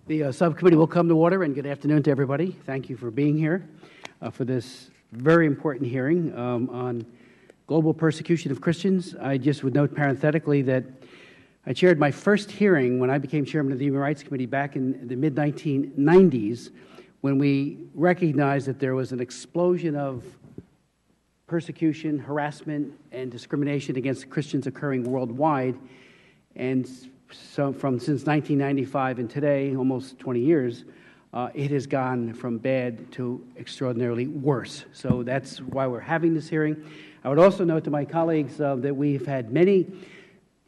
The subcommittee will come to order, and good afternoon to everybody. Thank you for being here for this very important hearing on global persecution of Christians. I just would note parenthetically that I chaired my first hearing when I became chairman of the Human Rights Committee back in the mid-1990s, when we recognized that there was an explosion of persecution, harassment, and discrimination against Christians occurring worldwide. And so since 1995 and today, almost 20 years, it has gone from bad to extraordinarily worse. So that's why we're having this hearing. I would also note to my colleagues that we've had many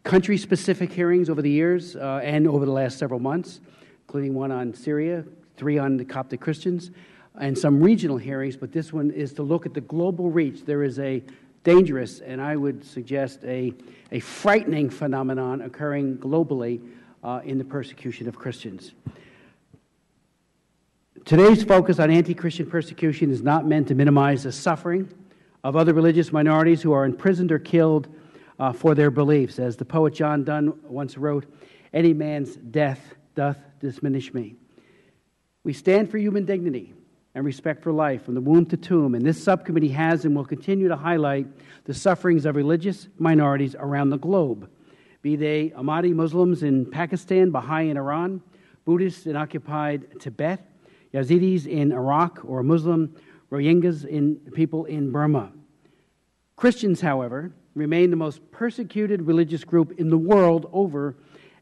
country-specific hearings over the years and over the last several months, including one on Syria, 3 on the Coptic Christians, and some regional hearings, but this one is to look at the global reach. There is a dangerous, and I would suggest a frightening phenomenon occurring globally in the persecution of Christians. Today's focus on anti-Christian persecution is not meant to minimize the suffering of other religious minorities who are imprisoned or killed for their beliefs. As the poet John Donne once wrote, "Any man's death doth diminish me." We stand for human dignity and respect for life from the womb to tomb, and this subcommittee has and will continue to highlight the sufferings of religious minorities around the globe, be they Ahmadi Muslims in Pakistan, Baha'i in Iran, Buddhists in occupied Tibet, Yazidis in Iraq, or Muslim Rohingyas people in Burma. Christians, however, remain the most persecuted religious group in the world over,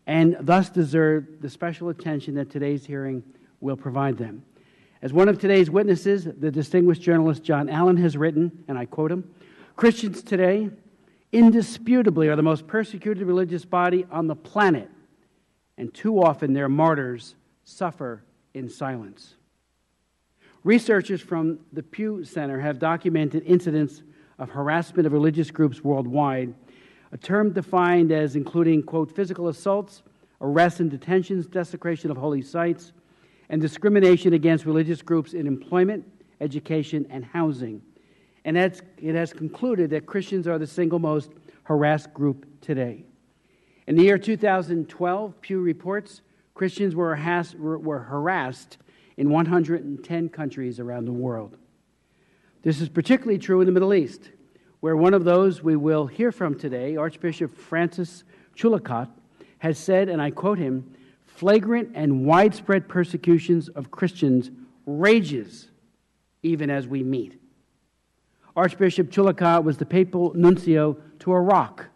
and thus deserve the special attention that today's hearing will provide them. As one of today's witnesses, the distinguished journalist John Allen has written, and I quote him, "Christians today indisputably are the most persecuted religious body on the planet, and too often their martyrs suffer in silence." Researchers from the Pew Center have documented incidents of harassment of religious groups worldwide, a term defined as including, quote, physical assaults, arrests and detentions, desecration of holy sites, and discrimination against religious groups in employment, education, and housing. And it has concluded that Christians are the single most harassed group today. In the year 2012, Pew reports Christians were harassed in 110 countries around the world. This is particularly true in the Middle East, where one of those we will hear from today, Archbishop Francis Chullikat, has said, and I quote him, "Flagrant and widespread persecutions of Christians rages even as we meet." Archbishop Chullikat was the papal nuncio to Iraq,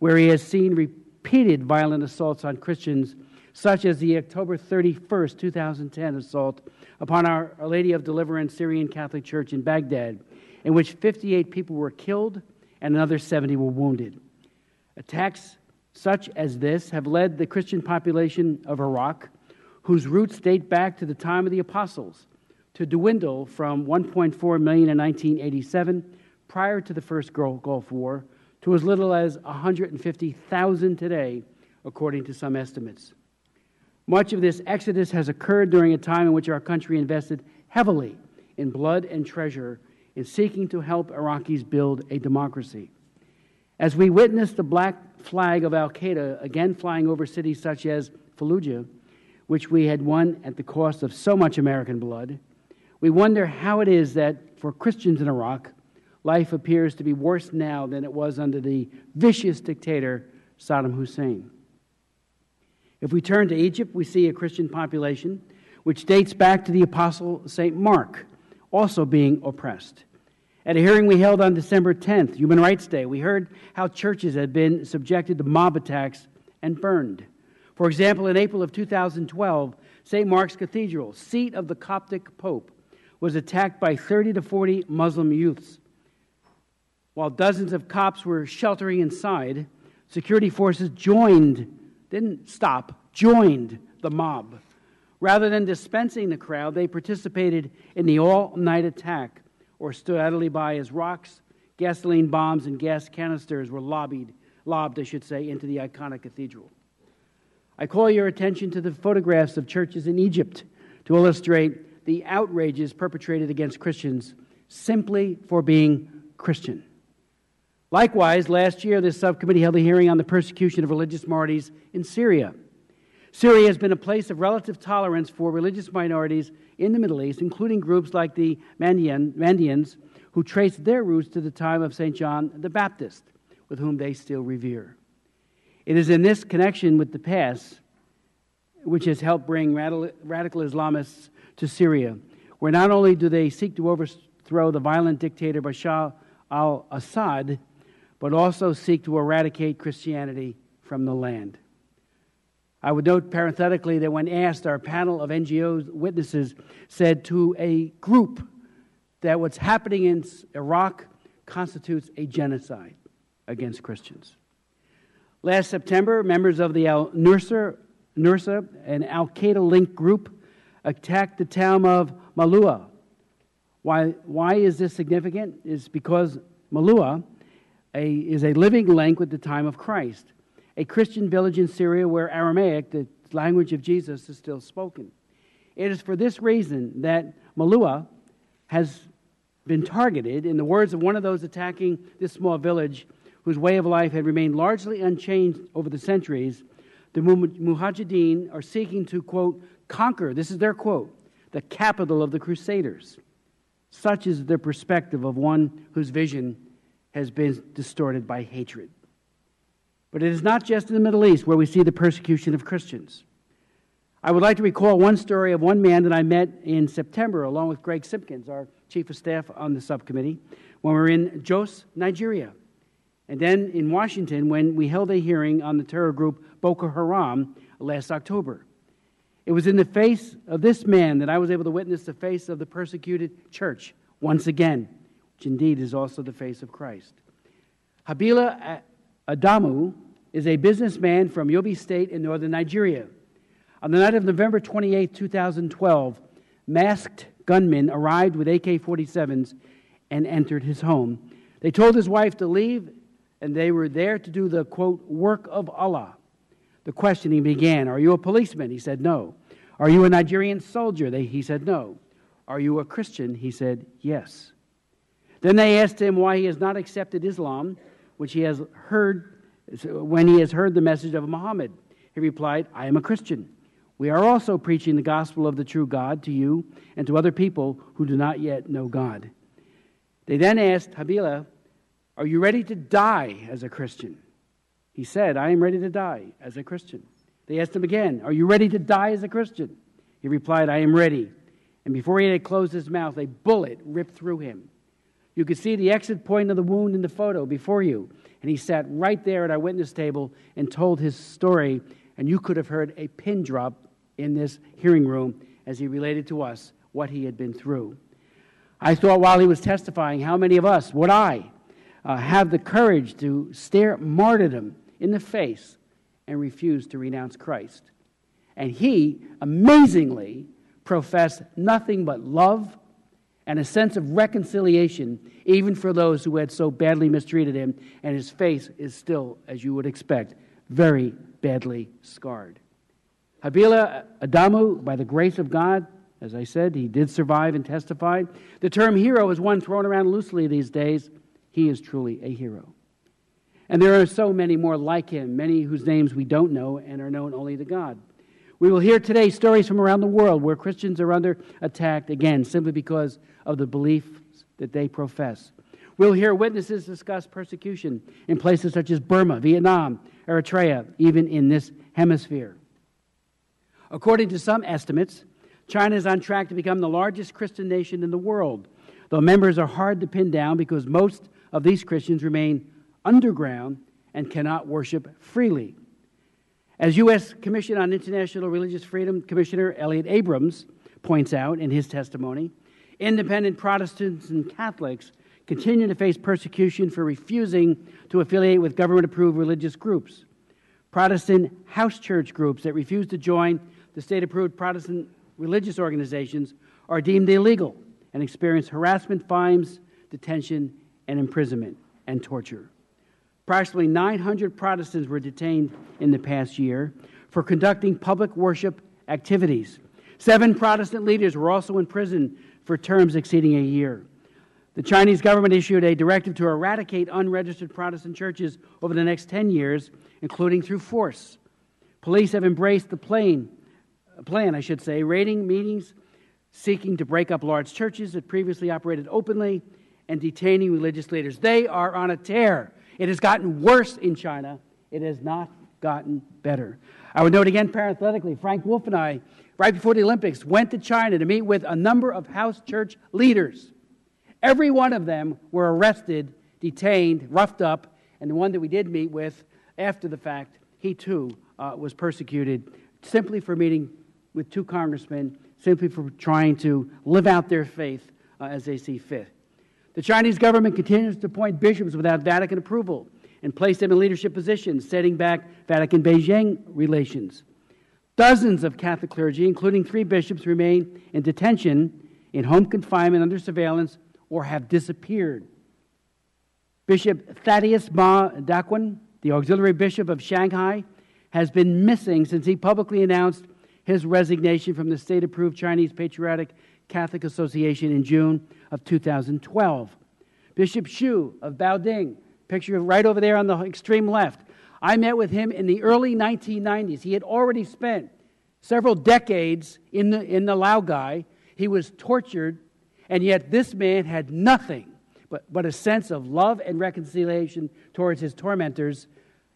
where he has seen repeated violent assaults on Christians, such as the October 31st, 2010 assault upon Our Lady of Deliverance Syrian Catholic Church in Baghdad, in which 58 people were killed and another 70 were wounded. Attacks such as this have led the Christian population of Iraq, whose roots date back to the time of the apostles, to dwindle from 1.4 million in 1987, prior to the First Gulf War, to as little as 150,000 today, according to some estimates. Much of this exodus has occurred during a time in which our country invested heavily in blood and treasure in seeking to help Iraqis build a democracy. As we witness the black flag of al-Qaeda again flying over cities such as Fallujah, which we had won at the cost of so much American blood, we wonder how it is that for Christians in Iraq, life appears to be worse now than it was under the vicious dictator Saddam Hussein. If we turn to Egypt, we see a Christian population which dates back to the Apostle St. Mark, also being oppressed. At a hearing we held on December 10th, Human Rights Day, we heard how churches had been subjected to mob attacks and burned. For example, in April of 2012, St. Mark's Cathedral, seat of the Coptic Pope, was attacked by 30 to 40 Muslim youths. While dozens of Copts were sheltering inside, security forces joined the mob. Rather than dispensing the crowd, they participated in the all-night attack, or stood idly by as rocks, gasoline bombs, and gas canisters were lobbed into the iconic cathedral. I call your attention to the photographs of churches in Egypt to illustrate the outrages perpetrated against Christians simply for being Christian. Likewise, last year, this subcommittee held a hearing on the persecution of religious minorities in Syria. Syria has been a place of relative tolerance for religious minorities in the Middle East, including groups like the Mandeans, who trace their roots to the time of St. John the Baptist, with whom they still revere. It is in this connection with the past which has helped bring radical Islamists to Syria, where not only do they seek to overthrow the violent dictator Bashar al-Assad, but also seek to eradicate Christianity from the land. I would note parenthetically that when asked, our panel of NGO witnesses said to a group that what's happening in Iraq constitutes a genocide against Christians. Last September, members of the al-Nusra, an al-Qaeda-linked group, attacked the town of Malua. Why is this significant? It's because Malua is a living link with the time of Christ, a Christian village in Syria where Aramaic, the language of Jesus, is still spoken. It is for this reason that Malua has been targeted, in the words of one of those attacking this small village, whose way of life had remained largely unchanged over the centuries. The Mujahideen are seeking to, quote, conquer, this is their quote, the capital of the Crusaders. Such is the perspective of one whose vision has been distorted by hatred. But it is not just in the Middle East where we see the persecution of Christians. I would like to recall one story of one man that I met in September, along with Greg Simpkins, our chief of staff on the subcommittee, when we were in Jos, Nigeria. And then in Washington, when we held a hearing on the terror group Boko Haram last October. It was in the face of this man that I was able to witness the face of the persecuted church once again, which indeed is also the face of Christ. Habila Adamu is a businessman from Yobe State in northern Nigeria. On the night of November 28, 2012, masked gunmen arrived with AK-47s and entered his home. They told his wife to leave, and they were there to do the, quote, work of Allah. The questioning began. Are you a policeman? He said, no. Are you a Nigerian soldier? He said, no. Are you a Christian? He said, yes. Then they asked him why he has not accepted Islam, which he has heard when he has heard the message of Muhammad. He replied, I am a Christian. We are also preaching the gospel of the true God to you and to other people who do not yet know God. They then asked Habila, are you ready to die as a Christian? He said, I am ready to die as a Christian. They asked him again, are you ready to die as a Christian? He replied, I am ready. And before he had closed his mouth, a bullet ripped through him. You could see the exit point of the wound in the photo before you. And he sat right there at our witness table and told his story. And you could have heard a pin drop in this hearing room as he related to us what he had been through. I thought while he was testifying, how many of us would I have the courage to stare martyrdom in the face and refuse to renounce Christ? And he, amazingly, professed nothing but love and a sense of reconciliation, even for those who had so badly mistreated him, and his face is still, as you would expect, very badly scarred. Habila Adamu, by the grace of God, as I said, he did survive and testified. The term hero is one thrown around loosely these days. He is truly a hero. And there are so many more like him, many whose names we don't know and are known only to God. We will hear today stories from around the world where Christians are under attack, again, simply because of the beliefs that they profess. We'll hear witnesses discuss persecution in places such as Burma, Vietnam, Eritrea, even in this hemisphere. According to some estimates, China is on track to become the largest Christian nation in the world, though members are hard to pin down because most of these Christians remain underground and cannot worship freely. As U.S. Commission on International Religious Freedom Commissioner Elliot Abrams points out in his testimony, independent Protestants and Catholics continue to face persecution for refusing to affiliate with government-approved religious groups. Protestant house church groups that refuse to join the state-approved Protestant religious organizations are deemed illegal and experience harassment, fines, detention, and imprisonment, and torture. Approximately 900 Protestants were detained in the past year for conducting public worship activities. 7 Protestant leaders were also in prison for terms exceeding a year. The Chinese government issued a directive to eradicate unregistered Protestant churches over the next 10 years, including through force. Police have embraced the plan, raiding meetings, seeking to break up large churches that previously operated openly, and detaining religious leaders. They are on a tear. It has gotten worse in China. It has not gotten better. I would note again parenthetically, Frank Wolf and I, right before the Olympics, went to China to meet with a number of house church leaders. Every one of them were arrested, detained, roughed up, and the one that we did meet with after the fact, he too was persecuted simply for meeting with two congressmen, simply for trying to live out their faith as they see fit. The Chinese government continues to appoint bishops without Vatican approval and place them in leadership positions, setting back Vatican-Beijing relations. Dozens of Catholic clergy, including 3 bishops, remain in detention, in home confinement, under surveillance, or have disappeared. Bishop Thaddeus Ma Daquan, the auxiliary bishop of Shanghai, has been missing since he publicly announced his resignation from the state-approved Chinese Patriotic Catholic Association in June of 2012. Bishop Xu of Baoding, picture right over there on the extreme left. I met with him in the early 1990s. He had already spent several decades in the Laogai. He was tortured, and yet this man had nothing but a sense of love and reconciliation towards his tormentors.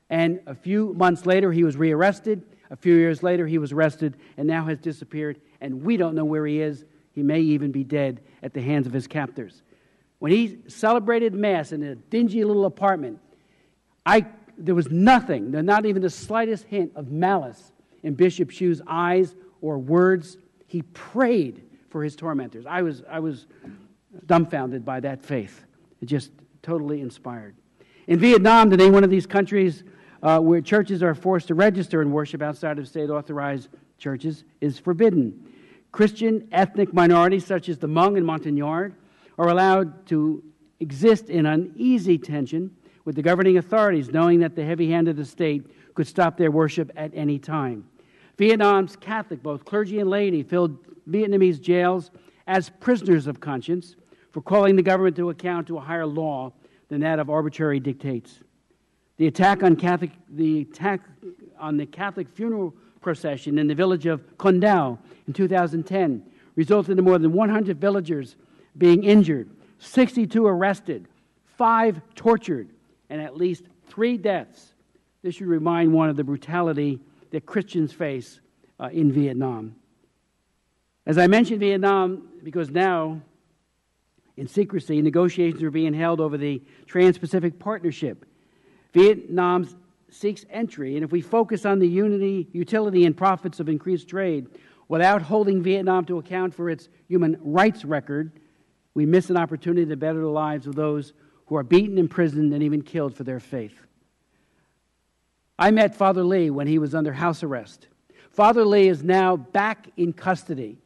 And a few months later, he was rearrested. A few years later, he was arrested and now has disappeared, and we don't know where he is. He may even be dead at the hands of his captors. When he celebrated Mass in a dingy little apartment, there was nothing, not even the slightest hint of malice in Bishop Xu's eyes or words. He prayed for his tormentors. I was dumbfounded by that faith. It just totally inspired. In Vietnam, today, one of these countries where churches are forced to register and worship outside of state-authorized churches is forbidden. Christian ethnic minorities such as the Hmong and Montagnard are allowed to exist in uneasy tension with the governing authorities, knowing that the heavy hand of the state could stop their worship at any time. Vietnam's Catholic, both clergy and laity, filled Vietnamese jails as prisoners of conscience for calling the government to account to a higher law than that of arbitrary dictates. The attack on the Catholic funeral procession in the village of Con Dao in 2010 resulted in more than 100 villagers being injured, 62 arrested, 5 tortured, and at least 3 deaths. This should remind one of the brutality that Christians face in Vietnam. As I mentioned Vietnam, because now, in secrecy, negotiations are being held over the Trans-Pacific Partnership. Vietnam seeks entry, and if we focus on the utility and profits of increased trade without holding Vietnam to account for its human rights record, we miss an opportunity to better the lives of those who are beaten, imprisoned, and even killed for their faith. I met Father Lee when he was under house arrest. Father Lee is now back in custody.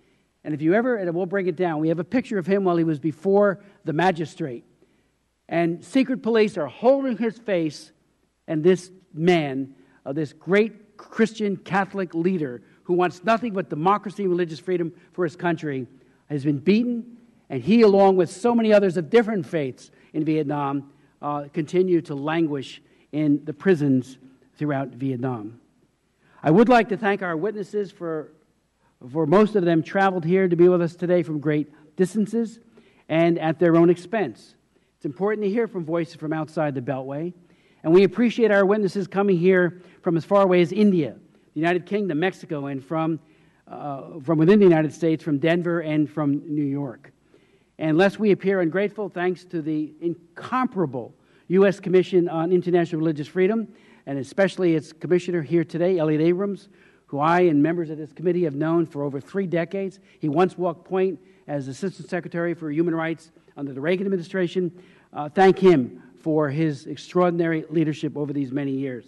And if you ever, and we'll bring it down, we have a picture of him while he was before the magistrate. And secret police are holding his face, and this man, this great Christian Catholic leader who wants nothing but democracy and religious freedom for his country, has been beaten, and he, along with so many others of different faiths in Vietnam, continue to languish in the prisons throughout Vietnam. I would like to thank our witnesses for most of them traveled here to be with us today from great distances and at their own expense. It's important to hear from voices from outside the Beltway, and we appreciate our witnesses coming here from as far away as India, the United Kingdom, Mexico, and from within the United States, from Denver and from New York. And lest we appear ungrateful, thanks to the incomparable U.S. Commission on International Religious Freedom, and especially its commissioner here today, Elliot Abrams, who I and members of this committee have known for over 3 decades. He once walked point as Assistant Secretary for Human Rights under the Reagan administration. Thank him for his extraordinary leadership over these many years.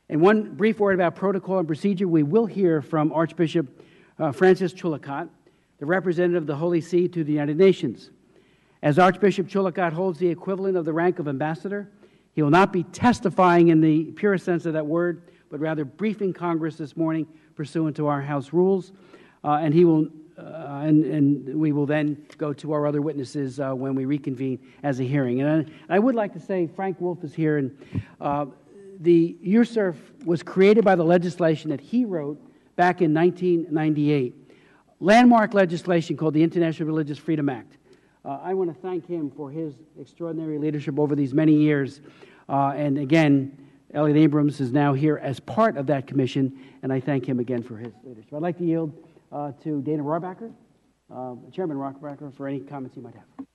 And one brief word about protocol and procedure. We will hear from Archbishop Francis Chulacot, the representative of the Holy See to the United Nations. As Archbishop Chulacot holds the equivalent of the rank of ambassador, he will not be testifying in the purest sense of that word, but rather briefing Congress this morning pursuant to our House rules, and he will, and we will then go to our other witnesses when we reconvene as a hearing. And I would like to say Frank Wolf is here, and the USERF was created by the legislation that he wrote back in 1998. Landmark legislation called the International Religious Freedom Act. I want to thank him for his extraordinary leadership over these many years. And again, Elliot Abrams is now here as part of that commission, and I thank him again for his leadership. I'd like to yield to Dana Rohrabacher, Chairman Rohrabacher, for any comments he might have.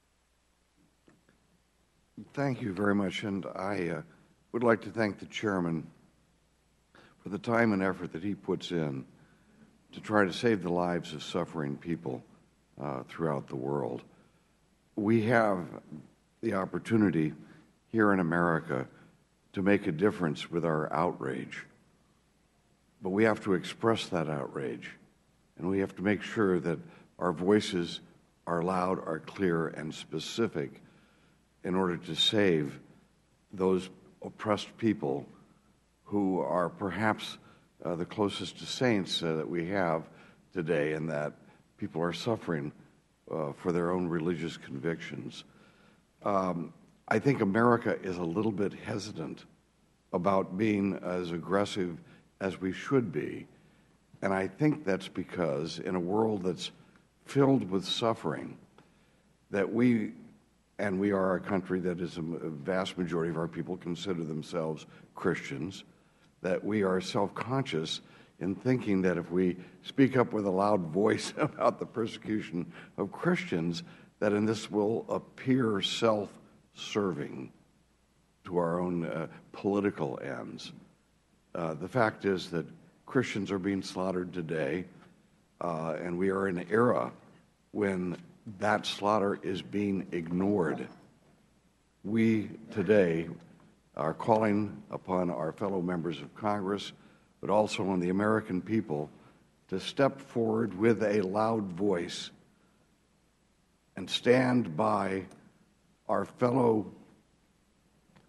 Thank you very much, and I would like to thank the chairman for the time and effort that he puts in to try to save the lives of suffering people throughout the world. We have the opportunity here in America to make a difference with our outrage, but we have to express that outrage, and we have to make sure that our voices are loud, are clear, and specific in order to save those oppressed people who are perhaps the closest to saints that we have today, and that people are suffering for their own religious convictions. I think America is a little bit hesitant about being as aggressive as we should be, and I think that's because in a world that's filled with suffering, that we are a country that is a vast majority of our people consider themselves Christians, that we are self-conscious in thinking that if we speak up with a loud voice about the persecution of Christians, that in this will appear self-serving to our own political ends. The fact is that Christians are being slaughtered today, and we are in an era when that slaughter is being ignored. We today are calling upon our fellow members of Congress, but also on the American people, to step forward with a loud voice and stand by our fellow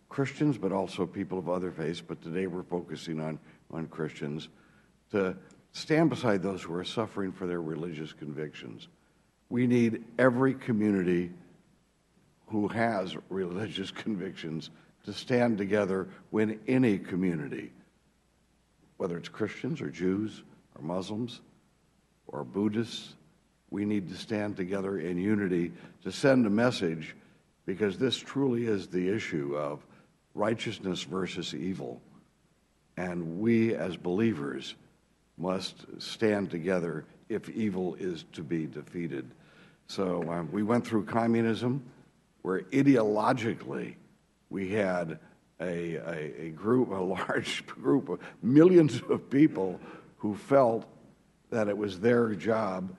Christians, but also people of other faiths, but today we're focusing on Christians, to stand beside those who are suffering for their religious convictions. We need every community who has religious convictions to stand together when any community, whether it's Christians or Jews or Muslims or Buddhists, we need to stand together in unity to send a message, because this truly is the issue of righteousness versus evil. And we as believers must stand together if evil is to be defeated. So we went through communism, where ideologically we had a large group of millions of people who felt that it was their job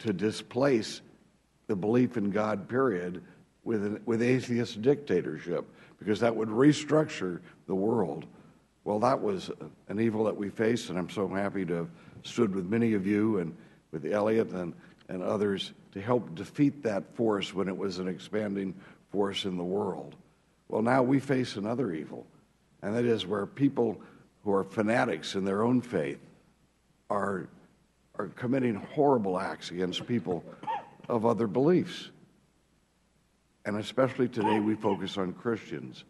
to displace the belief in God, period, with atheist dictatorship, because that would restructure the world. Well, that was an evil that we faced, and I'm so happy to have stood with many of you and with Elliot and others to help defeat that force when it was an expanding force in the world. Well, now we face another evil, and that is where people who are fanatics in their own faith are committing horrible acts against people of other beliefs. And especially today, we focus on Christians.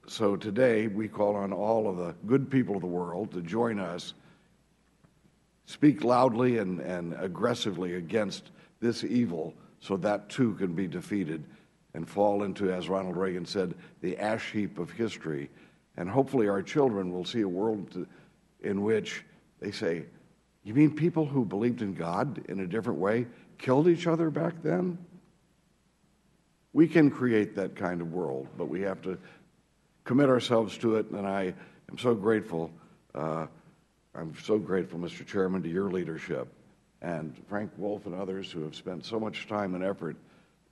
So today, we call on all of the good people of the world to join us, speak loudly and aggressively against this evil, so that too can be defeated and fall into, as Ronald Reagan said, the ash heap of history. And hopefully our children will see a world in which they say, you mean people who believed in God in a different way killed each other back then? We can create that kind of world, but we have to commit ourselves to it, and I am so grateful. I'm so grateful, Mr. Chairman, to your leadership, and Frank Wolf and others who have spent so much time and effort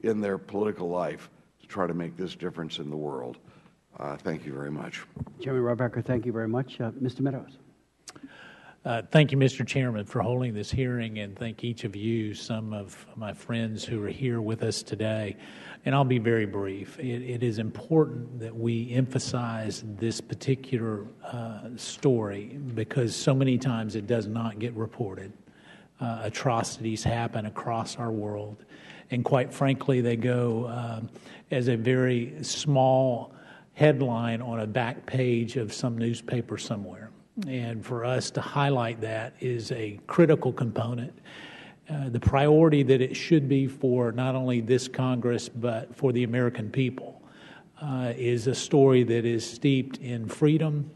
in their political life to try to make this difference in the world. Thank you very much. Chairman Rohrabacher, thank you very much. Mr. Meadows. Thank you, Mr. Chairman, for holding this hearing, and thank each of you, some of my friends who are here with us today. And I'll be very brief. It is important that we emphasize this particular story, because so many times it does not get reported. Atrocities happen across our world, and quite frankly, they go as a very small headline on a back page of some newspaper somewhere. And for us to highlight that is a critical component. The priority that it should be for not only this Congress but for the American people is a story that is steeped in freedom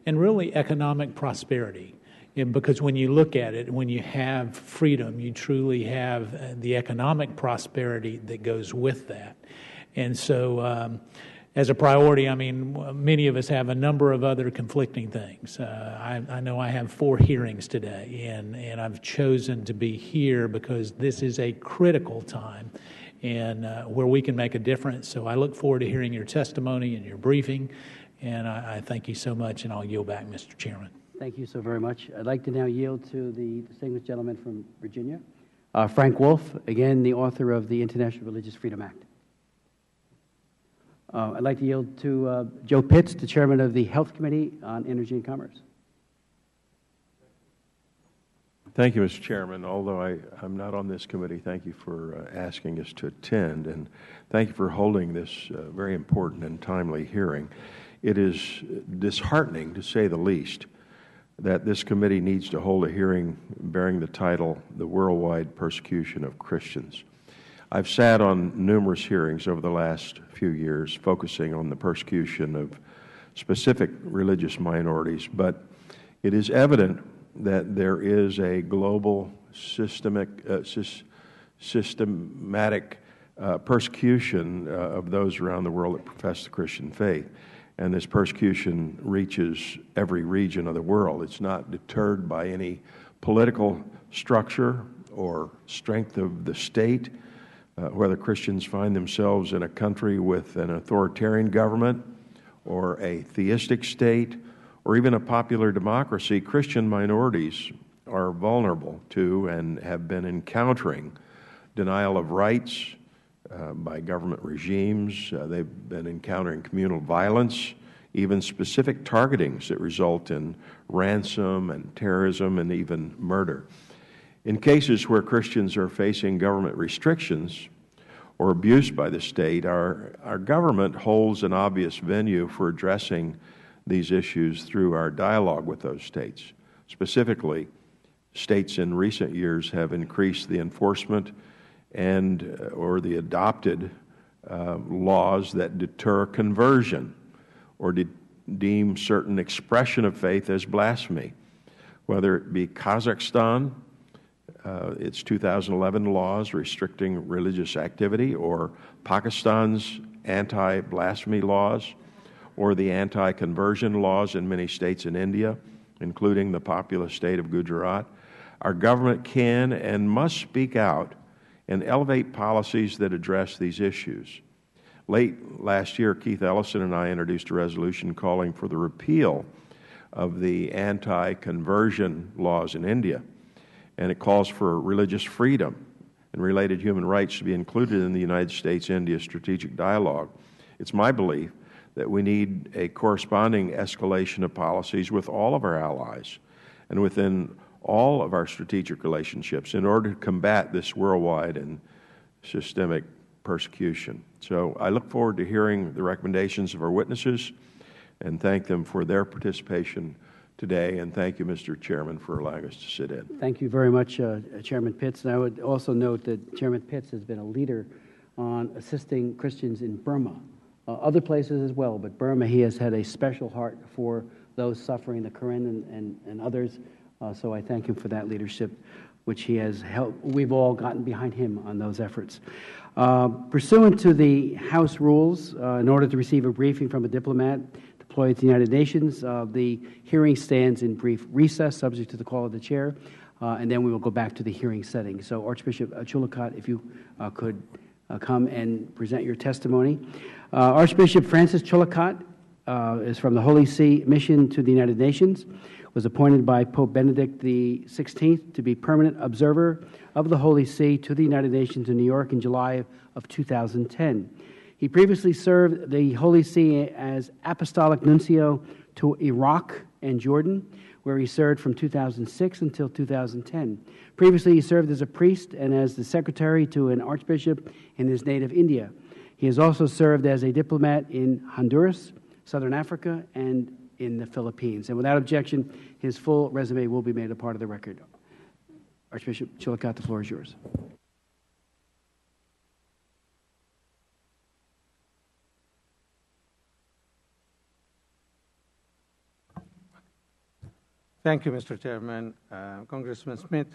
and really economic prosperity. And because when you look at it, when you have freedom, you truly have the economic prosperity that goes with that. And so as a priority, I mean, many of us have a number of other conflicting things. I know I have 4 hearings today, and I've chosen to be here because this is a critical time and where we can make a difference. So I look forward to hearing your testimony and your briefing, and I thank you so much, and I'll yield back, Mr. Chairman. Thank you so very much. I'd like to now yield to the distinguished gentleman from Virginia, Frank Wolf, again, the author of the International Religious Freedom Act. I'd like to yield to Joe Pitts, the chairman of the Health Committee on Energy and Commerce. Thank you, Mr. Chairman. Although I'm not on this committee, thank you for asking us to attend, and thank you for holding this very important and timely hearing. It is disheartening, to say the least, that this committee needs to hold a hearing bearing the title, "The Worldwide Persecution of Christians." I've sat on numerous hearings over the last few years focusing on the persecution of specific religious minorities, but it is evident that there is a global systematic persecution of those around the world that profess the Christian faith. And this persecution reaches every region of the world. It's not deterred by any political structure or strength of the state, whether Christians find themselves in a country with an authoritarian government or a theistic state or even a popular democracy. Christian minorities are vulnerable to and have been encountering denial of rights by government regimes. They've been encountering communal violence, even specific targetings that result in ransom and terrorism and even murder. In cases where Christians are facing government restrictions or abuse by the state, our government holds an obvious venue for addressing these issues through our dialogue with those states. Specifically, states in recent years have increased the enforcement or the adopted laws that deter conversion or deem certain expression of faith as blasphemy. Whether it be Kazakhstan, its 2011 laws restricting religious activity, or Pakistan's anti-blasphemy laws, or the anti-conversion laws in many states in India, including the populous state of Gujarat, our government can and must speak out and elevate policies that address these issues. Late last year, Keith Ellison and I introduced a resolution calling for the repeal of the anti-conversion laws in India, and it calls for religious freedom and related human rights to be included in the United States-India strategic dialogue. It's my belief that we need a corresponding escalation of policies with all of our allies and within all of our strategic relationships in order to combat this worldwide and systemic persecution. So I look forward to hearing the recommendations of our witnesses and thank them for their participation today. And thank you, Mr. Chairman, for allowing us to sit in. Thank you very much, Chairman Pitts. And I would also note that Chairman Pitts has been a leader on assisting Christians in Burma, other places as well, but Burma, he has had a special heart for those suffering, the Karen and others. So I thank him for that leadership, which he has helped. We've all gotten behind him on those efforts. Pursuant to the House rules, in order to receive a briefing from a diplomat deployed to the United Nations, the hearing stands in brief recess, subject to the call of the chair, and then we will go back to the hearing setting. So Archbishop Chillicothe, if you could come and present your testimony. Archbishop Francis Chillicothe is from the Holy See Mission to the United Nations, was appointed by Pope Benedict XVI to be permanent observer of the Holy See to the United Nations in New York in July of 2010. He previously served the Holy See as Apostolic Nuncio to Iraq and Jordan, where he served from 2006 until 2010. Previously, he served as a priest and as the secretary to an archbishop in his native India. He has also served as a diplomat in Honduras, Southern Africa, and in the Philippines. And without objection, his full resume will be made a part of the record. Archbishop Chillicothe, the floor is yours. Thank you, Mr. Chairman. Congressman Smith,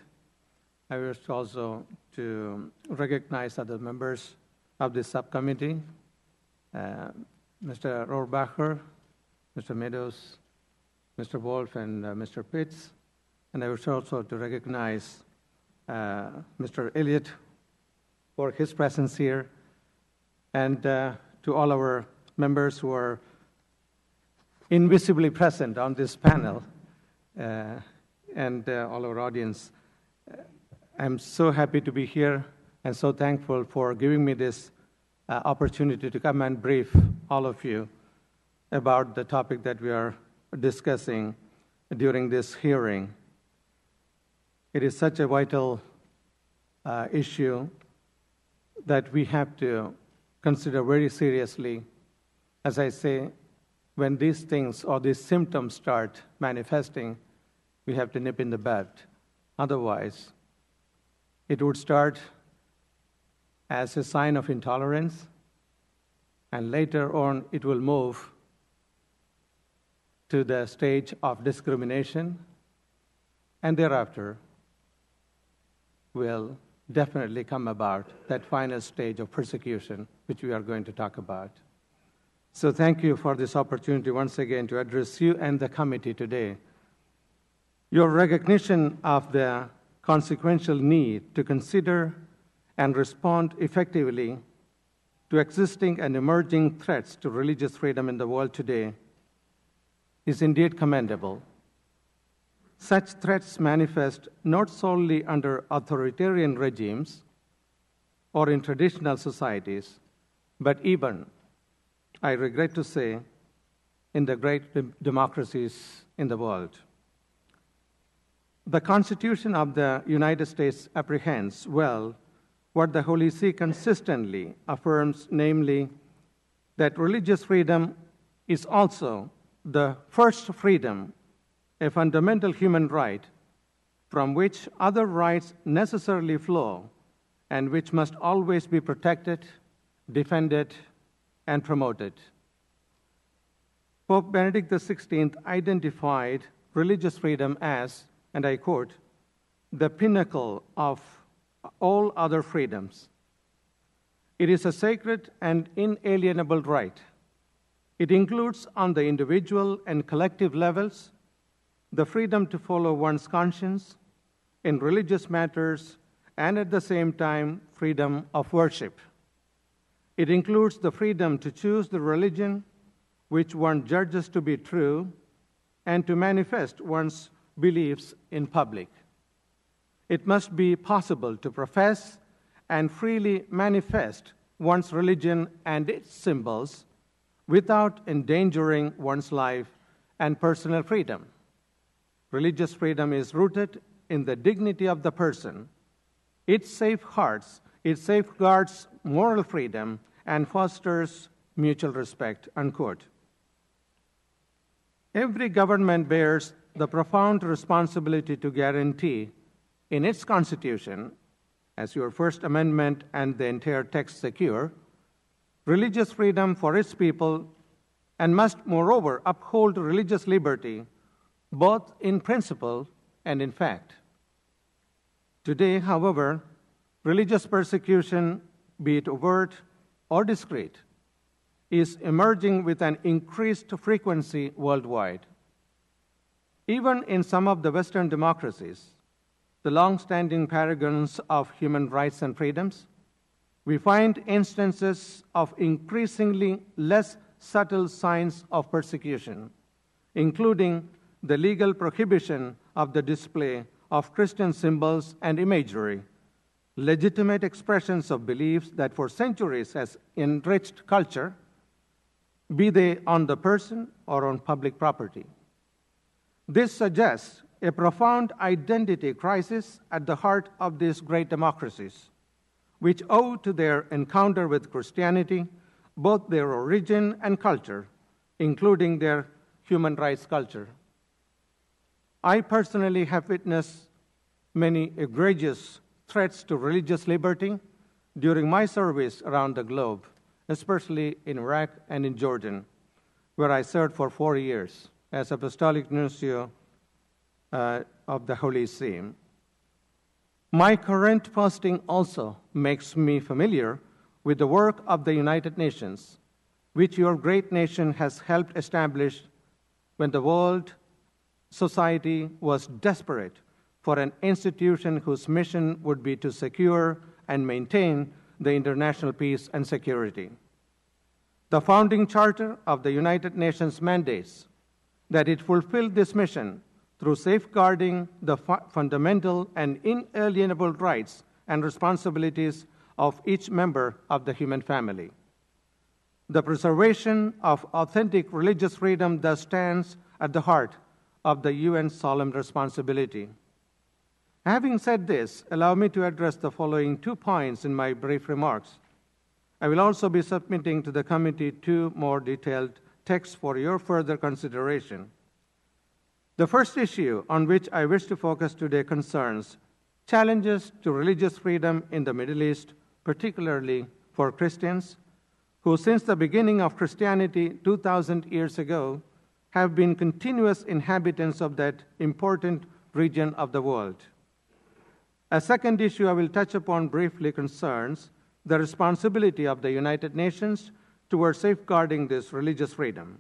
I wish also to recognize other members of this subcommittee, Mr. Rohrbacher, Mr. Meadows, Mr. Wolf, and Mr. Pitts. And I wish also to recognize Mr. Elliott for his presence here, and to all our members who are invisibly present on this panel, and all our audience. I'm so happy to be here and so thankful for giving me this opportunity to come and brief all of you about the topic that we are discussing during this hearing. It is such a vital issue that we have to consider very seriously. As I say, when these things or these symptoms start manifesting, we have to nip in the bud. Otherwise, it would start as a sign of intolerance, and later on it will move to the stage of discrimination, and thereafter will definitely come about that final stage of persecution, which we are going to talk about. So thank you for this opportunity once again to address you and the committee today. Your recognition of the consequential need to consider and respond effectively to existing and emerging threats to religious freedom in the world today is indeed commendable. Such threats manifest not solely under authoritarian regimes or in traditional societies, but even, I regret to say, in the great democracies in the world. The Constitution of the United States apprehends well what the Holy See consistently affirms, namely, that religious freedom is also the first freedom, a fundamental human right from which other rights necessarily flow and which must always be protected, defended, and promoted. Pope Benedict XVI identified religious freedom as, and I quote, the pinnacle of all other freedoms. It is a sacred and inalienable right. It includes, on the individual and collective levels, the freedom to follow one's conscience in religious matters and at the same time, freedom of worship. It includes the freedom to choose the religion which one judges to be true and to manifest one's beliefs in public. It must be possible to profess and freely manifest one's religion and its symbols without endangering one's life and personal freedom. Religious freedom is rooted in the dignity of the person. It safeguards moral freedom and fosters mutual respect, unquote. Every government bears the profound responsibility to guarantee in its Constitution, as your First Amendment and the entire text secure, religious freedom for its people and must, moreover, uphold religious liberty both in principle and in fact. Today, however, religious persecution, be it overt or discreet, is emerging with an increased frequency worldwide. Even in some of the Western democracies, the long-standing paragons of human rights and freedoms, we find instances of increasingly less subtle signs of persecution, including the legal prohibition of the display of Christian symbols and imagery, legitimate expressions of beliefs that for centuries has enriched culture, be they on the person or on public property. This suggests a profound identity crisis at the heart of these great democracies, which owe to their encounter with Christianity both their origin and culture, including their human rights culture. I personally have witnessed many egregious threats to religious liberty during my service around the globe, especially in Iraq and in Jordan, where I served for 4 years as Apostolic Nuncio of the Holy See. My current posting also makes me familiar with the work of the United Nations, which your great nation has helped establish when the world society was desperate for an institution whose mission would be to secure and maintain the international peace and security. The founding charter of the United Nations mandates that it fulfill this mission through safeguarding the fundamental and inalienable rights and responsibilities of each member of the human family. The preservation of authentic religious freedom thus stands at the heart of the UN's solemn responsibility. Having said this, allow me to address the following 2 points in my brief remarks. I will also be submitting to the committee 2 more detailed texts for your further consideration. The first issue on which I wish to focus today concerns challenges to religious freedom in the Middle East, particularly for Christians, who since the beginning of Christianity 2,000 years ago have been continuous inhabitants of that important region of the world. A second issue I will touch upon briefly concerns the responsibility of the United Nations towards safeguarding this religious freedom.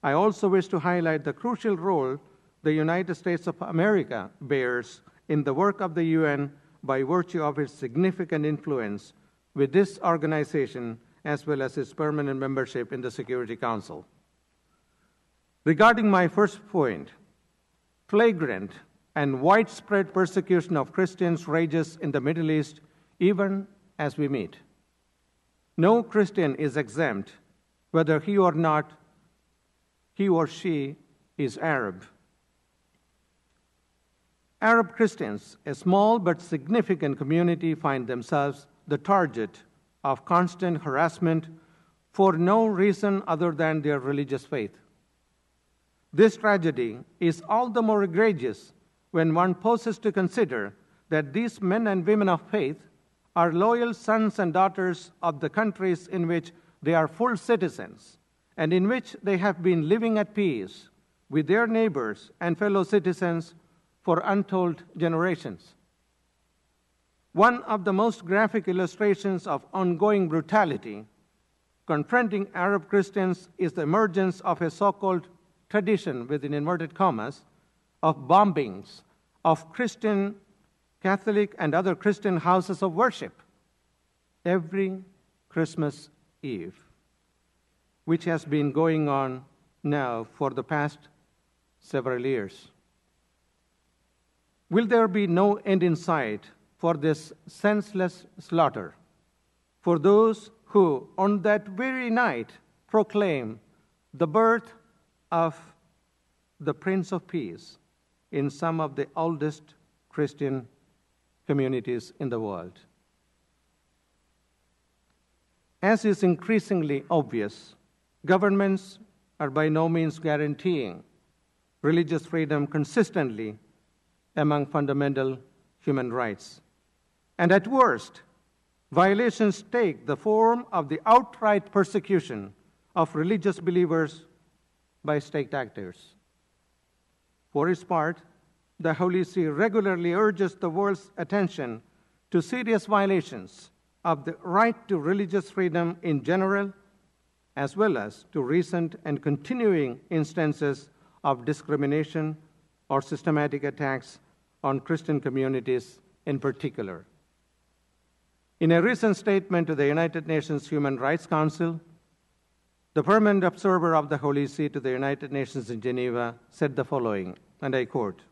I also wish to highlight the crucial role the United States of America bears in the work of the UN by virtue of its significant influence with this organization as well as its permanent membership in the Security Council. Regarding my first point, flagrant and widespread persecution of Christians rages in the Middle East even as we meet. No Christian is exempt, whether he or she is Arab. Arab Christians, a small but significant community, find themselves the target of constant harassment for no reason other than their religious faith. This tragedy is all the more egregious when one pauses to consider that these men and women of faith are loyal sons and daughters of the countries in which they are full citizens and in which they have been living at peace with their neighbors and fellow citizens for untold generations. One of the most graphic illustrations of ongoing brutality confronting Arab Christians is the emergence of a so-called tradition, within inverted commas, of bombings of Christian, Catholic, and other Christian houses of worship every Christmas Eve, which has been going on now for the past several years. Will there be no end in sight for this senseless slaughter, for those who on that very night proclaim the birth of the Prince of Peace in some of the oldest Christian communities in the world? As is increasingly obvious, governments are by no means guaranteeing religious freedom consistently among fundamental human rights. And at worst, violations take the form of the outright persecution of religious believers by state actors. For its part, the Holy See regularly urges the world's attention to serious violations of the right to religious freedom in general, as well as to recent and continuing instances of discrimination or systematic attacks on Christian communities in particular. In a recent statement to the United Nations Human Rights Council, the permanent observer of the Holy See to the United Nations in Geneva said the following, and I quote,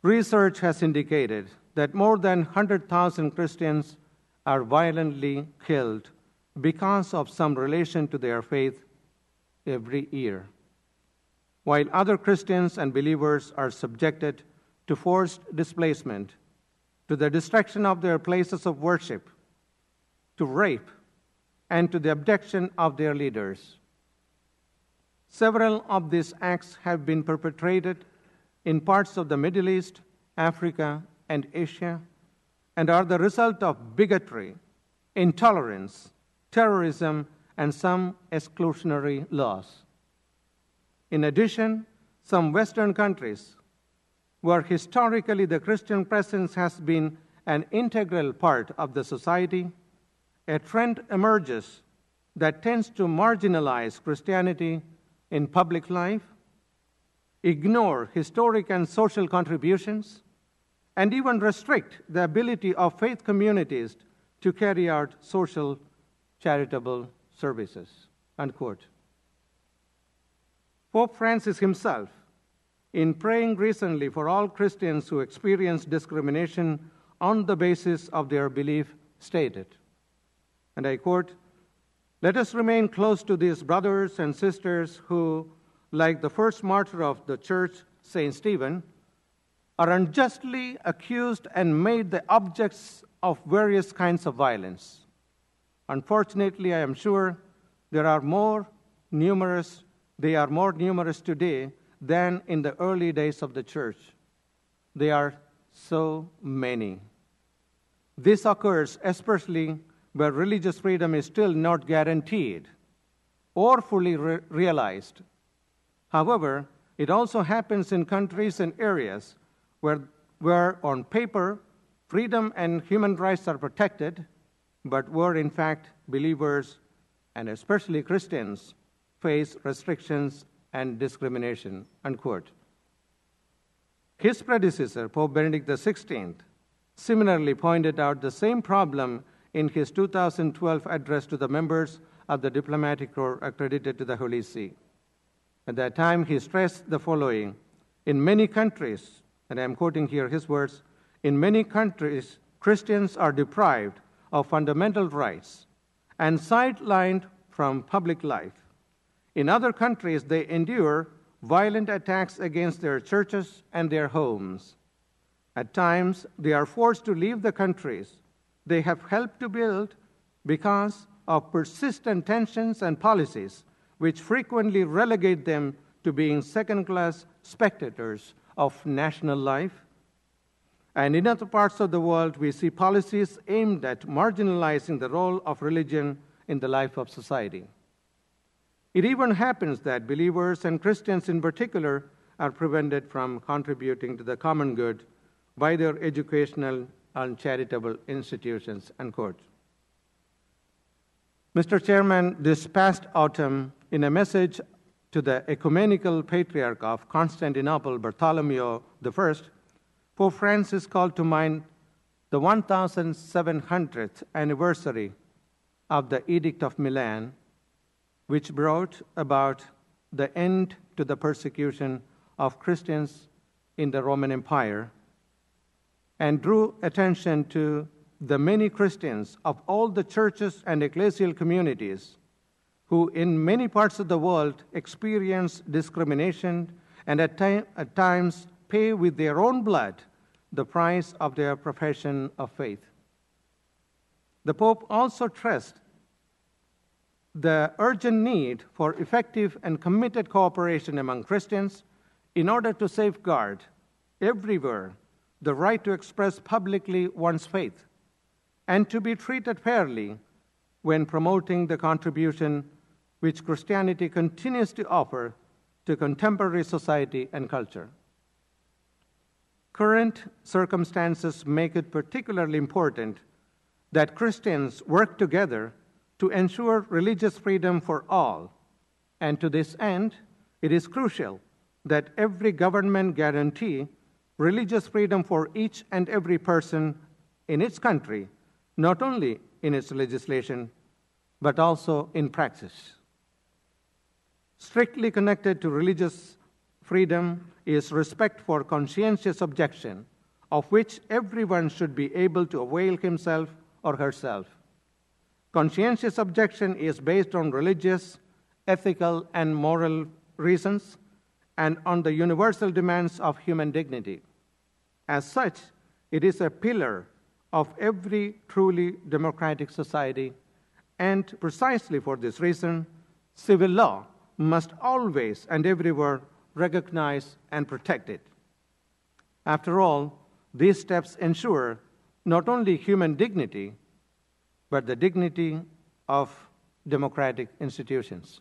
"Research has indicated that more than 100,000 Christians are violently killed because of some relation to their faith every year, while other Christians and believers are subjected to forced displacement to the destruction of their places of worship, to rape, and to the abduction of their leaders. Several of these acts have been perpetrated in parts of the Middle East, Africa, and Asia, and are the result of bigotry, intolerance, terrorism, and some exclusionary laws. In addition, some Western countries, where historically the Christian presence has been an integral part of the society, a trend emerges that tends to marginalize Christianity in public life, ignore historic and social contributions, and even restrict the ability of faith communities to carry out social charitable services, unquote. Pope Francis himself, in praying recently for all Christians who experience discrimination on the basis of their belief, stated, and I quote, "Let us remain close to these brothers and sisters who, like the first martyr of the church, St. Stephen, are unjustly accused and made the objects of various kinds of violence. Unfortunately, I am sure they are more numerous today than in the early days of the church. They are so many. This occurs especially where religious freedom is still not guaranteed or fully realized. However, it also happens in countries and areas where on paper, freedom and human rights are protected, but where in fact believers, and especially Christians, face restrictions and discrimination," unquote. His predecessor, Pope Benedict XVI, similarly pointed out the same problem in his 2012 address to the members of the diplomatic corps accredited to the Holy See. At that time, he stressed the following: "In many countries," and I'm quoting here his words, "in many countries, Christians are deprived of fundamental rights and sidelined from public life. In other countries, they endure violent attacks against their churches and their homes. At times, they are forced to leave the countries they have helped to build because of persistent tensions and policies which frequently relegate them to being second-class spectators of national life. And in other parts of the world, we see policies aimed at marginalizing the role of religion in the life of society. It even happens that believers, and Christians in particular, are prevented from contributing to the common good by their educational and charitable institutions," unquote. Mr. Chairman, this past autumn, in a message to the Ecumenical Patriarch of Constantinople, Bartholomew I, Pope Francis called to mind the 1700th anniversary of the Edict of Milan, which brought about the end to the persecution of Christians in the Roman Empire, and drew attention to the many Christians of all the churches and ecclesial communities who in many parts of the world experience discrimination and at times pay with their own blood the price of their profession of faith. The Pope also stressed the urgent need for effective and committed cooperation among Christians in order to safeguard everywhere the right to express publicly one's faith and to be treated fairly when promoting the contribution which Christianity continues to offer to contemporary society and culture. Current circumstances make it particularly important that Christians work together to ensure religious freedom for all, and to this end, it is crucial that every government guarantee religious freedom for each and every person in its country, not only in its legislation, but also in practice. Strictly connected to religious freedom is respect for conscientious objection, of which everyone should be able to avail himself or herself. Conscientious objection is based on religious, ethical, and moral reasons, and on the universal demands of human dignity. As such, It is a pillar of every truly democratic society, and precisely for this reason, civil law must always and everywhere recognize and protect it. After all, these steps ensure not only human dignity, but the dignity of democratic institutions.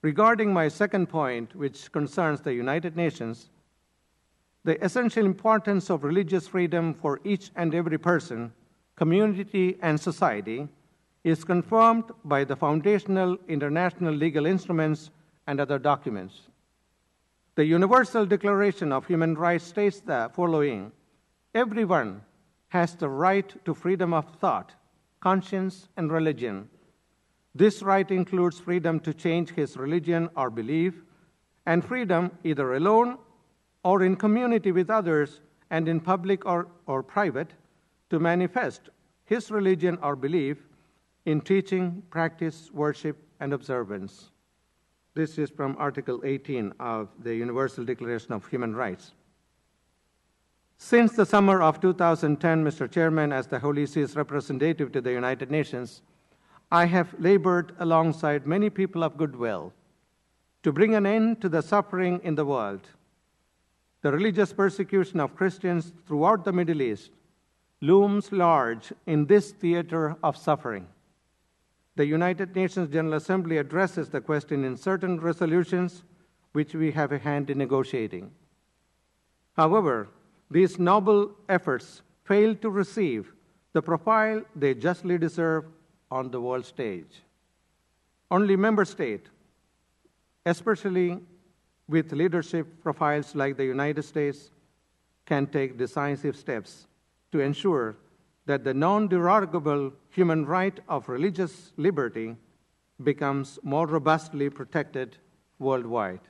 Regarding my second point, which concerns the United Nations, the essential importance of religious freedom for each and every person, community, and society is confirmed by the foundational international legal instruments and other documents. The Universal Declaration of Human Rights states the following: everyone has the right to freedom of thought, conscience, and religion. This right includes freedom to change his religion or belief, and freedom, either alone or in community with others and in public or private, to manifest his religion or belief in teaching, practice, worship, and observance. This is from Article 18 of the Universal Declaration of Human Rights. Since the summer of 2010, Mr. Chairman, as the Holy See's representative to the United Nations, I have labored alongside many people of goodwill to bring an end to the suffering in the world. The religious persecution of Christians throughout the Middle East looms large in this theater of suffering. The United Nations General Assembly addresses the question in certain resolutions, which we have a hand in negotiating. However, these noble efforts fail to receive the profile they justly deserve on the world stage. Only member states, especially with leadership profiles like the United States, can take decisive steps to ensure that the non-derogable human right of religious liberty becomes more robustly protected worldwide.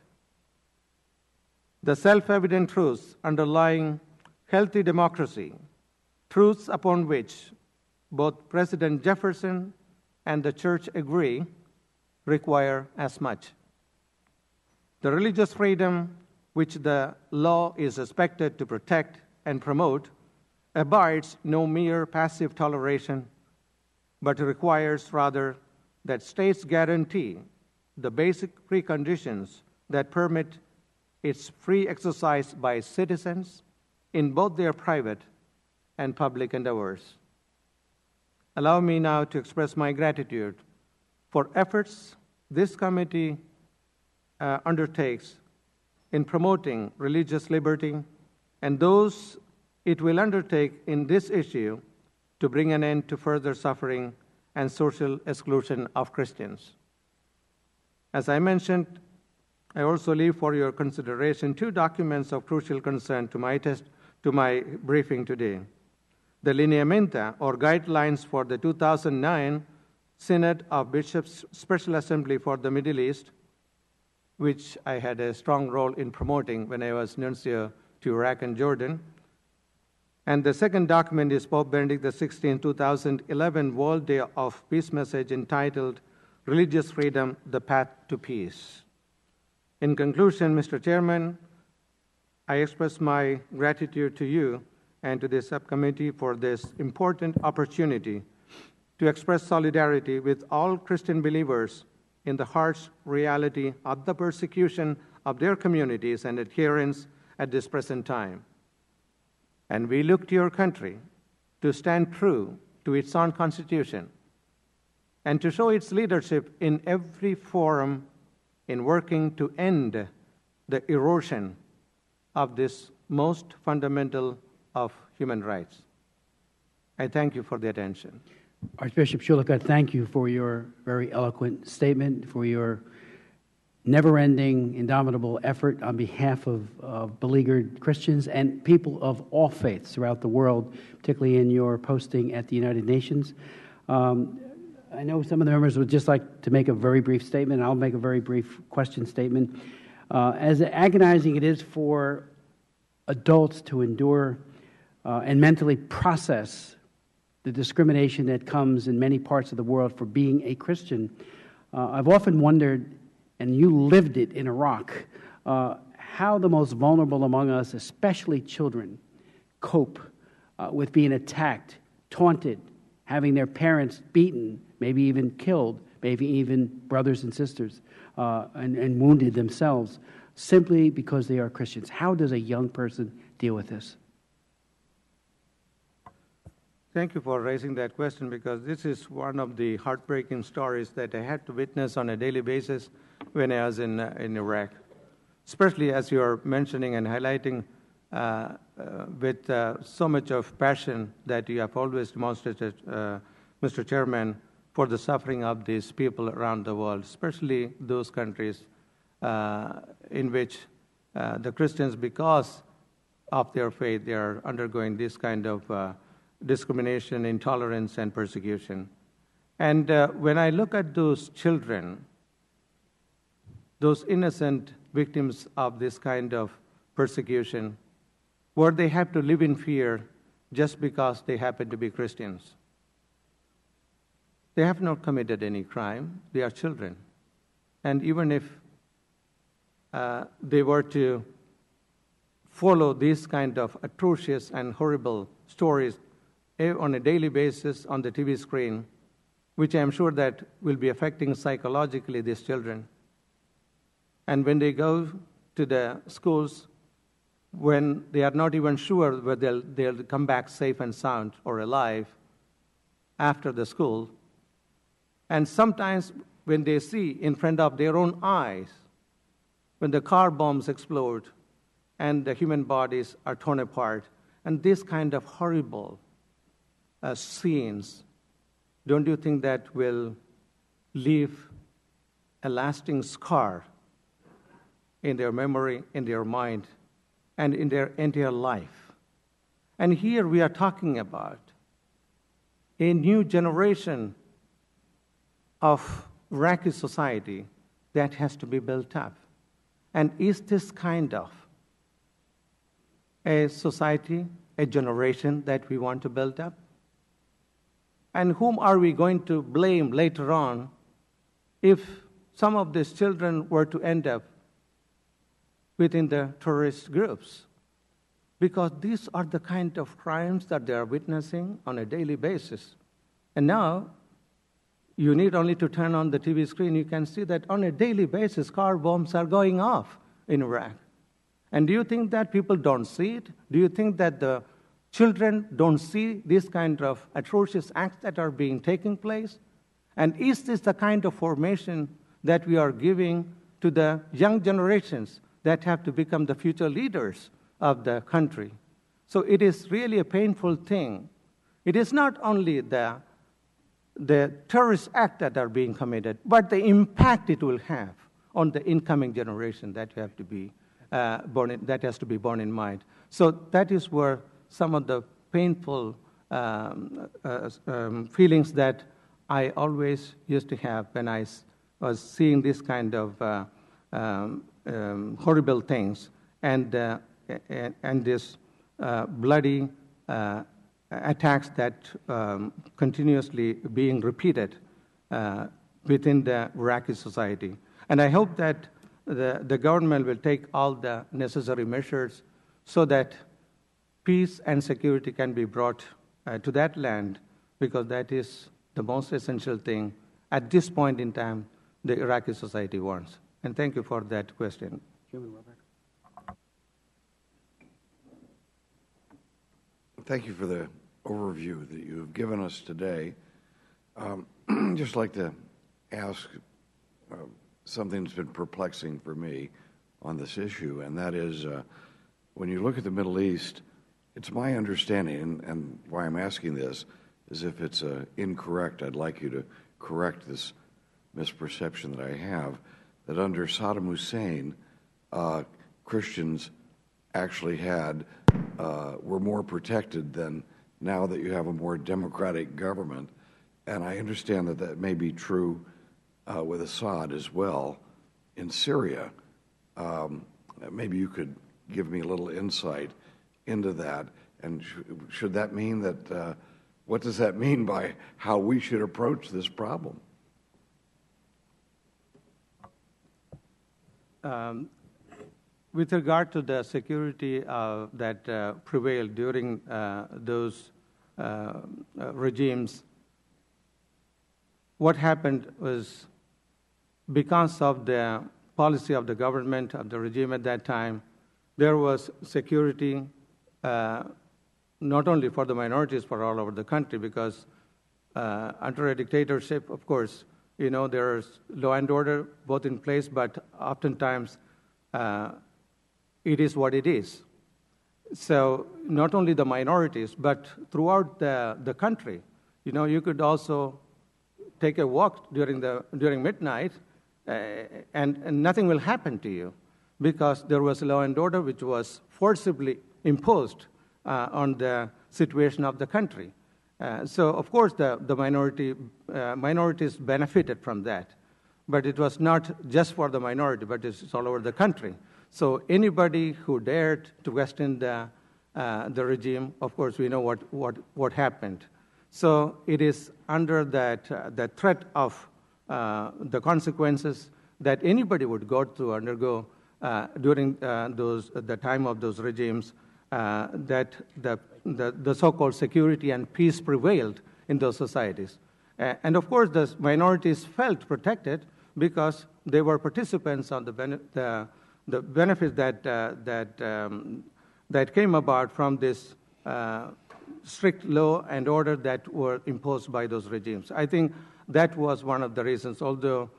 The self-evident truths underlying healthy democracy, truths upon which both President Jefferson and the Church agree, require as much. The religious freedom which the law is expected to protect and promote abides no mere passive toleration, but requires rather that states guarantee the basic preconditions that permit its free exercise by citizens in both their private and public endeavors. Allow me now to express my gratitude for efforts this committee undertakes in promoting religious liberty and those it will undertake in this issue to bring an end to further suffering and social exclusion of Christians. As I mentioned, I also leave for your consideration two documents of crucial concern to my briefing today. The Lineamenta, or Guidelines for the 2009 Synod of Bishops Special Assembly for the Middle East, which I had a strong role in promoting when I was nuncio to Iraq and Jordan. And the second document is Pope Benedict XVI 2011 World Day of Peace message entitled Religious Freedom, the Path to Peace. In conclusion, Mr. Chairman, I express my gratitude to you and to the subcommittee for this important opportunity to express solidarity with all Christian believers in the harsh reality of the persecution of their communities and adherents at this present time. And we look to your country to stand true to its own constitution and to show its leadership in every forum in working to end the erosion of this most fundamental of human rights. I thank you for the attention. Archbishop Schulich, thank you for your very eloquent statement, for your never-ending, indomitable effort on behalf of beleaguered Christians and people of all faiths throughout the world, particularly in your posting at the United Nations. I know some of the members would just like to make a very brief statement. I'll make a very brief question statement. As agonizing it is for adults to endure and mentally process the discrimination that comes in many parts of the world for being a Christian, I've often wondered, and you lived it in Iraq, how the most vulnerable among us, especially children, cope with being attacked, taunted, having their parents beaten, maybe even killed, maybe even brothers and sisters, and wounded themselves, simply because they are Christians? How does a young person deal with this? Thank you for raising that question, because this is one of the heartbreaking stories that I had to witness on a daily basis when I was in Iraq. Especially as you're mentioning and highlighting with so much of passion that you have always demonstrated, Mr. Chairman, for the suffering of these people around the world, especially those countries in which the Christians, because of their faith, they are undergoing this kind of discrimination, intolerance, and persecution. And when I look at those children, those innocent victims of this kind of persecution, where they have to live in fear just because they happen to be Christians. They have not committed any crime. They are children. And even if they were to follow these kind of atrocious and horrible stories on a daily basis on the TV screen, which I'm sure that will be affecting psychologically these children. And when they go to the schools, when they are not even sure whether they'll come back safe and sound or alive after the school, and sometimes when they see in front of their own eyes, when the car bombs explode and the human bodies are torn apart, and this kind of horrible scenes, don't you think that will leave a lasting scar in their memory, in their mind, and in their entire life? And here we are talking about a new generation of Iraqi society that has to be built up. And is this kind of a society, a generation that we want to build up? And whom are we going to blame later on if some of these children were to end up within the terrorist groups? Because these are the kind of crimes that they are witnessing on a daily basis. And now, you need only to turn on the TV screen, you can see that on a daily basis, car bombs are going off in Iraq. And do you think that people don't see it? Do you think that the children don't see this kind of atrocious acts that are being taking place? And is this the kind of formation that we are giving to the young generations that have to become the future leaders of the country? So it is really a painful thing. It is not only the terrorist acts that are being committed, but the impact it will have on the incoming generation that have to be that has to be borne in mind. So that is where some of the painful feelings that I always used to have when I was seeing this kind of horrible things and this bloody attacks that continuously being repeated within the Iraqi society. And I hope that the government will take all the necessary measures so that peace and security can be brought to that land, because that is the most essential thing at this point in time the Iraqi society wants. And thank you for that question. Thank you for the overview that you have given us today. Just like to ask something that's been perplexing for me on this issue, and that is when you look at the Middle East, it's my understanding, and why I'm asking this is if it's incorrect, I'd like you to correct this misperception that I have, that under Saddam Hussein, Christians actually were more protected than now that you have a more democratic government. And I understand that that may be true with Assad as well in Syria. Maybe you could give me a little insight into that. And should that mean that, what does that mean by how we should approach this problem? with regard to the security that prevailed during those regimes, what happened was, because of the policy of the government, of the regime at that time, there was security not only for the minorities, but all over the country, because under a dictatorship, of course, there's law and order both in place, but oftentimes it is what it is. So not only the minorities, but throughout the country, you could also take a walk during midnight, and nothing will happen to you, because there was law and order which was forcibly imposed on the situation of the country. So, of course, the minorities benefited from that, but it was not just for the minority, but it's all over the country. So anybody who dared to question the regime, of course, we know what happened. So it is under that threat of the consequences that anybody would undergo during the time of those regimes, that the so-called security and peace prevailed in those societies. And of course, the minorities felt protected because they were participants on the benefits that came about from this strict law and order that were imposed by those regimes. I think that was one of the reasons, although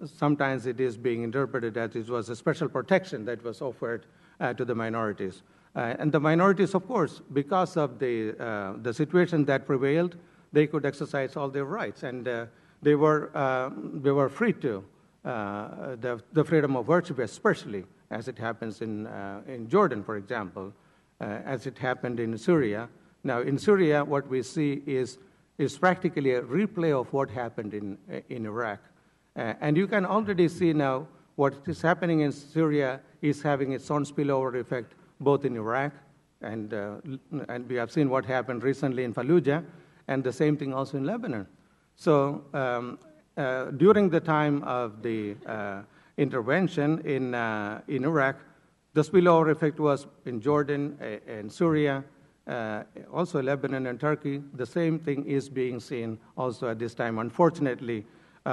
sometimes it is being interpreted as it was a special protection that was offered to the minorities. And the minorities, of course, because of the situation that prevailed, they could exercise all their rights, and they were free to the freedom of worship, especially as it happens in Jordan, for example, as it happened in Syria. Now, in Syria, what we see is practically a replay of what happened in Iraq. And you can already see now what is happening in Syria is having its own spillover effect both in Iraq, and we have seen what happened recently in Fallujah, and the same thing also in Lebanon. So during the time of the intervention in Iraq, the spillover effect was in Jordan and Syria, also Lebanon and Turkey. The same thing is being seen also at this time, unfortunately,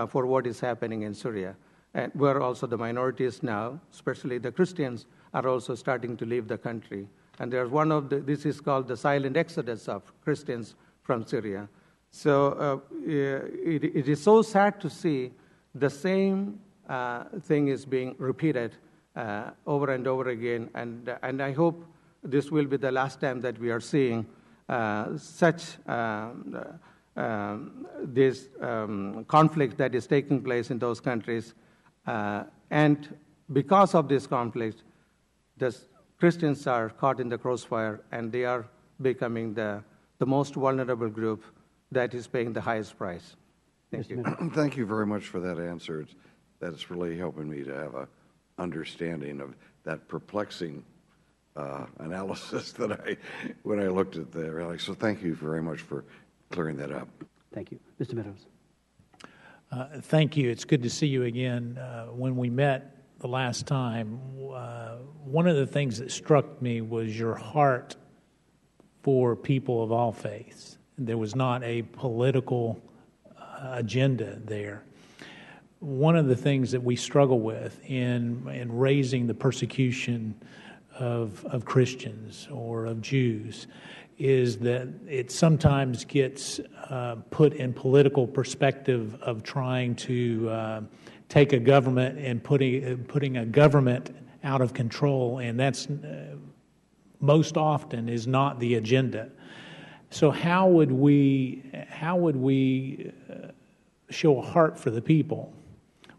for what is happening in Syria, and where also the minorities now, especially the Christians, are also starting to leave the country. And there's this is called the silent exodus of Christians from Syria. So it is so sad to see the same thing is being repeated over and over again, and I hope this will be the last time that we are seeing such this conflict that is taking place in those countries. And because of this conflict, the Christians are caught in the crossfire, and they are becoming the most vulnerable group that is paying the highest price. Thank you. Thank you very much for that answer. That's really helping me to have an understanding of that perplexing analysis that when I looked at the rally. So thank you very much for clearing that up. Thank you. Mr. Meadows. Thank you. It's good to see you again. When we met the last time, one of the things that struck me was your heart for people of all faiths. There was not a political agenda there. One of the things that we struggle with in raising the persecution of Christians or of Jews is that it sometimes gets put in political perspective of trying to take a government and putting a government out of control, and that's most often is not the agenda. So how would we show a heart for the people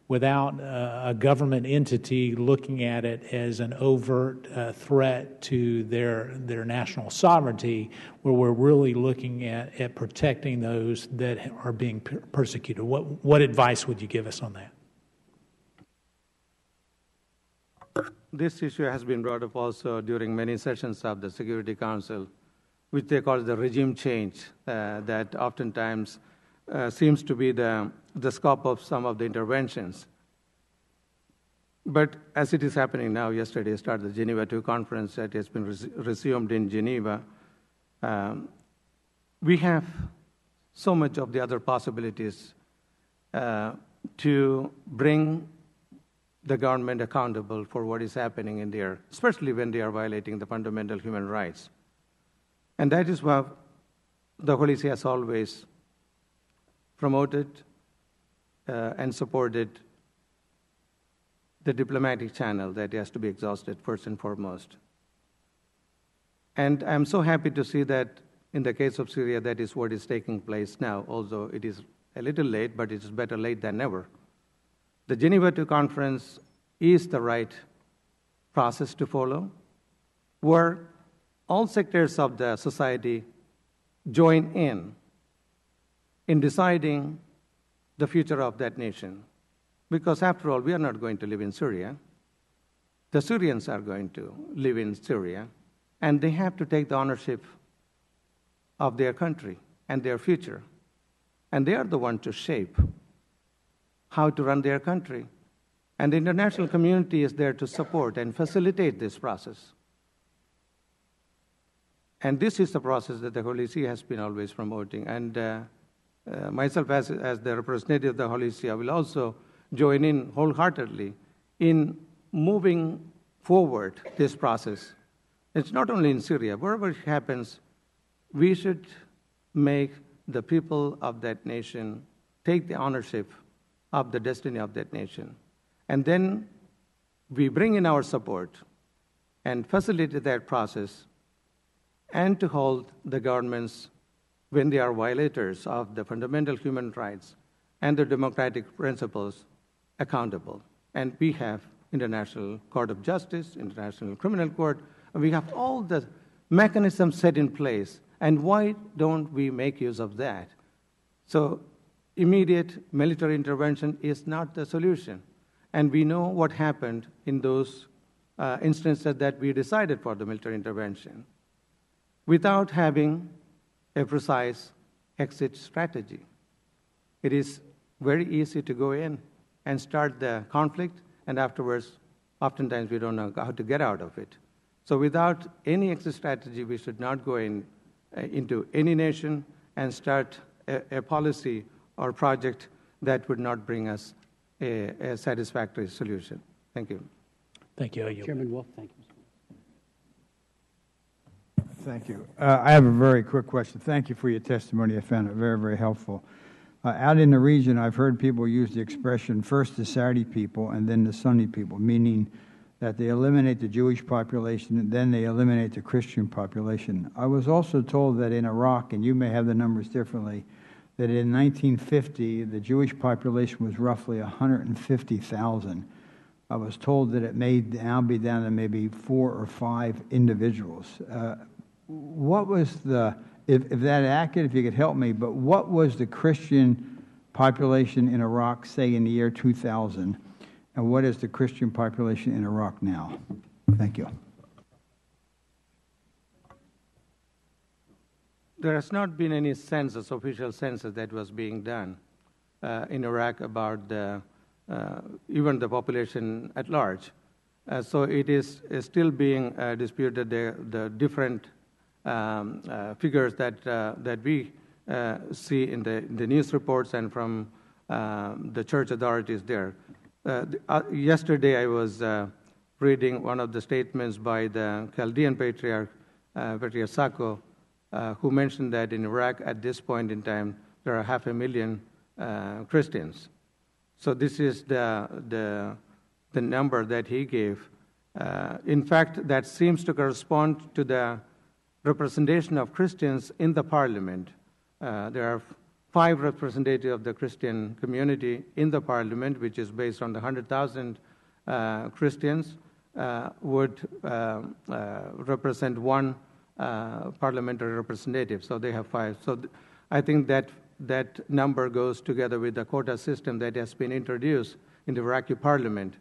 without a government entity looking at it as an overt threat to their national sovereignty, where we're really looking at protecting those that are being persecuted? What advice would you give us on that? This issue has been brought up also during many sessions of the Security Council, which they call the regime change, that oftentimes seems to be the scope of some of the interventions. But as it is happening now, yesterday started the Geneva II conference that has been resumed in Geneva. We have so much of the other possibilities to bring the government accountable for what is happening in there, especially when they are violating the fundamental human rights. And that is why the Holy See has always promoted and supported the diplomatic channel that has to be exhausted first and foremost. And I'm so happy to see that in the case of Syria, that is what is taking place now, although it is a little late, but it is better late than never. The Geneva II conference is the right process to follow, where all sectors of the society join in deciding the future of that nation. Because after all, we are not going to live in Syria. The Syrians are going to live in Syria, and they have to take the ownership of their country and their future. And they are the ones to shape how to run their country. And the international community is there to support and facilitate this process. And this is the process that the Holy See has been always promoting. And myself, as the representative of the Holy See, I will also join in wholeheartedly in moving forward this process. It's not only in Syria. Wherever it happens, we should make the people of that nation take the ownership of the destiny of that nation. And then we bring in our support and facilitate that process, and to hold the governments, when they are violators of the fundamental human rights and the democratic principles, accountable. And we have International Court of Justice, International Criminal Court, and we have all the mechanisms set in place. And why don't we make use of that? So immediate military intervention is not the solution. And we know what happened in those instances that we decided for the military intervention without having a precise exit strategy. It is very easy to go in and start the conflict, and afterwards, oftentimes we don't know how to get out of it. So without any exit strategy, we should not go into any nation and start a policy or project that would not bring us a satisfactory solution. Thank you. Thank you. Chairman Wolf, thank you. Thank you. I have a very quick question. Thank you for your testimony. I found it very, very helpful. Out in the region, I've heard people use the expression first the Saudi people and then the Sunni people, meaning that they eliminate the Jewish population and then they eliminate the Christian population. I was also told that in Iraq, and you may have the numbers differently, that in 1950, the Jewish population was roughly 150,000. I was told that it may now be down to maybe 4 or 5 individuals. What was the, if that accurate, if you could help me, but what was the Christian population in Iraq, say, in the year 2000, and what is the Christian population in Iraq now? Thank you. There has not been any census, official census that was being done in Iraq about even the population at large. So it is still being disputed, the different figures that we see in the news reports and from the church authorities there. Yesterday I was reading one of the statements by the Chaldean Patriarch, Patriarch Sacco, who mentioned that in Iraq at this point in time there are 500,000 Christians. So this is the number that he gave. In fact, that seems to correspond to the representation of Christians in the parliament. There are 5 representatives of the Christian community in the parliament, which is based on the 100,000 Christians, would represent 1 parliamentary representative. So they have 5. So I think that number goes together with the quota system that has been introduced in the Iraqi parliament.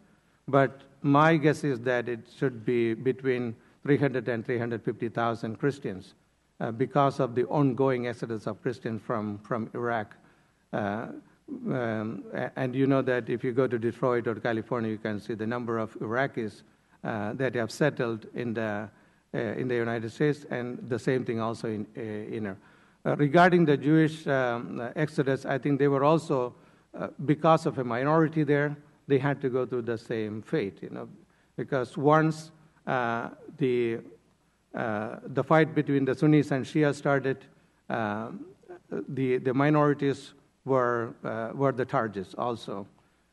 But my guess is that it should be between 300 and 350,000 Christians because of the ongoing exodus of Christians from Iraq. And you know that if you go to Detroit or California, you can see the number of Iraqis that have settled in the United States, and the same thing also in regarding the Jewish exodus, I think they were also, because of a minority there, they had to go through the same fate, because once the fight between the Sunnis and Shia started, the minorities were the targets also.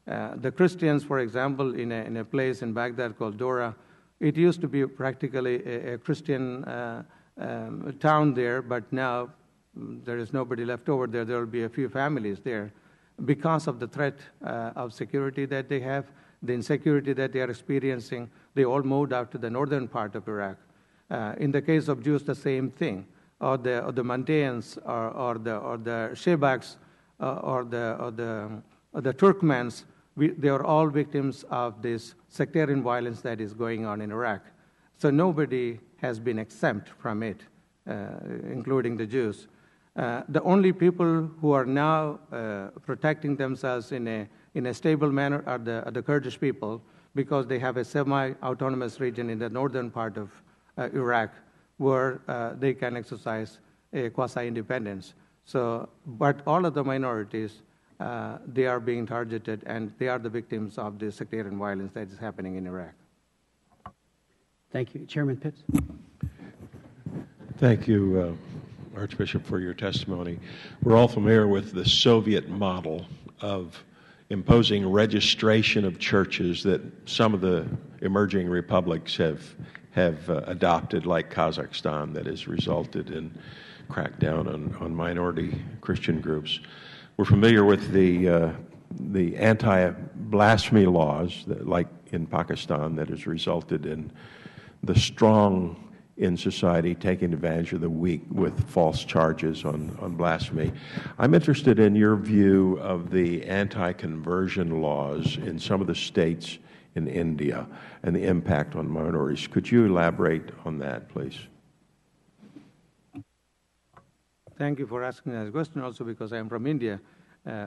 The Christians, for example, in a place in Baghdad called Dora, it used to be practically a Christian town there, but now there is nobody left over there. There will be a few families there. Because of the threat of security that they have, the insecurity that they are experiencing, they all moved out to the northern part of Iraq. In the case of Jews, the same thing. Or the Mandaeans, or the Shebaks, or the Turkmens, they are all victims of this sectarian violence that is going on in Iraq. So nobody has been exempt from it, including the Jews. The only people who are now protecting themselves in a stable manner are the Kurdish people, because they have a semi-autonomous region in the northern part of Iraq where they can exercise a quasi-independence. So, but all of the minorities, they are being targeted, and they are the victims of the sectarian violence that is happening in Iraq. Thank you. Chairman Pitts. Thank you, Archbishop, for your testimony. We're all familiar with the Soviet model of imposing registration of churches that some of the emerging republics have adopted, like Kazakhstan, that has resulted in crackdown on minority Christian groups. We're familiar with the anti-blasphemy laws, like in Pakistan, that has resulted in the strong in society taking advantage of the weak with false charges on blasphemy. I'm interested in your view of the anti-conversion laws in some of the states in India and the impact on minorities. Could you elaborate on that, please? Thank you for asking that question, also because I'm from India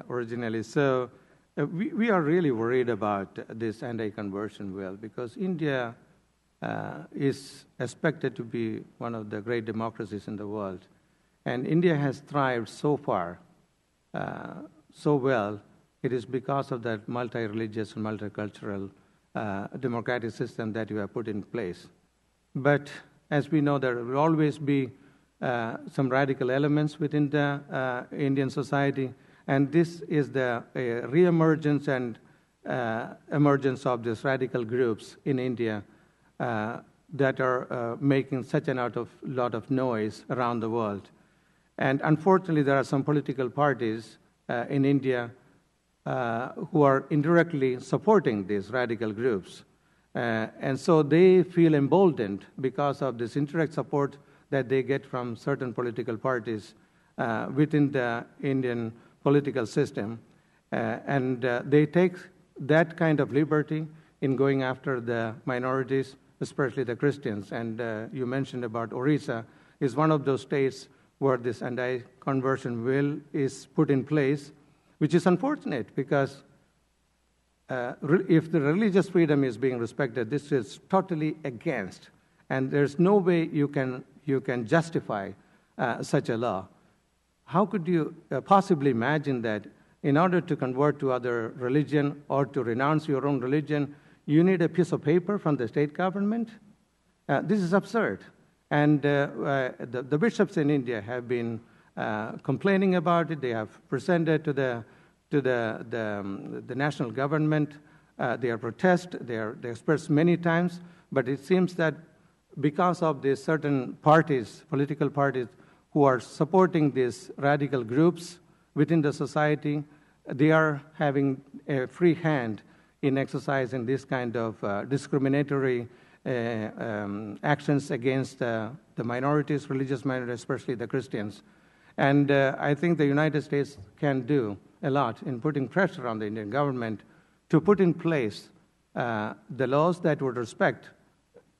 originally. So we are really worried about this anti-conversion bill, because India is expected to be one of the great democracies in the world. And India has thrived so far, so well. It is because of that multi-religious and multicultural democratic system that you have put in place. But as we know, there will always be some radical elements within the Indian society, and this is the re-emergence and emergence of these radical groups in India that are making such a lot of noise around the world. And unfortunately, there are some political parties in India who are indirectly supporting these radical groups. And so they feel emboldened because of this indirect support that they get from certain political parties within the Indian political system. And they take that kind of liberty in going after the minorities, especially the Christians. And you mentioned about Orissa is one of those states where this anti-conversion bill is put in place, which is unfortunate, because if the religious freedom is being respected, this is totally against, and there's no way you can justify such a law. How could you possibly imagine that in order to convert to other religion or to renounce your own religion, you need a piece of paper from the state government? This is absurd. And the bishops in India have been complaining about it. They have presented to the national government their protest. They expressed many times, but it seems that because of these certain parties, political parties, who are supporting these radical groups within the society, they are having a free hand in exercising this kind of discriminatory actions against the minorities, religious minorities, especially the Christians. And I think the United States can do a lot in putting pressure on the Indian government to put in place the laws that would respect.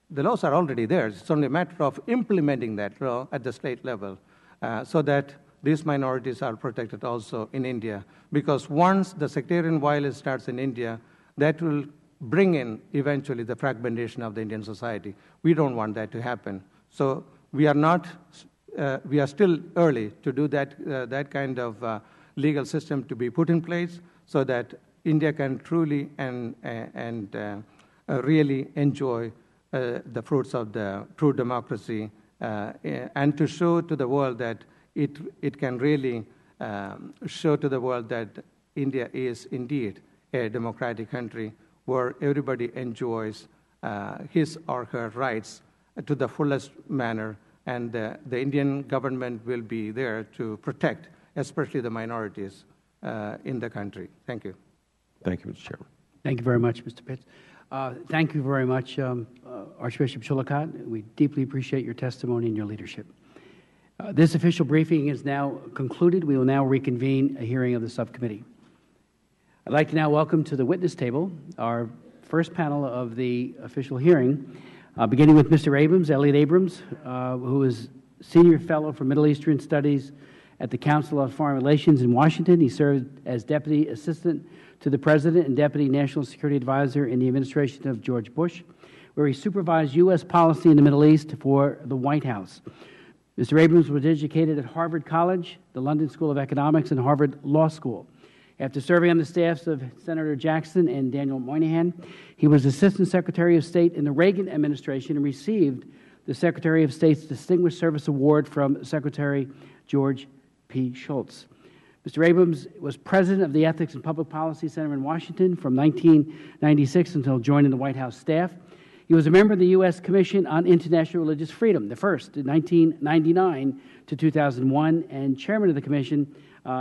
The laws are already there. It's only a matter of implementing that law at the state level so that these minorities are protected also in India. Because once the sectarian violence starts in India, that will bring in eventually the fragmentation of the Indian society. We don't want that to happen. So we are still early to do that kind of legal system to be put in place so that India can truly and really enjoy the fruits of the true democracy and to show to the world that it can really show to the world that India is indeed a democratic country where everybody enjoys his or her rights to the fullest manner, and the Indian government will be there to protect, especially the minorities in the country. Thank you. Thank you, Mr. Chairman. Thank you very much, Mr. Pitts. Thank you very much, Archbishop Chillicothe. We deeply appreciate your testimony and your leadership. This official briefing is now concluded. We will now reconvene a hearing of the subcommittee. I'd like to now welcome to the witness table our first panel of the official hearing, beginning with Mr. Abrams, Elliot Abrams, who is Senior Fellow for Middle Eastern Studies at the Council on Foreign Relations in Washington. He served as Deputy Assistant to the President and Deputy National Security Advisor in the administration of George Bush, where he supervised U.S. policy in the Middle East for the White House. Mr. Abrams was educated at Harvard College, the London School of Economics, and Harvard Law School. After serving on the staffs of Senator Jackson and Daniel Moynihan, he was Assistant Secretary of State in the Reagan administration and received the Secretary of State's Distinguished Service Award from Secretary George P. Shultz. Mr. Abrams was president of the Ethics and Public Policy Center in Washington from 1996 until joining the White House staff. He was a member of the U.S. Commission on International Religious Freedom, the first, in 1999 to 2001, and chairman of the commission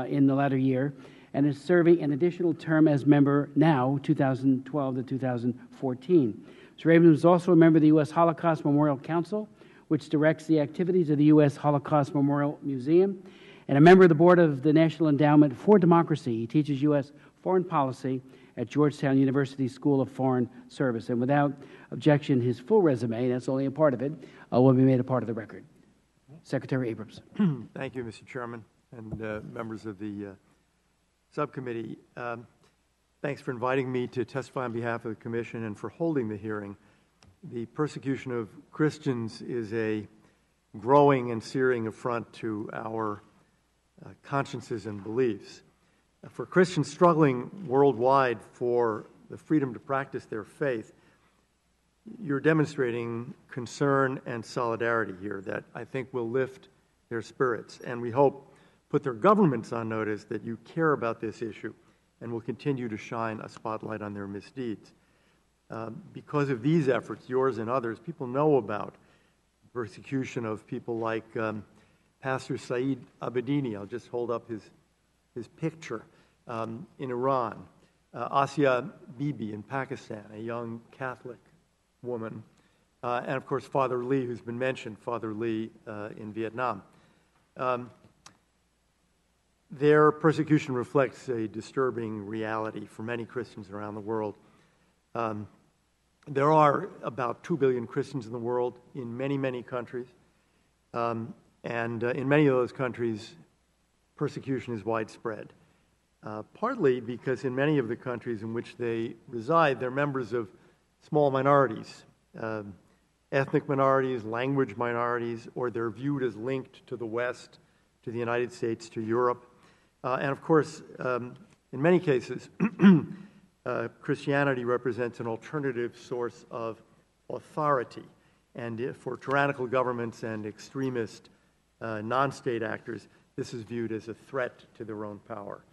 in the latter year, and is serving an additional term as member now, 2012 to 2014. Mr. Abrams is also a member of the U.S. Holocaust Memorial Council, which directs the activities of the U.S. Holocaust Memorial Museum, and a member of the board of the National Endowment for Democracy. He teaches U.S. foreign policy at Georgetown University School of Foreign Service. And without objection, his full resume, that's only a part of it, will be made a part of the record. Secretary Abrams. Thank you, Mr. Chairman, and members of the subcommittee. Thanks for inviting me to testify on behalf of the Commission and for holding the hearing. The persecution of Christians is a growing and searing affront to our consciences and beliefs. For Christians struggling worldwide for the freedom to practice their faith, you're demonstrating concern and solidarity here that I think will lift their spirits, and we hope put their governments on notice that you care about this issue and will continue to shine a spotlight on their misdeeds. Because of these efforts, yours and others, people know about persecution of people like Pastor Saeed Abedini. I'll just hold up his picture in Iran. Asia Bibi in Pakistan, a young Catholic woman. And of course, Father Lee, who's been mentioned, Father Lee in Vietnam. Their persecution reflects a disturbing reality for many Christians around the world. There are about 2 billion Christians in the world in many, many countries. And in many of those countries, persecution is widespread. Partly because in many of the countries in which they reside, they're members of small minorities, ethnic minorities, language minorities, or they're viewed as linked to the West, to the United States, to Europe. And of course, in many cases, Christianity represents an alternative source of authority. And for tyrannical governments and extremist non-state actors, this is viewed as a threat to their own power.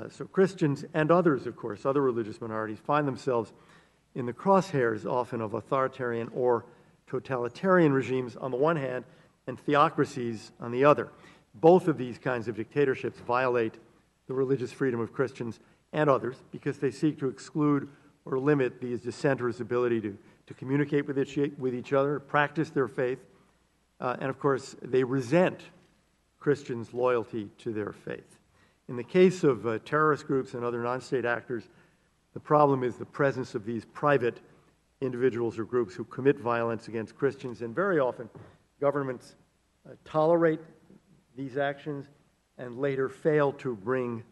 So Christians and others, of course, other religious minorities, find themselves in the crosshairs often of authoritarian or totalitarian regimes on the one hand and theocracies on the other. Both of these kinds of dictatorships violate the religious freedom of Christians and others because they seek to exclude or limit these dissenters' ability to communicate with each other, practice their faith, and of course, they resent Christians' loyalty to their faith. In the case of terrorist groups and other non-state actors, the problem is the presence of these private individuals or groups who commit violence against Christians, and very often governments tolerate these actions and later failed to bring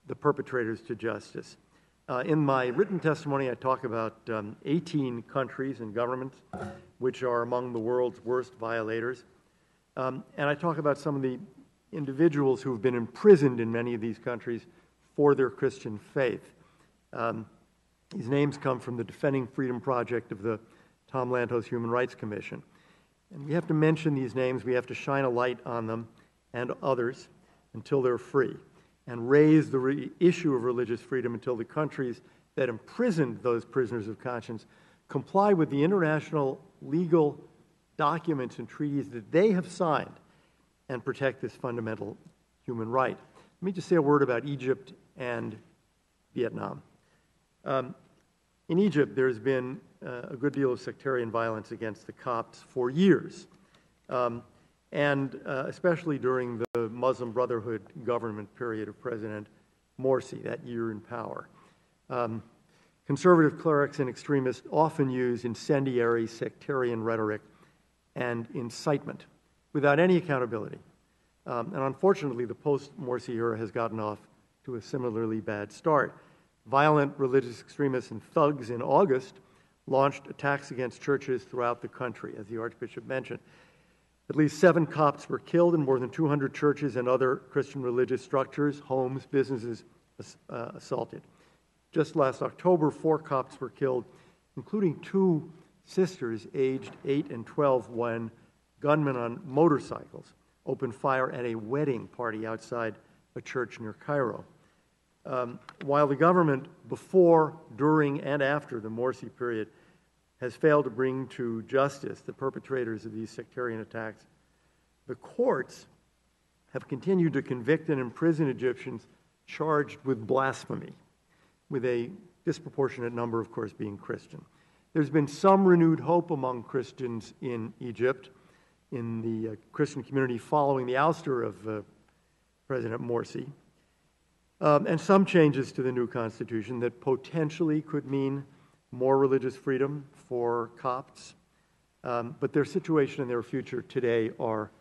the perpetrators to justice. In my written testimony, I talk about 18 countries and governments which are among the world's worst violators. And I talk about some of the individuals who have been imprisoned in many of these countries for their Christian faith. These names come from the Defending Freedom Project of the Tom Lantos Human Rights Commission. And we have to mention these names, we have to shine a light on them and others until they're free, and raise the issue of religious freedom until the countries that imprisoned those prisoners of conscience comply with the international legal documents and treaties that they have signed and protect this fundamental human right. Let me just say a word about Egypt and Vietnam. In Egypt, there's been a good deal of sectarian violence against the Copts for years, and especially during the Muslim Brotherhood government period of President Morsi, that year in power. Conservative clerics and extremists often use incendiary sectarian rhetoric and incitement without any accountability. And unfortunately, the post-Morsi era has gotten off to a similarly bad start. Violent religious extremists and thugs in August launched attacks against churches throughout the country, as the Archbishop mentioned. At least 7 Copts were killed and more than 200 churches and other Christian religious structures, homes, businesses assaulted. Just last October, 4 Copts were killed, including 2 sisters aged 8 and 12 when gunmen on motorcycles opened fire at a wedding party outside a church near Cairo. While the government, before, during, and after the Morsi period, has failed to bring to justice the perpetrators of these sectarian attacks, the courts have continued to convict and imprison Egyptians charged with blasphemy, with a disproportionate number, of course, being Christian. There's been some renewed hope among Christians in Egypt, in the Christian community following the ouster of President Morsi, and some changes to the new constitution that potentially could mean more religious freedom for Copts, but their situation and their future today are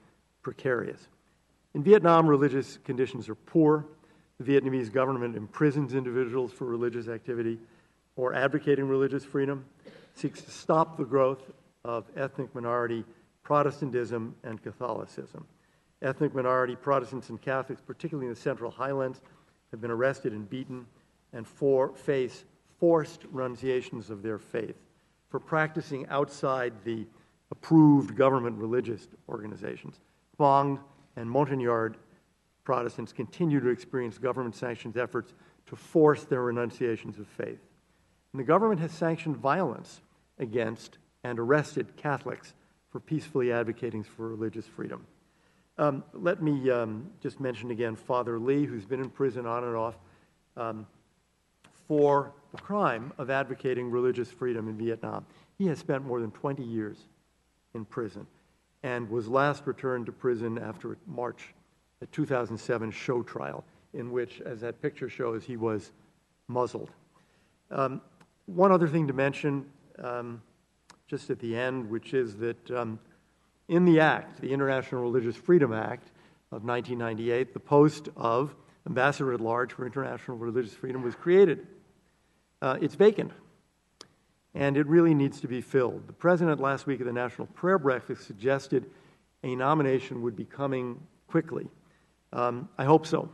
precarious. In Vietnam, religious conditions are poor. The Vietnamese government imprisons individuals for religious activity or advocating religious freedom, seeks to stop the growth of ethnic minority Protestantism and Catholicism. Ethnic minority Protestants and Catholics, particularly in the Central Highlands, have been arrested and beaten and face forced renunciations of their faith for practicing outside the approved government religious organizations. Hmong and Montagnard Protestants continue to experience government-sanctioned efforts to force their renunciations of faith. And the government has sanctioned violence against and arrested Catholics for peacefully advocating for religious freedom. Let me just mention again Father Lee, who's been in prison on and off for the crime of advocating religious freedom in Vietnam. He has spent more than 20 years in prison and was last returned to prison after March 2007 show trial, in which, as that picture shows, he was muzzled. One other thing to mention just at the end, which is that in the Act, the International Religious Freedom Act of 1998, the post of Ambassador at Large for International Religious Freedom was created. It's vacant, and it really needs to be filled. The President last week at the National Prayer Breakfast suggested a nomination would be coming quickly. I hope so,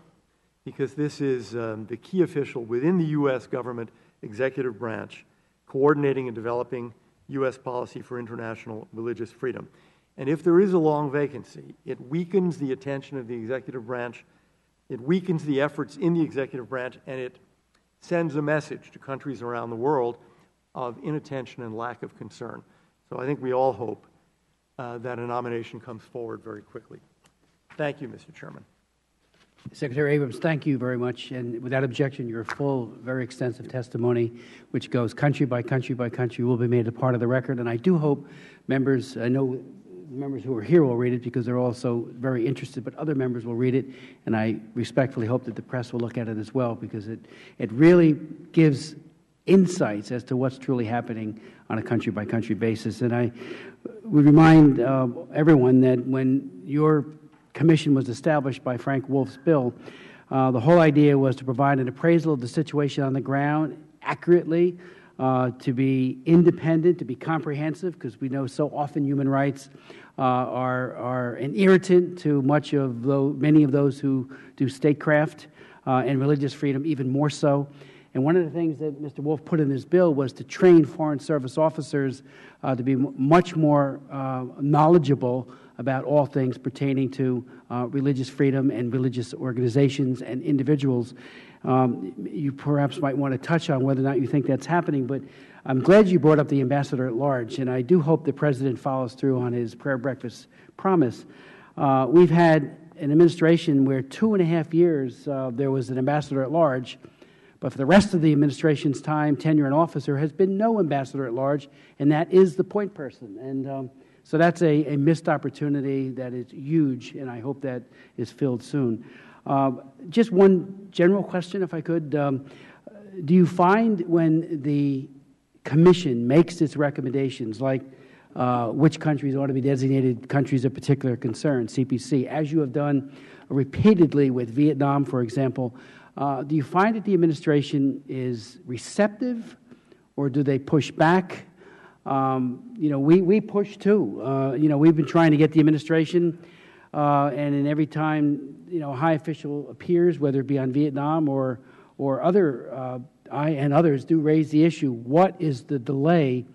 because this is the key official within the U.S. government executive branch coordinating and developing U.S. policy for international religious freedom. And if there is a long vacancy, it weakens the attention of the executive branch, it weakens the efforts in the executive branch, and it sends a message to countries around the world of inattention and lack of concern. So I think we all hope that a nomination comes forward very quickly. Thank you, Mr. Chairman. Secretary Abrams, thank you very much. And without objection, your full, very extensive testimony, which goes country by country by country, will be made a part of the record. And I do hope members, I know members who are here will read it because they're also very interested, but other members will read it. And I respectfully hope that the press will look at it as well, because it really gives insights as to what's truly happening on a country by country basis. And I would remind everyone that when your commission was established by Frank Wolf's bill, the whole idea was to provide an appraisal of the situation on the ground accurately, to be independent, to be comprehensive, because we know so often human rights are an irritant to many of those who do statecraft, and religious freedom even more so. And one of the things that Mr. Wolf put in his bill was to train Foreign Service officers to be much more knowledgeable about all things pertaining to religious freedom and religious organizations and individuals. You perhaps might want to touch on whether or not you think that's happening, but I'm glad you brought up the ambassador at large, and I do hope the President follows through on his prayer breakfast promise. We've had an administration where 2.5 years there was an ambassador at large, but for the rest of the administration's time, tenure in office, there has been no ambassador at large, and that is the point person. And so that's a missed opportunity that is huge, and I hope that is filled soon. Just one general question, if I could. Do you find when the Commission makes its recommendations, like which countries ought to be designated countries of particular concern, CPC, as you have done repeatedly with Vietnam, for example, do you find that the administration is receptive, or do they push back? We push too. We've been trying to get the administration, and in every time a high official appears, whether it be on Vietnam or other, I and others do raise the issue: what is the delay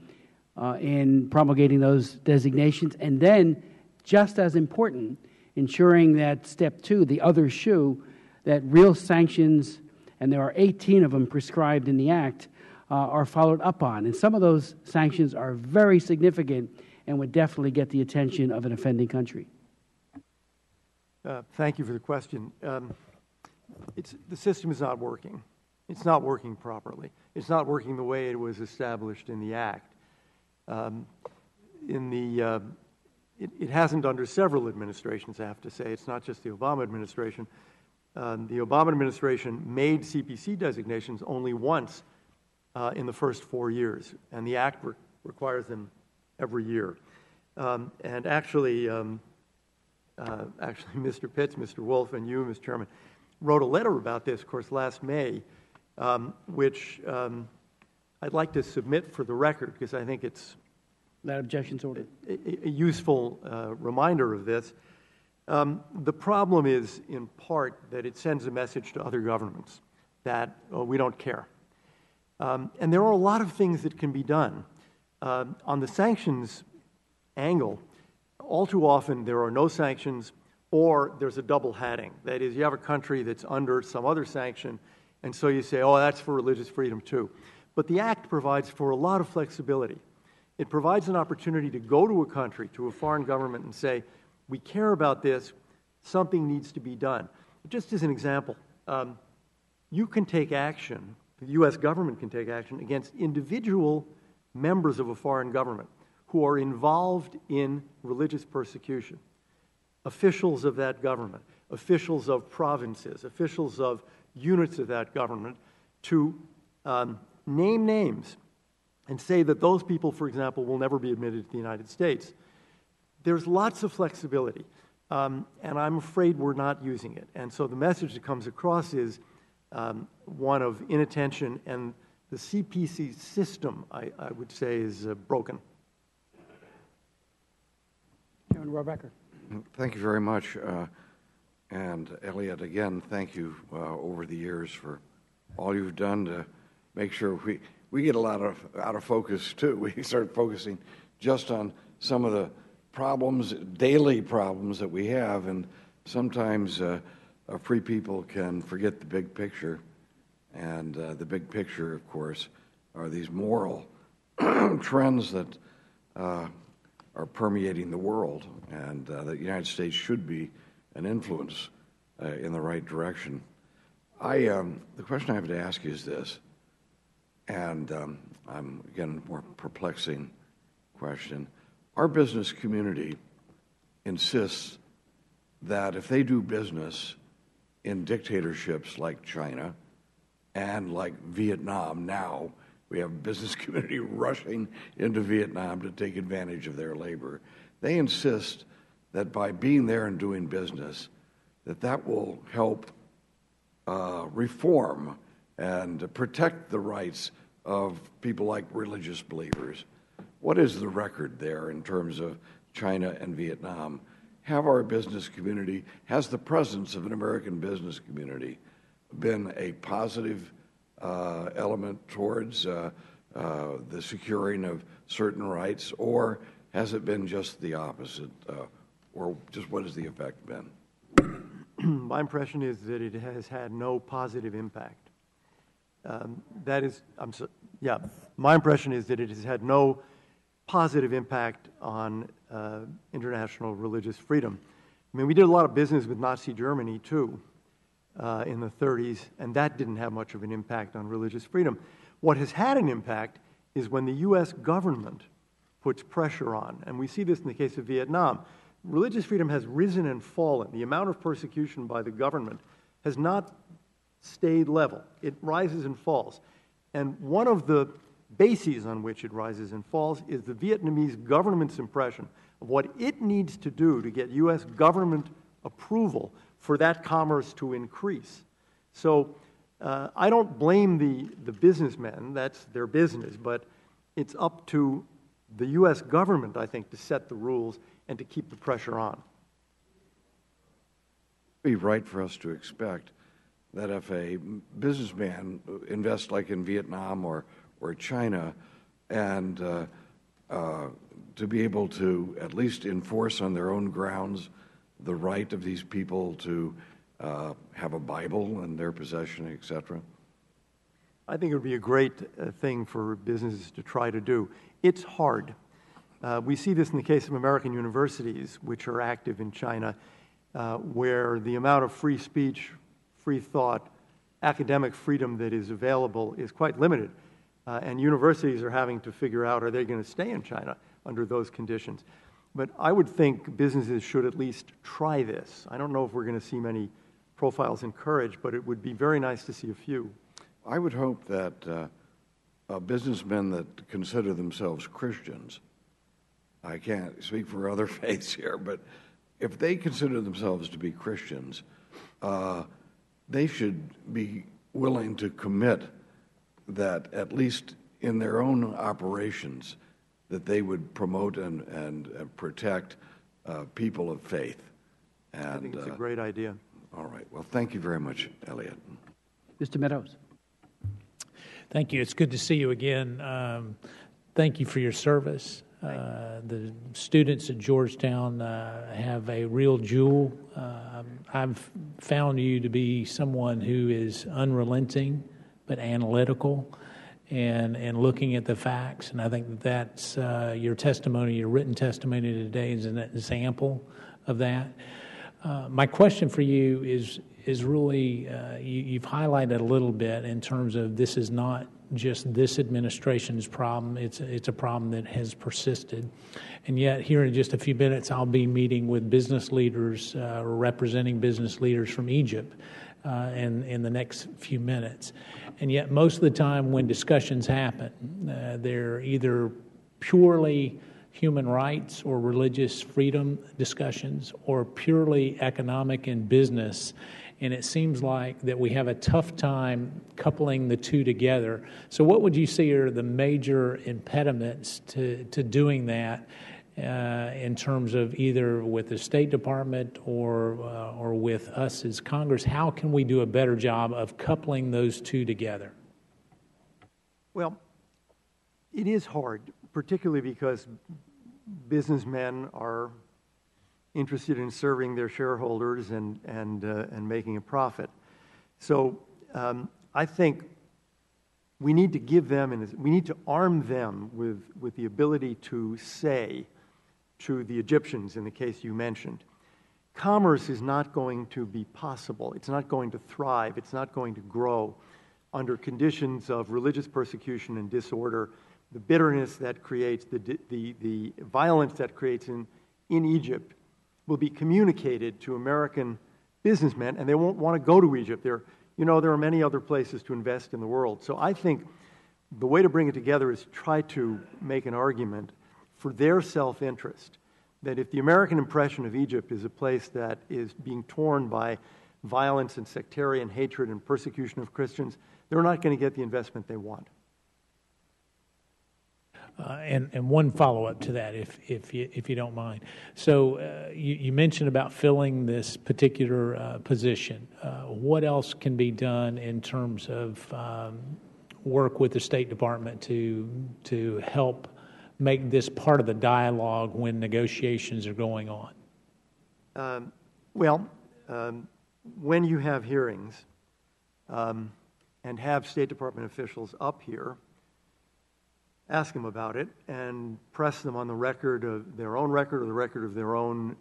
in promulgating those designations? And then, just as important, ensuring that step 2, the other shoe, that real sanctions, and there are 18 of them prescribed in the Act, are followed up on. And some of those sanctions are very significant and would definitely get the attention of an offending country. Thank you for the question. The system is not working. It's not working properly. It's not working the way it was established in the Act. It hasn't under several administrations, I have to say. It's not just the Obama administration. The Obama administration made CPC designations only once in the first 4 years, and the Act requires them every year. And actually, Mr. Pitts, Mr. Wolf, and you, Mr. Chairman, wrote a letter about this, of course, last May, which I'd like to submit for the record, because I think it's that objection's ordered. A useful reminder of this. The problem is, in part, that it sends a message to other governments that we don't care. And there are a lot of things that can be done. On the sanctions angle, all too often there are no sanctions, or there's a double hatting. That is, you have a country that's under some other sanction, and so you say, oh, that's for religious freedom too. But the Act provides for a lot of flexibility. It provides an opportunity to go to a country, to a foreign government, and say, we care about this, something needs to be done. Just as an example, you can take action, the U.S. government can take action against individual members of a foreign government who are involved in religious persecution, officials of that government, officials of provinces, officials of units of that government, to name names and say that those people, for example, will never be admitted to the United States. There's lots of flexibility, and I'm afraid we're not using it. And so the message that comes across is one of inattention, and the CPC system, I would say, is broken. Chairman Rohrabacher. Thank you very much. And Elliot, again, thank you over the years for all you've done to make sure we get a lot out of focus, too. We start focusing just on some of the problems, daily problems that we have, and sometimes free people can forget the big picture. And the big picture, of course, are these moral trends that are permeating the world, and the United States should be an influence in the right direction. The question I have to ask you is this, and I'm, again, more perplexing question. Our business community insists that if they do business in dictatorships like China and like Vietnam now, we have a business community rushing into Vietnam to take advantage of their labor. They insist that by being there and doing business, that will help reform and protect the rights of people like religious believers. What is the record there in terms of China and Vietnam? Have our business community, has the presence of an American business community been a positive element towards the securing of certain rights, or has it been just the opposite, or just what has the effect been? My impression is that it has had no positive impact. My impression is that it has had no positive impact on international religious freedom. I mean, we did a lot of business with Nazi Germany, too, in the 30s, and that didn't have much of an impact on religious freedom. What has had an impact is when the U.S. government puts pressure on, and we see this in the case of Vietnam. Religious freedom has risen and fallen. The amount of persecution by the government has not stayed level. It rises and falls. And one of the bases on which it rises and falls is the Vietnamese government's impression of what it needs to do to get U.S. government approval for that commerce to increase. So I don't blame the businessmen. That's their business. But it's up to the U.S. government, I think, to set the rules and to keep the pressure on. It would be right for us to expect that if a businessman invests like in Vietnam or China, and to be able to at least enforce on their own grounds the right of these people to have a Bible in their possession, etc.? I think it would be a great thing for businesses to try to do. It's hard. We see this in the case of American universities, which are active in China, where the amount of free speech, free thought, academic freedom that is available is quite limited. And universities are having to figure out, are they going to stay in China under those conditions? But I would think businesses should at least try this. I don't know if we're going to see many profiles encouraged, but it would be very nice to see a few. I would hope that businessmen that consider themselves Christians, I can't speak for other faiths here, but if they consider themselves to be Christians, they should be willing to commit that at least in their own operations that they would promote and protect people of faith. And, I think it's a great idea. All right. Well, thank you very much, Elliot. Mr. Meadows. Thank you. It's good to see you again. Thank you for your service. The students at Georgetown have a real jewel. I've found you to be someone who is unrelenting but analytical and looking at the facts. And I think that's your testimony, your written testimony today is an example of that. My question for you is really, you've highlighted a little bit in terms of this is not just this administration's problem. It's a problem that has persisted. And yet here in just a few minutes, I'll be meeting with business leaders, representing business leaders from Egypt in the next few minutes. And yet most of the time when discussions happen, they're either purely human rights or religious freedom discussions or purely economic and business. And it seems like that we have a tough time coupling the two together. So what would you say are the major impediments to doing that in terms of either with the State Department or with us as Congress? How can we do a better job of coupling those two together? Well, it is hard, particularly because businessmen are interested in serving their shareholders and making a profit. So I think we need to give them, and we need to arm them with the ability to say to the Egyptians, in the case you mentioned, commerce is not going to be possible. It's not going to thrive. It's not going to grow under conditions of religious persecution and disorder, the bitterness that creates, the violence that creates in Egypt will be communicated to American businessmen, and they won't want to go to Egypt. There are many other places to invest in the world. So I think the way to bring it together is try to make an argument for their self-interest, that if the American impression of Egypt is a place that is being torn by violence and sectarian hatred and persecution of Christians, they're not going to get the investment they want. And one follow-up to that, if you don't mind. So you mentioned about filling this particular position. What else can be done in terms of work with the State Department to help make this part of the dialogue when negotiations are going on? When you have hearings and have State Department officials up here, ask them about it and press them on the record of their own record or the record of their own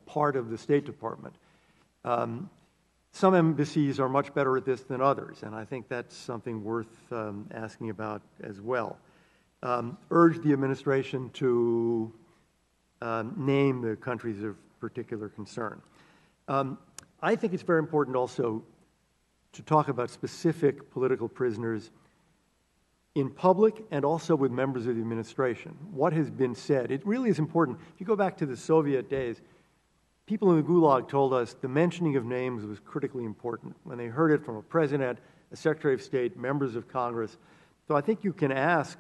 part of the State Department. Some embassies are much better at this than others, and I think that's something worth asking about as well. Urge the administration to name the countries of particular concern. I think it's very important also to talk about specific political prisoners in public and also with members of the administration. What has been said, it really is important. If you go back to the Soviet days, people in the Gulag told us the mentioning of names was critically important when they heard it from a president, a secretary of state, members of Congress. So I think you can ask,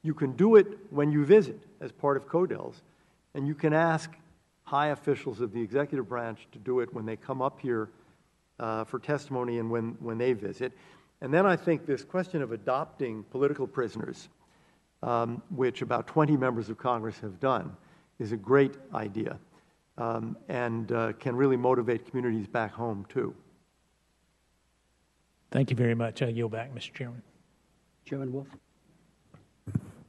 you can do it when you visit as part of CODELS, and you can ask high officials of the executive branch to do it when they come up here for testimony and when they visit. And then I think this question of adopting political prisoners, which about 20 members of Congress have done, is a great idea and can really motivate communities back home, too. Thank you very much. I yield back, Mr. Chairman. Chairman Wolf.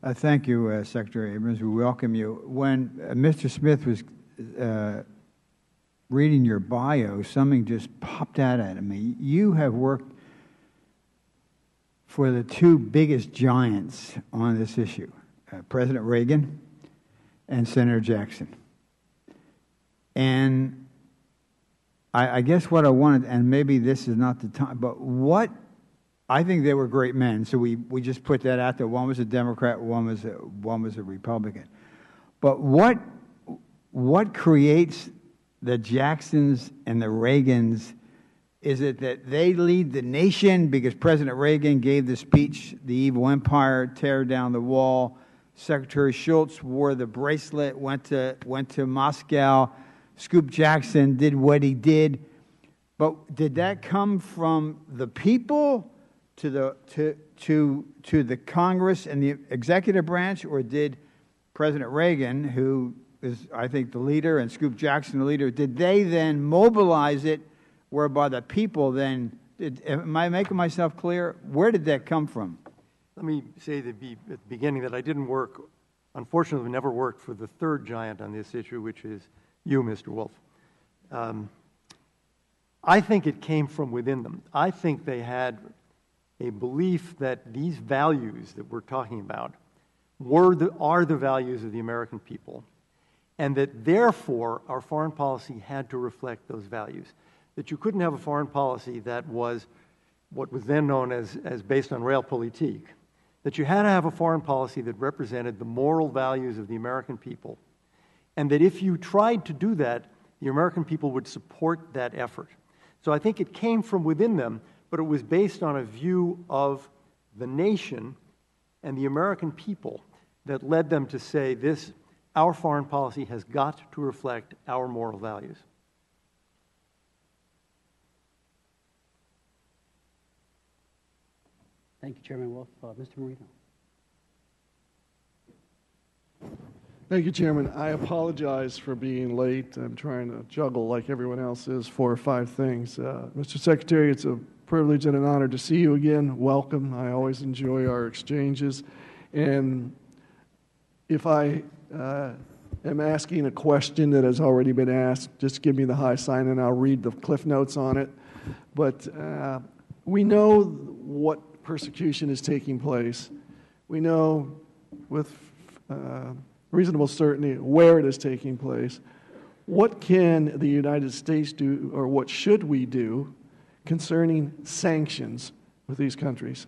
Thank you, Secretary Abrams. We welcome you. When Mr. Smith was reading your bio, something just popped out at me. You have worked for the two biggest giants on this issue, President Reagan and Senator Jackson. And I guess what I wanted, and maybe this is not the time, but I think they were great men, so we just put that out there. One was a Democrat, one was a Republican. But what creates the Jacksons and the Reagans? Is it that they lead the nation because President Reagan gave the speech, the evil empire, tear down the wall? Secretary Shultz wore the bracelet, went to Moscow. Scoop Jackson did what he did. But did that come from the people to the Congress and the executive branch, or did President Reagan, who is, I think, the leader, and Scoop Jackson, the leader, did they then mobilize it, whereby the people then, am I making myself clear? Where did that come from? Let me say at the beginning that I didn't work, unfortunately never worked for the third giant on this issue, which is you, Mr. Wolf. I think it came from within them. I think they had a belief that these values that we're talking about are the values of the American people, and that therefore our foreign policy had to reflect those values. That you couldn't have a foreign policy that was what was then known as based on realpolitik. That you had to have a foreign policy that represented the moral values of the American people, and that if you tried to do that, the American people would support that effort. So I think it came from within them, but it was based on a view of the nation and the American people that led them to say our foreign policy has got to reflect our moral values. Thank you, Chairman Wolf. Mr. Marino. Thank you, Chairman. I apologize for being late. I'm trying to juggle, like everyone else is, 4 or 5 things. Mr. Secretary, it's a privilege and an honor to see you again. Welcome. I always enjoy our exchanges. And if I am asking a question that has already been asked, just give me the high sign and I'll read the cliff notes on it. But we know what persecution is taking place. We know with reasonable certainty where it is taking place. What can the United States do, or what should we do, concerning sanctions with these countries?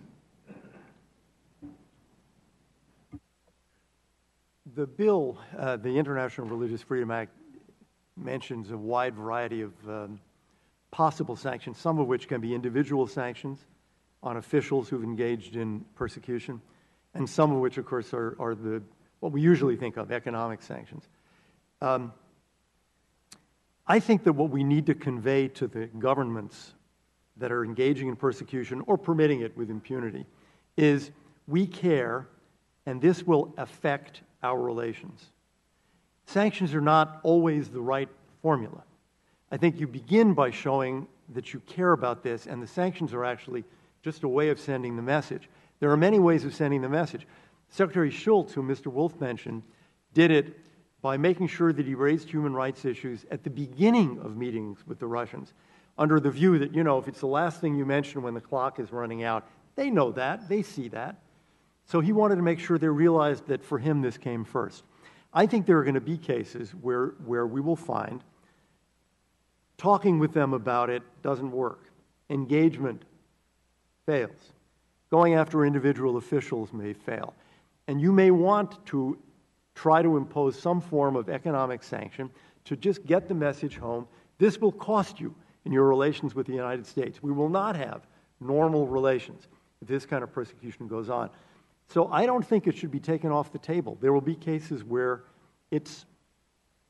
The bill, the International Religious Freedom Act, mentions a wide variety of possible sanctions, some of which can be individual sanctions on officials who've engaged in persecution, and some of which, of course, are what we usually think of, economic sanctions. I think that what we need to convey to the governments that are engaging in persecution or permitting it with impunity is we care, and this will affect our relations. Sanctions are not always the right formula. I think you begin by showing that you care about this, and the sanctions are actually just a way of sending the message. There are many ways of sending the message. Secretary Schultz, who Mr. Wolf mentioned, did it by making sure that he raised human rights issues at the beginning of meetings with the Russians, under the view that, if it's the last thing you mention when the clock is running out, they know that, they see that. So he wanted to make sure they realized that for him this came first. I think there are going to be cases where we will find talking with them about it doesn't work. Engagement fails. Going after individual officials may fail. And you may want to try to impose some form of economic sanction to just get the message home. This will cost you in your relations with the United States. We will not have normal relations if this kind of persecution goes on. So I don't think it should be taken off the table. There will be cases where it's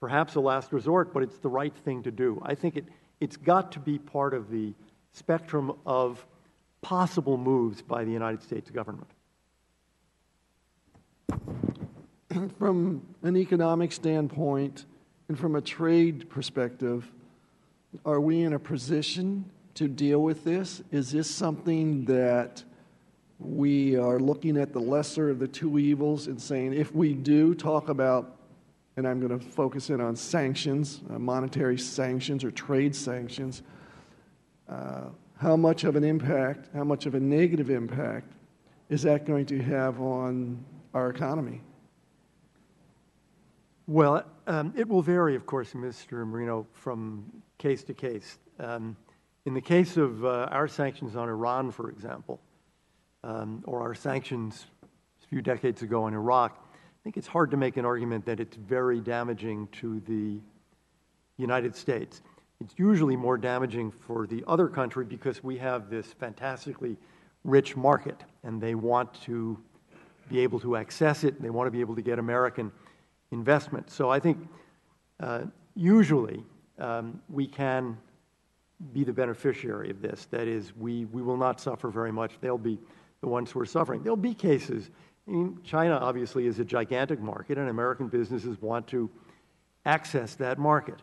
perhaps a last resort, but it's the right thing to do. I think it's got to be part of the spectrum of possible moves by the United States government. From an economic standpoint and from a trade perspective, are we in a position to deal with this? Is this something that we are looking at the lesser of the two evils and saying, if we do talk about, and I'm going to focus in on sanctions, monetary sanctions or trade sanctions, how much of an impact, how much of a negative impact is that going to have on our economy? Well, it will vary, of course, Mr. Marino, from case to case. In the case of our sanctions on Iran, for example, or our sanctions a few decades ago on Iraq, I think it's hard to make an argument that it's very damaging to the United States. It's usually more damaging for the other country because we have this fantastically rich market, and they want to be able to access it, and they want to be able to get American investment. So I think usually we can be the beneficiary of this. That is, we will not suffer very much. They'll be the ones who are suffering. There'll be cases. China obviously is a gigantic market, and American businesses want to access that market.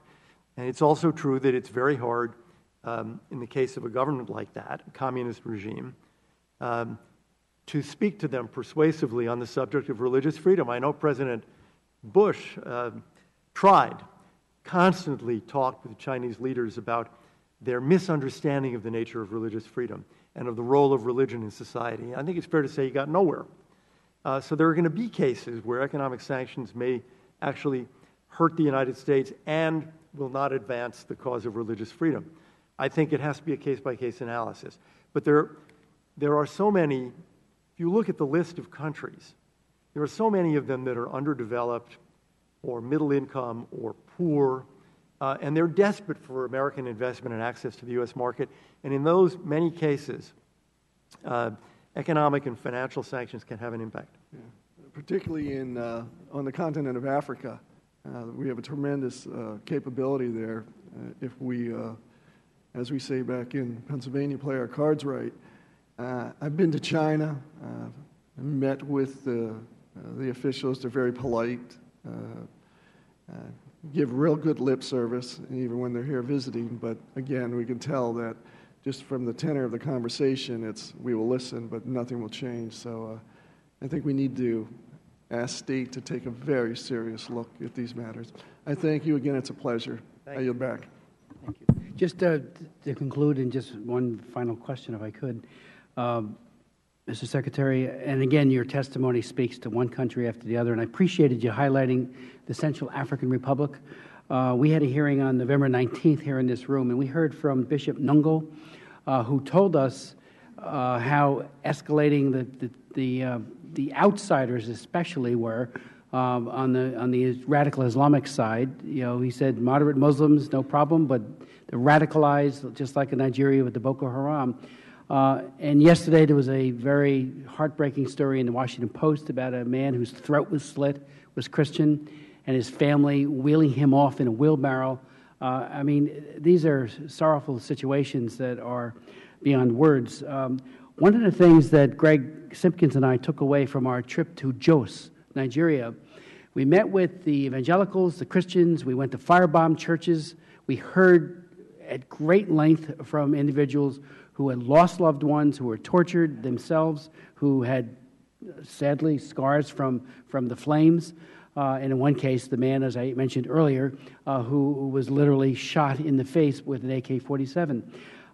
And it's also true that it's very hard in the case of a government like that, a communist regime, to speak to them persuasively on the subject of religious freedom. I know President Bush constantly talked with the Chinese leaders about their misunderstanding of the nature of religious freedom and of the role of religion in society. I think it's fair to say he got nowhere. So there are going to be cases where economic sanctions may actually hurt the United States and will not advance the cause of religious freedom. I think it has to be a case-by-case analysis. But there are so many, if you look at the list of countries, there are so many of them that are underdeveloped or middle income or poor, and they're desperate for American investment and access to the U.S. market. And in those many cases, economic and financial sanctions can have an impact. Yeah. Particularly on the continent of Africa. We have a tremendous capability there if we, as we say back in Pennsylvania, play our cards right. I've been to China, met with the officials. They're very polite, give real good lip service, even when they're here visiting. But again, we can tell that just from the tenor of the conversation, we will listen, but nothing will change. So I think we need to ask state to take a very serious look at these matters. I thank you again. It's a pleasure. I yield back. Thank you. Just to conclude, and just one final question, if I could. Mr. Secretary, and again, your testimony speaks to one country after the other, and I appreciated you highlighting the Central African Republic. We had a hearing on November 19th here in this room, and we heard from Bishop Nungo, who told us how escalating the outsiders especially were on the radical Islamic side. He said moderate Muslims, no problem, but the radicalized, just like in Nigeria with the Boko Haram. And yesterday there was a very heartbreaking story in the Washington Post about a man whose throat was slit, was Christian, and his family wheeling him off in a wheelbarrow. I mean, these are sorrowful situations that are beyond words. One of the things that Greg Simpkins and I took away from our trip to Jos, Nigeria, we met with the evangelicals, the Christians, we went to firebomb churches, we heard at great length from individuals who had lost loved ones, who were tortured themselves, who had, sadly, scars from the flames. And in one case, the man, as I mentioned earlier, who was literally shot in the face with an AK-47.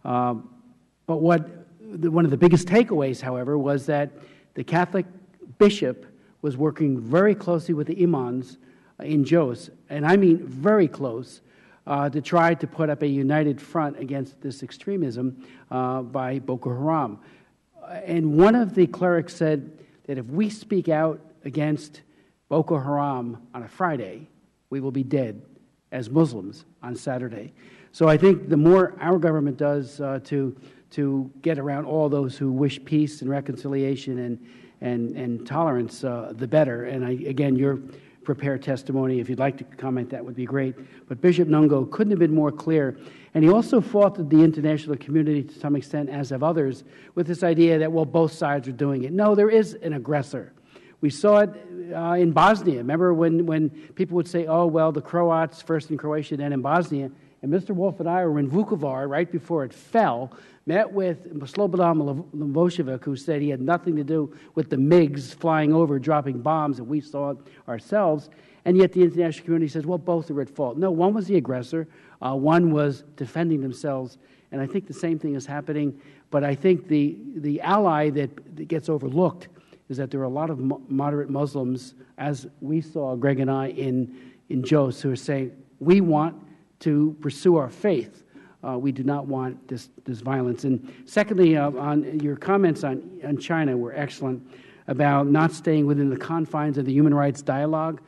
But one of the biggest takeaways, however, was that the Catholic bishop was working very closely with the imams in Jos, and I mean very close, to try to put up a united front against this extremism by Boko Haram. And one of the clerics said that if we speak out against Boko Haram on a Friday, we will be dead as Muslims on Saturday. So I think the more our government does to get around all those who wish peace and reconciliation and tolerance, the better. And again, your prepared testimony, if you'd like to comment, that would be great. But Bishop Nungo couldn't have been more clear. And he also faulted the international community to some extent, as have others, with this idea that, well, both sides are doing it. No, there is an aggressor. We saw it in Bosnia. Remember when people would say, oh, well, the Croats first in Croatia, then in Bosnia. And Mr. Wolf and I were in Vukovar right before it fell, met with Slobodan Milosevic, who said he had nothing to do with the MiGs flying over, dropping bombs, and we saw it ourselves. And yet the international community says, well, both are at fault. No, one was the aggressor. One was defending themselves. And I think the same thing is happening. But I think the ally that gets overlooked is that there are a lot of moderate Muslims, as we saw, Greg and I, in Jos, who are saying, we want to pursue our faith. We do not want this violence. And secondly, on your comments on China were excellent about not staying within the confines of the human rights dialogue.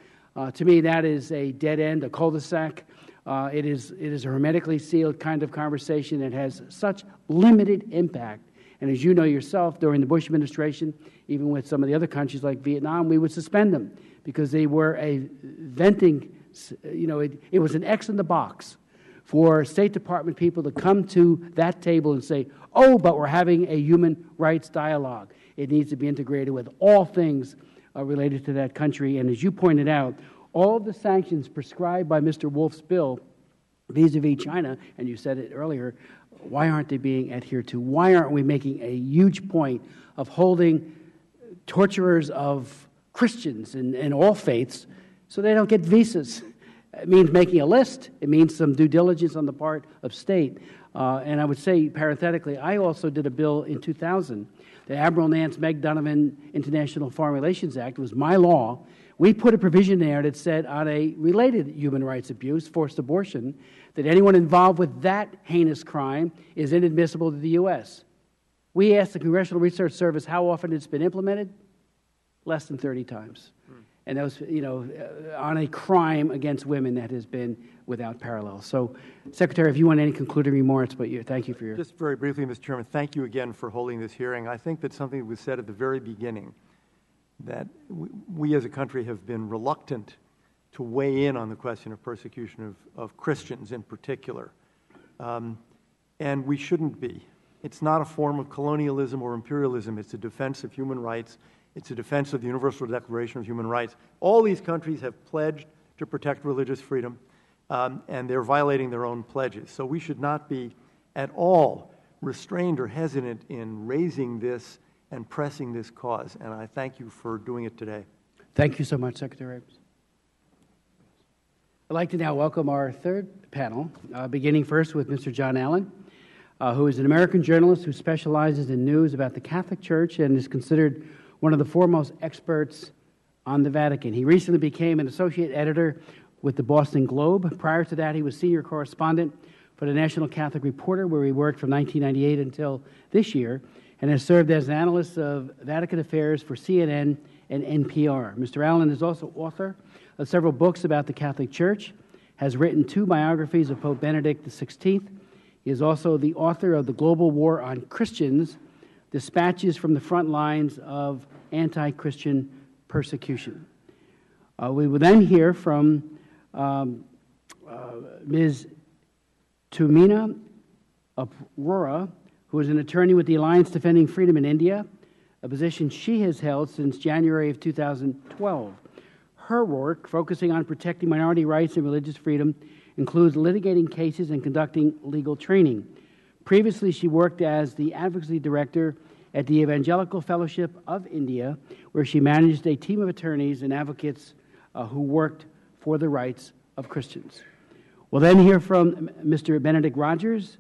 To me, that is a dead end, a cul-de-sac. It is a hermetically sealed kind of conversation that has such limited impact. And as you know yourself, during the Bush administration, even with some of the other countries like Vietnam, we would suspend them because they were a venting, it was an X in the box for State Department people to come to that table and say, oh, but we're having a human rights dialogue. It needs to be integrated with all things related to that country. And as you pointed out, all of the sanctions prescribed by Mr. Wolf's bill vis-a-vis China, and you said it earlier, why aren't they being adhered to? Why aren't we making a huge point of holding torturers of Christians and all faiths so they don't get visas? It means making a list. It means some due diligence on the part of state. And I would say, parenthetically, I also did a bill in 2000. The Admiral Nance Meg Donovan International Foreign Relations Act was my law. We put a provision there that said on a related human rights abuse, forced abortion, that anyone involved with that heinous crime is inadmissible to the U.S. We asked the Congressional Research Service how often it's been implemented. Less than 30 times. And that was, on a crime against women that has been without parallel. So, Secretary, if you want any concluding remarks, but thank you for your... Just very briefly, Mr. Chairman, thank you again for holding this hearing. I think that something was said at the very beginning, that we as a country have been reluctant to weigh in on the question of persecution of Christians in particular. And we shouldn't be. It's not a form of colonialism or imperialism. It's a defense of human rights. It's a defense of the Universal Declaration of Human Rights. All these countries have pledged to protect religious freedom, and they're violating their own pledges. So we should not be at all restrained or hesitant in raising this and pressing this cause. And I thank you for doing it today. Thank you so much, Secretary Abrams. I'd like to now welcome our third panel, beginning first with Mr. John Allen, who is an American journalist who specializes in news about the Catholic Church and is considered one of the foremost experts on the Vatican. He recently became an associate editor with the Boston Globe. Prior to that, he was senior correspondent for the National Catholic Reporter, where he worked from 1998 until this year, and has served as an analyst of Vatican affairs for CNN and NPR. Mr. Allen is also author of several books about the Catholic Church, has written 2 biographies of Pope Benedict XVI. He is also the author of The Global War on Christians, Dispatches from the Front Lines of Anti-Christian Persecution. We will then hear from Ms. Tumina Arora, who is an attorney with the Alliance Defending Freedom in India, a position she has held since January of 2012. Her work, focusing on protecting minority rights and religious freedom, includes litigating cases and conducting legal training. Previously, she worked as the advocacy director at the Evangelical Fellowship of India, where she managed a team of attorneys and advocates who worked for the rights of Christians. We'll then hear from Mr. Benedict Rogers,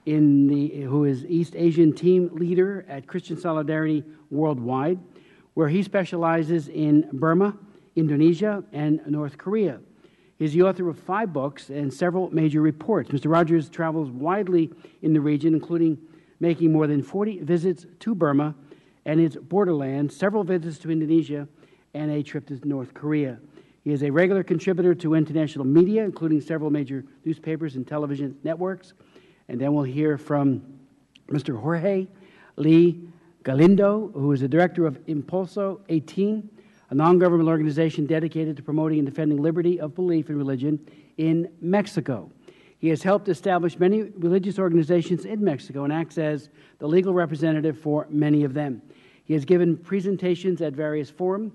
who is East Asian team leader at Christian Solidarity Worldwide, where he specializes in Burma, Indonesia, and North Korea. He's the author of 5 books and several major reports. Mr. Rogers travels widely in the region, including making more than 40 visits to Burma and its borderlands, several visits to Indonesia, and a trip to North Korea. He is a regular contributor to international media, including several major newspapers and television networks. And then we'll hear from Mr. Jorge Lee Galindo, who is the director of Impulso 18, a non-governmental organization dedicated to promoting and defending liberty of belief and religion in Mexico. He has helped establish many religious organizations in Mexico and acts as the legal representative for many of them. He has given presentations at various forums,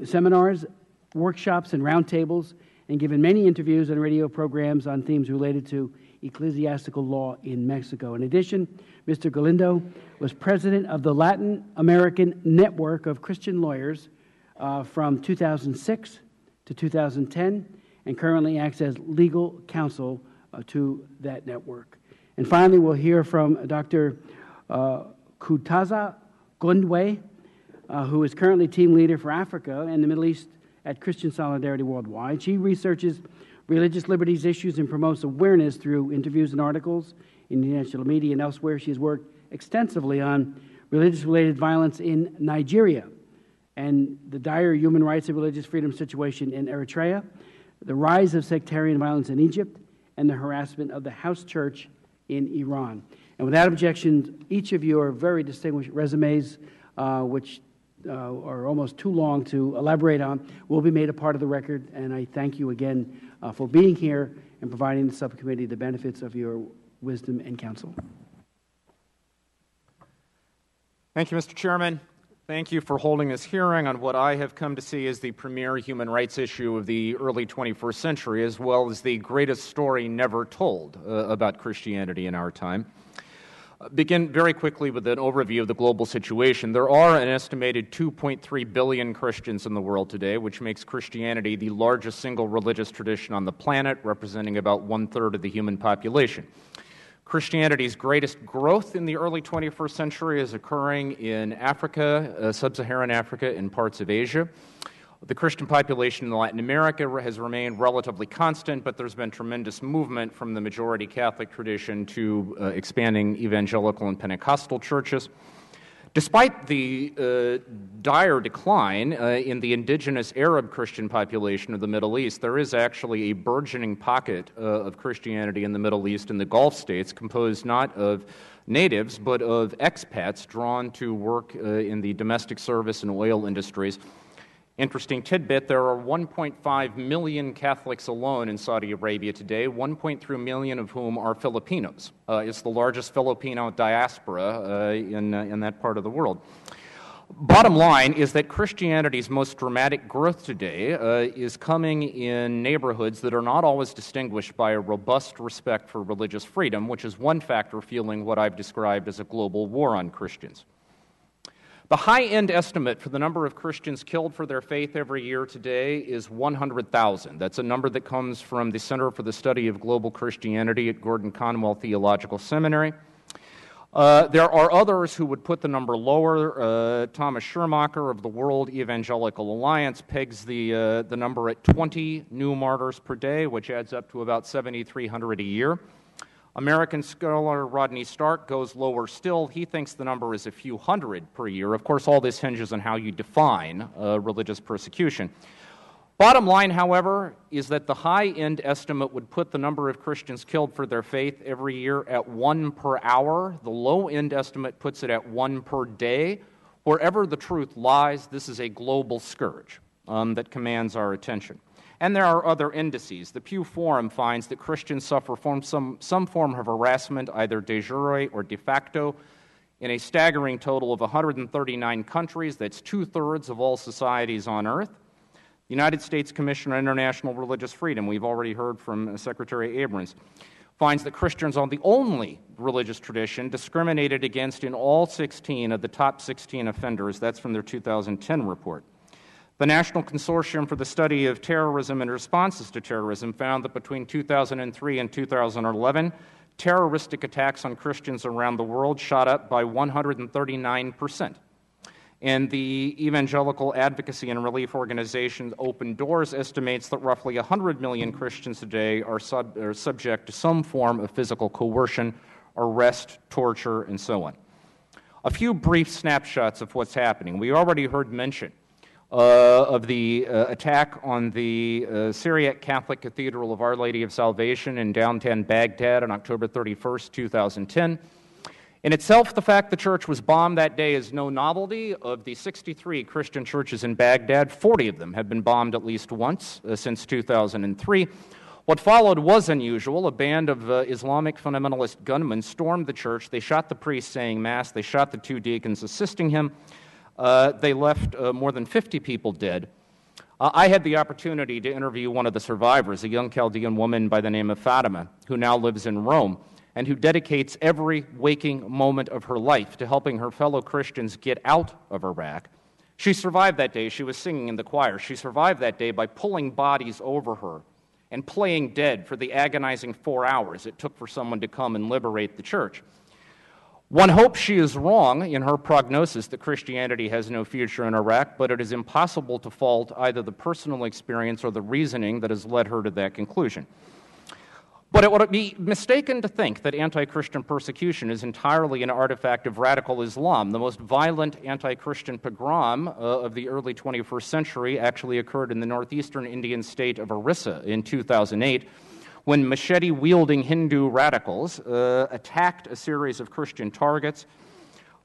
seminars, workshops, and roundtables, and given many interviews and radio programs on themes related to ecclesiastical law in Mexico. In addition, Mr. Galindo was president of the Latin American Network of Christian Lawyers from 2006 to 2010, and currently acts as legal counsel to that network. And finally, we'll hear from Dr. Kutaza Gondwe, who is currently team leader for Africa and the Middle East at Christian Solidarity Worldwide. She researches religious liberties issues and promotes awareness through interviews and articles in the international media and elsewhere. She has worked extensively on religious-related violence in Nigeria and the dire human rights and religious freedom situation in Eritrea, the rise of sectarian violence in Egypt, and the harassment of the house church in Iran. And without objection, each of you are very distinguished resumes, which are almost too long to elaborate on, will be made a part of the record. And I thank you again for being here and providing the subcommittee the benefits of your wisdom and counsel. Thank you, Mr. Chairman. Thank you for holding this hearing on what I have come to see as the premier human rights issue of the early 21st century, as well as the greatest story never told about Christianity in our time. Begin very quickly with an overview of the global situation. There are an estimated 2.3 billion Christians in the world today, which makes Christianity the largest single religious tradition on the planet, representing about 1/3 of the human population. Christianity's greatest growth in the early 21st century is occurring in Africa, sub-Saharan Africa, and parts of Asia. The Christian population in Latin America has remained relatively constant, but there's been tremendous movement from the majority Catholic tradition to expanding evangelical and Pentecostal churches. Despite the dire decline in the indigenous Arab Christian population of the Middle East, there is actually a burgeoning pocket of Christianity in the Middle East and the Gulf states, composed not of natives, but of expats drawn to work in the domestic service and oil industries. Interesting tidbit, there are 1.5 million Catholics alone in Saudi Arabia today, 1.3 million of whom are Filipinos. It's the largest Filipino diaspora in that part of the world. Bottom line is that Christianity's most dramatic growth today is coming in neighborhoods that are not always distinguished by a robust respect for religious freedom, which is one factor fueling what I've described as a global war on Christians. The high-end estimate for the number of Christians killed for their faith every year today is 100,000. That's a number that comes from the Center for the Study of Global Christianity at Gordon Conwell Theological Seminary. There are others who would put the number lower. Thomas Schirmacher of the World Evangelical Alliance pegs the number at 20 new martyrs per day, which adds up to about 7,300 a year. American scholar Rodney Stark goes lower still. He thinks the number is a few hundred per year. Of course, all this hinges on how you define religious persecution. Bottom line, however, is that the high-end estimate would put the number of Christians killed for their faith every year at 1 per hour. The low-end estimate puts it at 1 per day. Wherever the truth lies, this is a global scourge that commands our attention. And there are other indices. The Pew Forum finds that Christians suffer from some form of harassment, either de jure or de facto, in a staggering total of 139 countries. That's 2/3 of all societies on earth. The United States Commission on International Religious Freedom, we've already heard from Secretary Abrams, finds that Christians are the only religious tradition discriminated against in all 16 of the top 16 offenders. That's from their 2010 report. The National Consortium for the Study of Terrorism and Responses to Terrorism found that between 2003 and 2011, terroristic attacks on Christians around the world shot up by 139%. And the evangelical advocacy and relief organization Open Doors estimates that roughly 100 million Christians today are subject to some form of physical coercion, arrest, torture, and so on. A few brief snapshots of what's happening. We already heard mention of the attack on the Syriac Catholic Cathedral of Our Lady of Salvation in downtown Baghdad on October 31st, 2010. In itself, the fact the church was bombed that day is no novelty. Of the 63 Christian churches in Baghdad, 40 of them have been bombed at least once since 2003. What followed was unusual. A band of Islamic fundamentalist gunmen stormed the church. They shot the priest saying Mass. They shot the 2 deacons assisting him. They left more than 50 people dead. I had the opportunity to interview one of the survivors, a young Chaldean woman by the name of Fatima, who now lives in Rome, and who dedicates every waking moment of her life to helping her fellow Christians get out of Iraq. She survived that day. She was singing in the choir. She survived that day by pulling bodies over her and playing dead for the agonizing 4 hours it took for someone to come and liberate the church. One hopes she is wrong in her prognosis that Christianity has no future in Iraq, but it is impossible to fault either the personal experience or the reasoning that has led her to that conclusion. But it would be mistaken to think that anti-Christian persecution is entirely an artifact of radical Islam. The most violent anti-Christian pogrom of the early 21st century actually occurred in the northeastern Indian state of Orissa in 2008, when machete-wielding Hindu radicals attacked a series of Christian targets,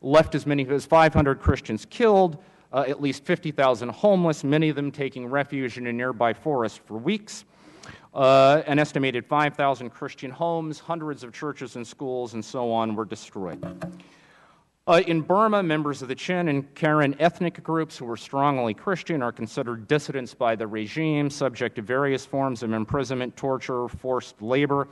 left as many as 500 Christians killed, at least 50,000 homeless, many of them taking refuge in a nearby forest for weeks. An estimated 5,000 Christian homes, hundreds of churches and schools, and so on were destroyed. In Burma, members of the Chin and Karen ethnic groups who were strongly Christian are considered dissidents by the regime, subject to various forms of imprisonment, torture, forced labor.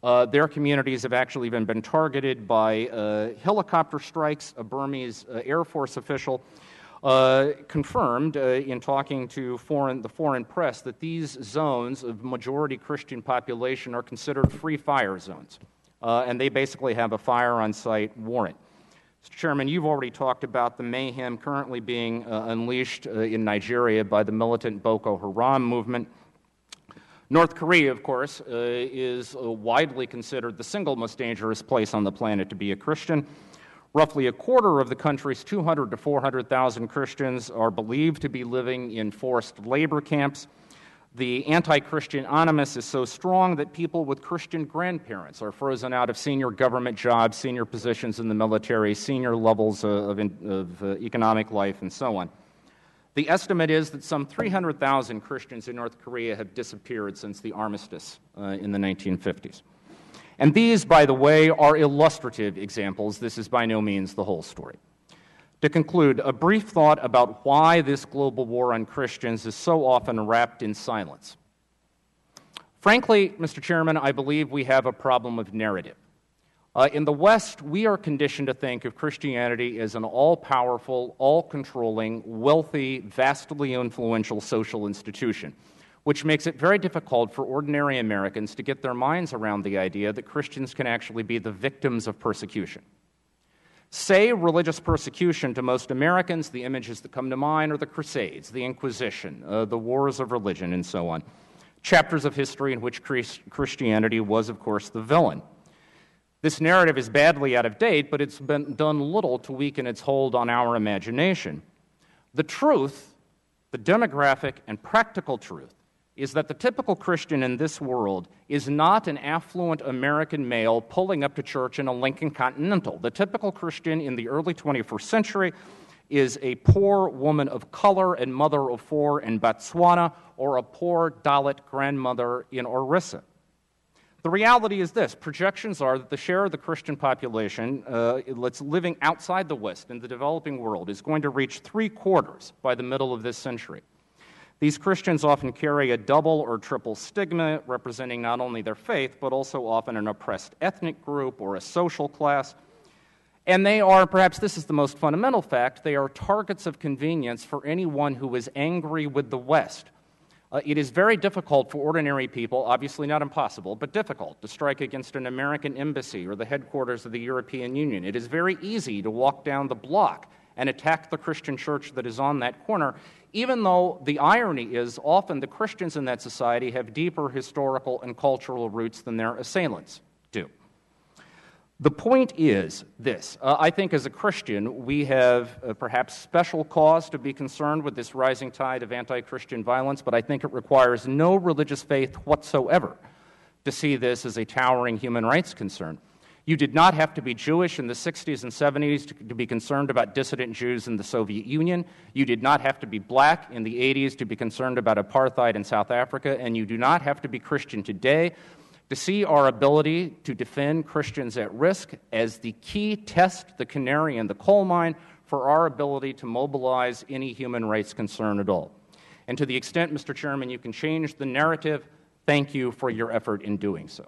Their communities have actually been targeted by helicopter strikes. A Burmese Air Force official confirmed in talking to the foreign press that these zones of majority Christian population are considered free fire zones, and they basically have a fire-on-site warrant. Mr. Chairman, you've already talked about the mayhem currently being unleashed in Nigeria by the militant Boko Haram movement. North Korea, of course, is widely considered the single most dangerous place on the planet to be a Christian. Roughly a quarter of the country's 200,000 to 400,000 Christians are believed to be living in forced labor camps. The anti-Christian animus is so strong that people with Christian grandparents are frozen out of senior government jobs, senior positions in the military, senior levels of economic life, and so on. The estimate is that some 300,000 Christians in North Korea have disappeared since the armistice in the 1950s. And these, by the way, are illustrative examples. This is by no means the whole story. To conclude, a brief thought about why this global war on Christians is so often wrapped in silence. Frankly, Mr. Chairman, I believe we have a problem of narrative. In the West, we are conditioned to think of Christianity as an all-powerful, all-controlling, wealthy, vastly influential social institution, which makes it very difficult for ordinary Americans to get their minds around the idea that Christians can actually be the victims of persecution. Say religious persecution to most Americans, the images that come to mind are the Crusades, the Inquisition, the wars of religion, and so on. Chapters of history in which Christianity was, of course, the villain. This narrative is badly out of date, but it's been done little to weaken its hold on our imagination. The truth, the demographic and practical truth, is that the typical Christian in this world is not an affluent American male pulling up to church in a Lincoln Continental. The typical Christian in the early 21st century is a poor woman of color and mother of four in Botswana, or a poor Dalit grandmother in Orissa. The reality is this: projections are that the share of the Christian population that's living outside the West in the developing world is going to reach 3/4 by the middle of this century. These Christians often carry a double or triple stigma representing not only their faith, but also often an oppressed ethnic group or a social class. And they are, perhaps this is the most fundamental fact, they are targets of convenience for anyone who is angry with the West. It is very difficult for ordinary people, obviously not impossible, but difficult, to strike against an American embassy or the headquarters of the European Union. It is very easy to walk down the block and attack the Christian church that is on that corner, even though the irony is often the Christians in that society have deeper historical and cultural roots than their assailants do. The point is this: I think as a Christian, we have perhaps special cause to be concerned with this rising tide of anti-Christian violence, but I think it requires no religious faith whatsoever to see this as a towering human rights concern. You did not have to be Jewish in the 60s and 70s to be concerned about dissident Jews in the Soviet Union. You did not have to be black in the 80s to be concerned about apartheid in South Africa, and you do not have to be Christian today to see our ability to defend Christians at risk as the key test, the canary in the coal mine, for our ability to mobilize any human rights concern at all. And to the extent, Mr. Chairman, you can change the narrative, thank you for your effort in doing so.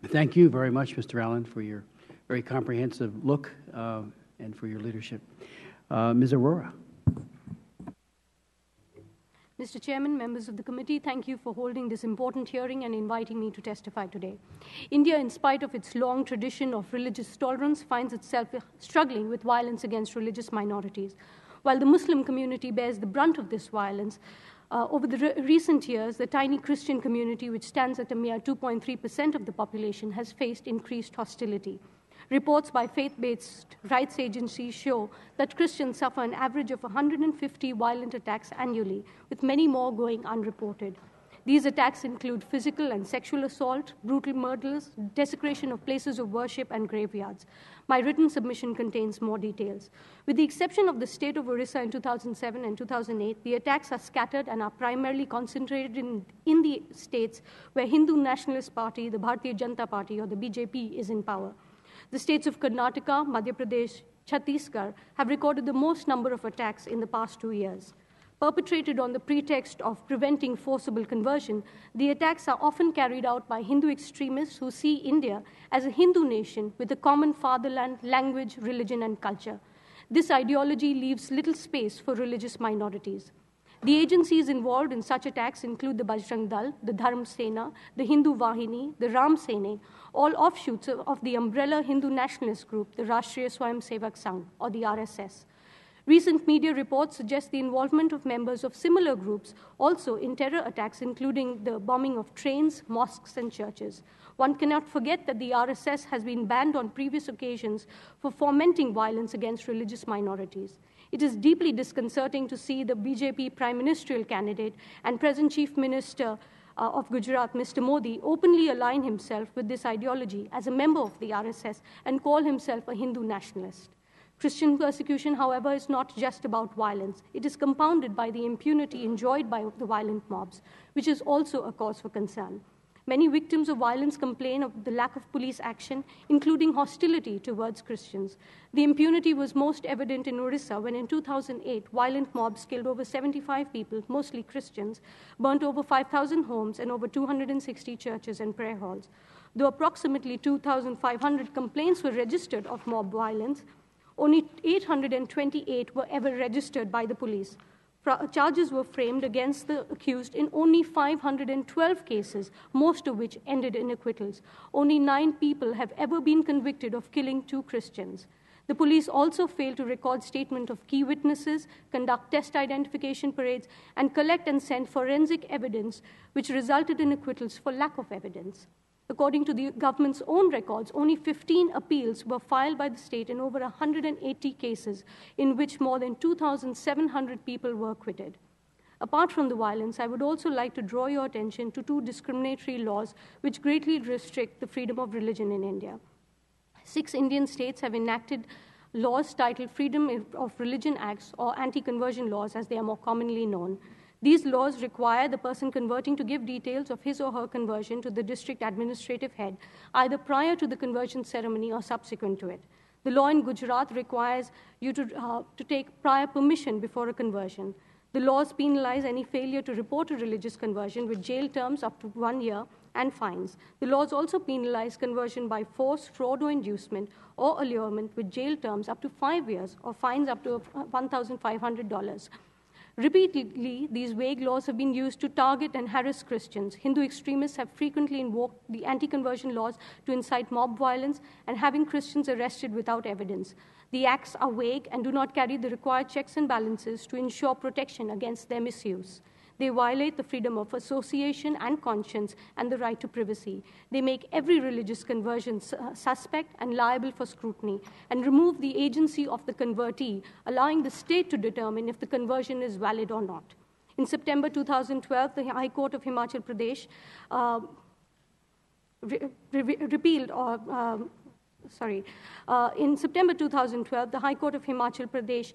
Thank you very much, Mr. Allen, for your very comprehensive look and for your leadership. Ms. Arora. Mr. Chairman, members of the committee, thank you for holding this important hearing and inviting me to testify today. India, in spite of its long tradition of religious tolerance, finds itself struggling with violence against religious minorities. While the Muslim community bears the brunt of this violence, over the recent years, the tiny Christian community, which stands at a mere 2.3% of the population, has faced increased hostility. Reports by faith-based rights agencies show that Christians suffer an average of 150 violent attacks annually, with many more going unreported. These attacks include physical and sexual assault, brutal murders, desecration of places of worship, and graveyards. My written submission contains more details. With the exception of the state of Orissa in 2007 and 2008, the attacks are scattered and are primarily concentrated in the states where Hindu Nationalist Party, the Bharatiya Janata Party, or the BJP is in power. The states of Karnataka, Madhya Pradesh, Chhattisgarh have recorded the most number of attacks in the past 2 years. Perpetrated on the pretext of preventing forcible conversion, the attacks are often carried out by Hindu extremists who see India as a Hindu nation with a common fatherland, language, religion, and culture. This ideology leaves little space for religious minorities. The agencies involved in such attacks include the Bajrang Dal, the Dharm Sena, the Hindu Vahini, the Ram Sene, all offshoots of the umbrella Hindu nationalist group, the Rashtriya Swayamsevak Sangh, or the RSS. Recent media reports suggest the involvement of members of similar groups also in terror attacks, including the bombing of trains, mosques, and churches. One cannot forget that the RSS has been banned on previous occasions for fomenting violence against religious minorities. It is deeply disconcerting to see the BJP prime ministerial candidate and present Chief Minister of Gujarat, Mr. Modi, openly align himself with this ideology as a member of the RSS and call himself a Hindu nationalist. Christian persecution, however, is not just about violence. It is compounded by the impunity enjoyed by the violent mobs, which is also a cause for concern. Many victims of violence complain of the lack of police action, including hostility towards Christians. The impunity was most evident in Orissa when in 2008, violent mobs killed over 75 people, mostly Christians, burnt over 5,000 homes and over 260 churches and prayer halls. Though approximately 2,500 complaints were registered of mob violence, only 828 were ever registered by the police. Charges were framed against the accused in only 512 cases, most of which ended in acquittals. Only 9 people have ever been convicted of killing 2 Christians. The police also failed to record statement of key witnesses, conduct test identification parades, and collect and send forensic evidence, which resulted in acquittals for lack of evidence. According to the government's own records, only 15 appeals were filed by the state in over 180 cases in which more than 2,700 people were acquitted. Apart from the violence, I would also like to draw your attention to two discriminatory laws which greatly restrict the freedom of religion in India. 6 Indian states have enacted laws titled Freedom of Religion Acts, or anti-conversion laws as they are more commonly known. These laws require the person converting to give details of his or her conversion to the district administrative head, either prior to the conversion ceremony or subsequent to it. The law in Gujarat requires you to take prior permission before a conversion. The laws penalize any failure to report a religious conversion with jail terms up to 1 year and fines. The laws also penalize conversion by force, fraud, or inducement, or allurement with jail terms up to 5 years or fines up to $1,500. Repeatedly, these vague laws have been used to target and harass Christians. Hindu extremists have frequently invoked the anti-conversion laws to incite mob violence and having Christians arrested without evidence. The acts are vague and do not carry the required checks and balances to ensure protection against their misuse. They violate the freedom of association and conscience and the right to privacy. They make every religious conversion suspect and liable for scrutiny and remove the agency of the convertee, allowing the state to determine if the conversion is valid or not. In September 2012, the High Court of Himachal Pradesh in September 2012, the High Court of Himachal Pradesh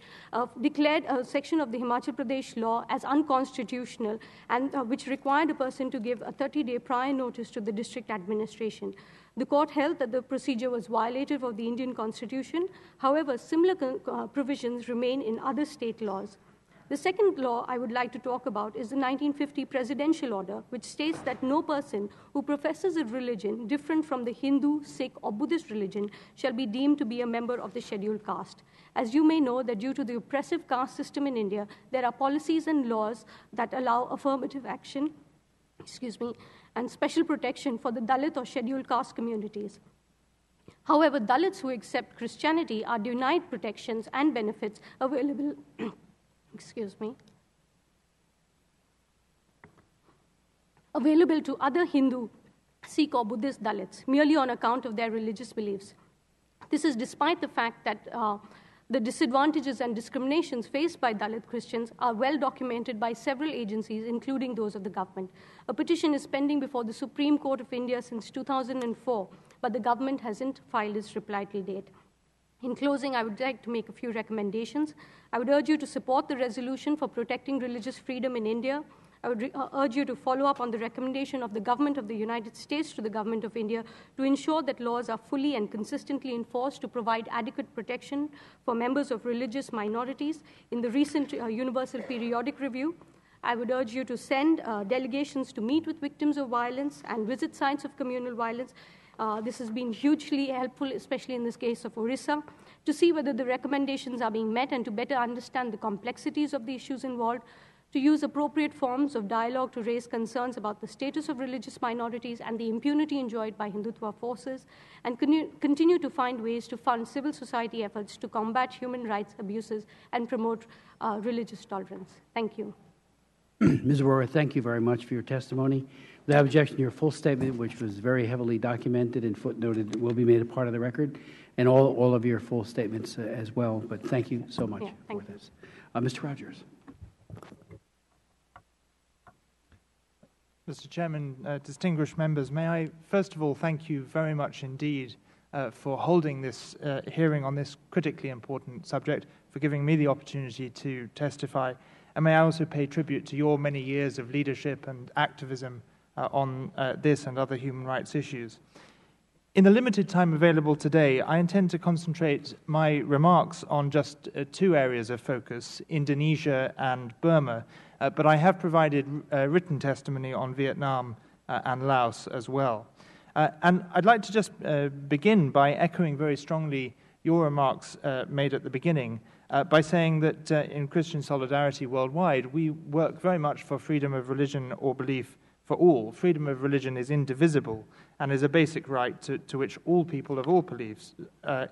declared a section of the Himachal Pradesh law as unconstitutional, and which required a person to give a 30-day prior notice to the district administration. The court held that the procedure was violative of the Indian Constitution. However, similar provisions remain in other state laws. The second law I would like to talk about is the 1950 presidential order, which states that no person who professes a religion different from the Hindu, Sikh, or Buddhist religion shall be deemed to be a member of the scheduled caste. As you may know, that due to the oppressive caste system in India, there are policies and laws that allow affirmative action, and special protection for the Dalit or scheduled caste communities. However, Dalits who accept Christianity are denied protections and benefits available available to other Hindu, Sikh, or Buddhist Dalits merely on account of their religious beliefs. This is despite the fact that the disadvantages and discriminations faced by Dalit Christians are well documented by several agencies, including those of the government. A petition is pending before the Supreme Court of India since 2004, but the government hasn't filed its reply till date. In closing, I would like to make a few recommendations. I would urge you to support the resolution for protecting religious freedom in India. I would urge you to follow up on the recommendation of the Government of the United States to the Government of India to ensure that laws are fully and consistently enforced to provide adequate protection for members of religious minorities. In the recent Universal Periodic Review, I would urge you to send delegations to meet with victims of violence and visit sites of communal violence. This has been hugely helpful, especially in this case of Orissa, to see whether the recommendations are being met and to better understand the complexities of the issues involved, to use appropriate forms of dialogue to raise concerns about the status of religious minorities and the impunity enjoyed by Hindutva forces, and continue to find ways to fund civil society efforts to combat human rights abuses and promote religious tolerance. Thank you. Ms. Arora, thank you very much for your testimony. Without objection, your full statement, which was very heavily documented and footnoted, will be made a part of the record, and all of your full statements as well. But thank you so much for this. Mr. Rogers. Mr. Chairman, distinguished members, may I first of all thank you very much indeed for holding this hearing on this critically important subject, for giving me the opportunity to testify, and may I also pay tribute to your many years of leadership and activism on this and other human rights issues. In the limited time available today, I intend to concentrate my remarks on just 2 areas of focus, Indonesia and Burma, but I have provided written testimony on Vietnam and Laos as well. And I'd like to just begin by echoing very strongly your remarks made at the beginning by saying that in Christian Solidarity Worldwide, we work very much for freedom of religion or belief for all. Freedom of religion is indivisible and is a basic right to which all people of all beliefs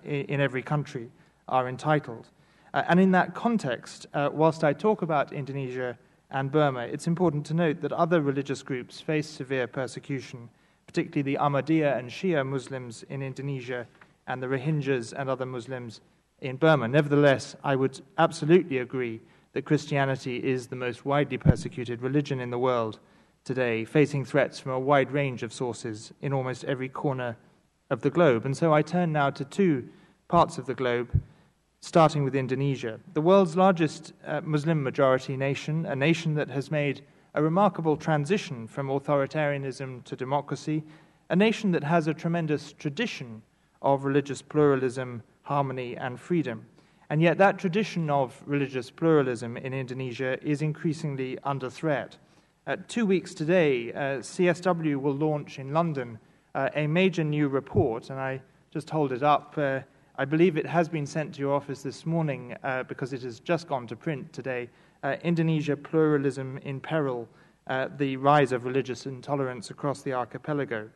in every country are entitled. And in that context, whilst I talk about Indonesia and Burma, it's important to note that other religious groups face severe persecution, particularly the Ahmadiyya and Shia Muslims in Indonesia and the Rohingyas and other Muslims in Burma. Nevertheless, I would absolutely agree that Christianity is the most widely persecuted religion in the world today, facing threats from a wide range of sources in almost every corner of the globe. And so I turn now to two parts of the globe, starting with Indonesia, the world's largest Muslim majority nation, a nation that has made a remarkable transition from authoritarianism to democracy, a nation that has a tremendous tradition of religious pluralism, harmony, and freedom. And yet that tradition of religious pluralism in Indonesia is increasingly under threat. 2 weeks today, CSW will launch in London a major new report, and I just hold it up. I believe it has been sent to your office this morning because it has just gone to print today. Indonesia Pluralism in Peril, the rise of religious intolerance across the archipelago.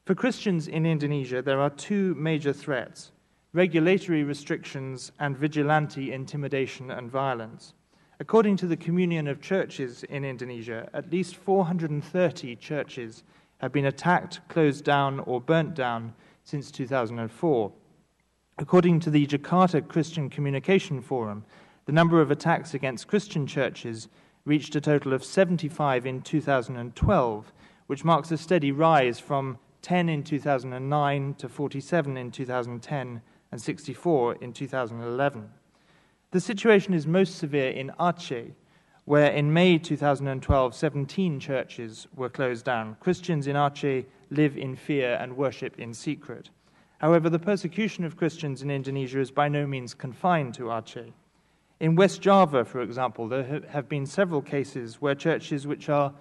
For Christians in Indonesia, there are two major threats: regulatory restrictions and vigilante intimidation and violence. According to the Communion of Churches in Indonesia, at least 430 churches have been attacked, closed down, or burnt down since 2004. According to the Jakarta Christian Communication Forum, the number of attacks against Christian churches reached a total of 75 in 2012, which marks a steady rise from 10 in 2009 to 47 in 2010 and 64 in 2011. The situation is most severe in Aceh, where in May 2012, 17 churches were closed down. Christians in Aceh live in fear and worship in secret. However, the persecution of Christians in Indonesia is by no means confined to Aceh. In West Java, for example, there have been several cases where churches which are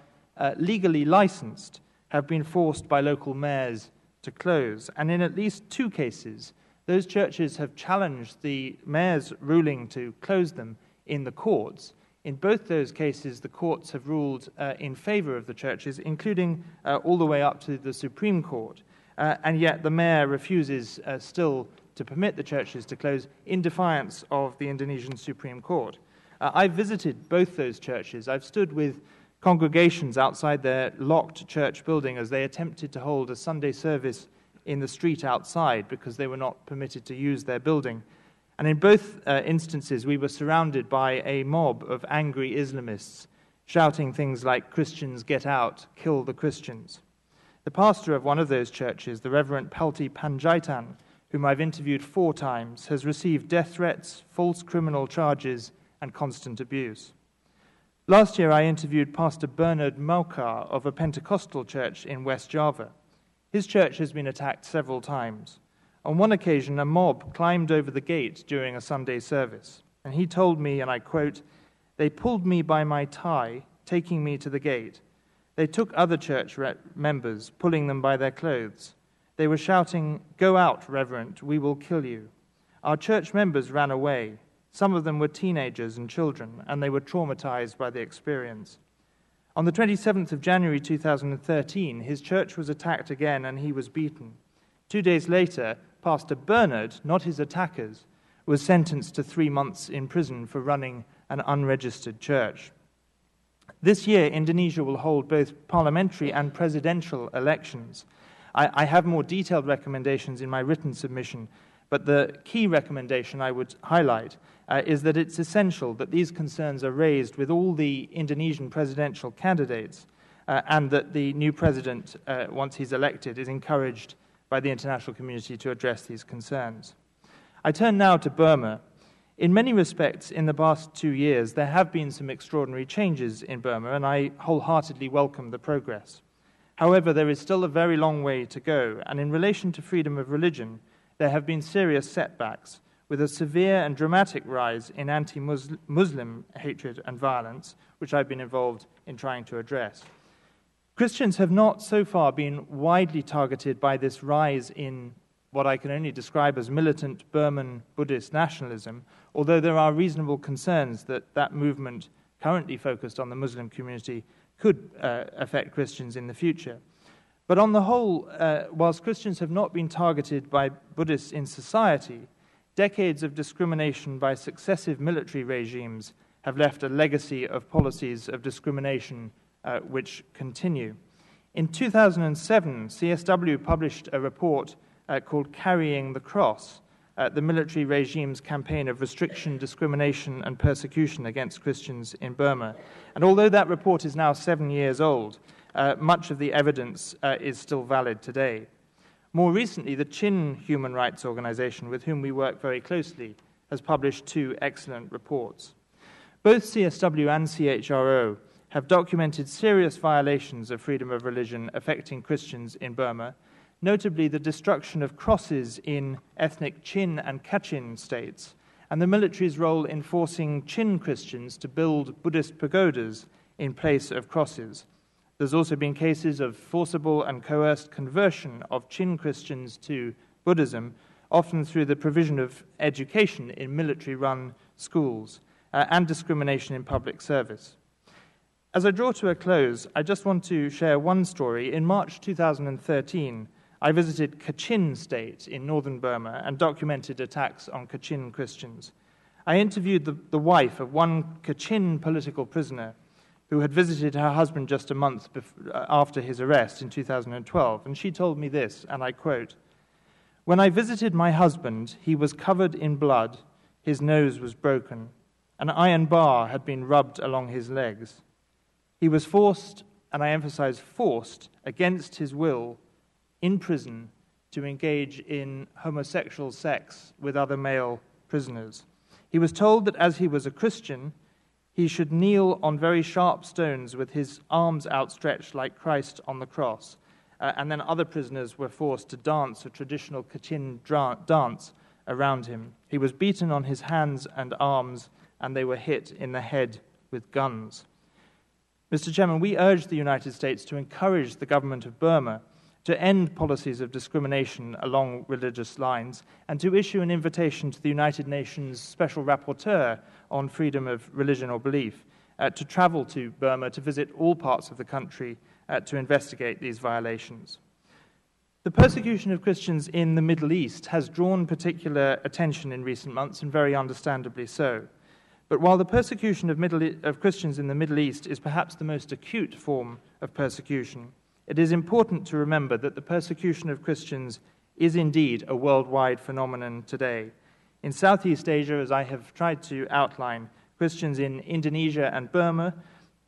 legally licensed have been forced by local mayors to close. And in at least 2 cases, those churches have challenged the mayor's ruling to close them in the courts. In both those cases, the courts have ruled in favor of the churches, including all the way up to the Supreme Court. And yet the mayor refuses still to permit the churches to close in defiance of the Indonesian Supreme Court. I've visited both those churches. I've stood with congregations outside their locked church building as they attempted to hold a Sunday service in the street outside because they were not permitted to use their building. And in both instances, we were surrounded by a mob of angry Islamists shouting things like, "Christians, get out, kill the Christians." The pastor of one of those churches, the Reverend Palti Panjaitan, whom I've interviewed 4 times, has received death threats, false criminal charges, and constant abuse. Last year, I interviewed Pastor Bernard Maukar of a Pentecostal church in West Java. His church has been attacked several times. On one occasion, a mob climbed over the gate during a Sunday service, and he told me, and I quote, "They pulled me by my tie, taking me to the gate. They took other church members, pulling them by their clothes. They were shouting, 'Go out, Reverend, we will kill you.' Our church members ran away. Some of them were teenagers and children, and they were traumatized by the experience." On the 27th of January 2013, his church was attacked again and he was beaten. 2 days later, Pastor Bernard, not his attackers, was sentenced to 3 months in prison for running an unregistered church. This year, Indonesia will hold both parliamentary and presidential elections. I have more detailed recommendations in my written submission, but the key recommendation I would highlight is that it's essential that these concerns are raised with all the Indonesian presidential candidates and that the new president, once he's elected, is encouraged by the international community to address these concerns. I turn now to Burma. In many respects, in the past 2 years, there have been some extraordinary changes in Burma, and I wholeheartedly welcome the progress. However, there is still a very long way to go, and in relation to freedom of religion, there have been serious setbacks, with a severe and dramatic rise in anti-Muslim hatred and violence, which I've been involved in trying to address. Christians have not so far been widely targeted by this rise in what I can only describe as militant Burman Buddhist nationalism, although there are reasonable concerns that that movement, currently focused on the Muslim community, could affect Christians in the future. But on the whole, whilst Christians have not been targeted by Buddhists in society, decades of discrimination by successive military regimes have left a legacy of policies of discrimination which continue. In 2007, CSW published a report called Carrying the Cross, the military regime's campaign of restriction, discrimination, and persecution against Christians in Burma. And although that report is now 7 years old, much of the evidence is still valid today. More recently, the Chin Human Rights Organization, with whom we work very closely, has published 2 excellent reports. Both CSW and CHRO have documented serious violations of freedom of religion affecting Christians in Burma, notably the destruction of crosses in ethnic Chin and Kachin states, and the military's role in forcing Chin Christians to build Buddhist pagodas in place of crosses. There's also been cases of forcible and coerced conversion of Chin Christians to Buddhism, often through the provision of education in military-run schools, and discrimination in public service. As I draw to a close, I just want to share one story. In March 2013, I visited Kachin State in northern Burma and documented attacks on Kachin Christians. I interviewed the wife of one Kachin political prisoner who had visited her husband just a month after his arrest in 2012, and she told me this, and I quote, "When I visited my husband, he was covered in blood, his nose was broken, an iron bar had been rubbed along his legs. He was forced, and I emphasize forced, against his will, in prison to engage in homosexual sex with other male prisoners. He was told that as he was a Christian, he should kneel on very sharp stones with his arms outstretched like Christ on the cross, and then other prisoners were forced to dance a traditional Kachin dance around him. He was beaten on his hands and arms, and they were hit in the head with guns." Mr. Chairman, we urge the United States to encourage the government of Burma to end policies of discrimination along religious lines and to issue an invitation to the United Nations Special Rapporteur on freedom of religion or belief to travel to Burma to visit all parts of the country to investigate these violations. The persecution of Christians in the Middle East has drawn particular attention in recent months, and very understandably so. But while the persecution of Christians in the Middle East is perhaps the most acute form of persecution, it is important to remember that the persecution of Christians is indeed a worldwide phenomenon today. In Southeast Asia, as I have tried to outline, Christians in Indonesia and Burma,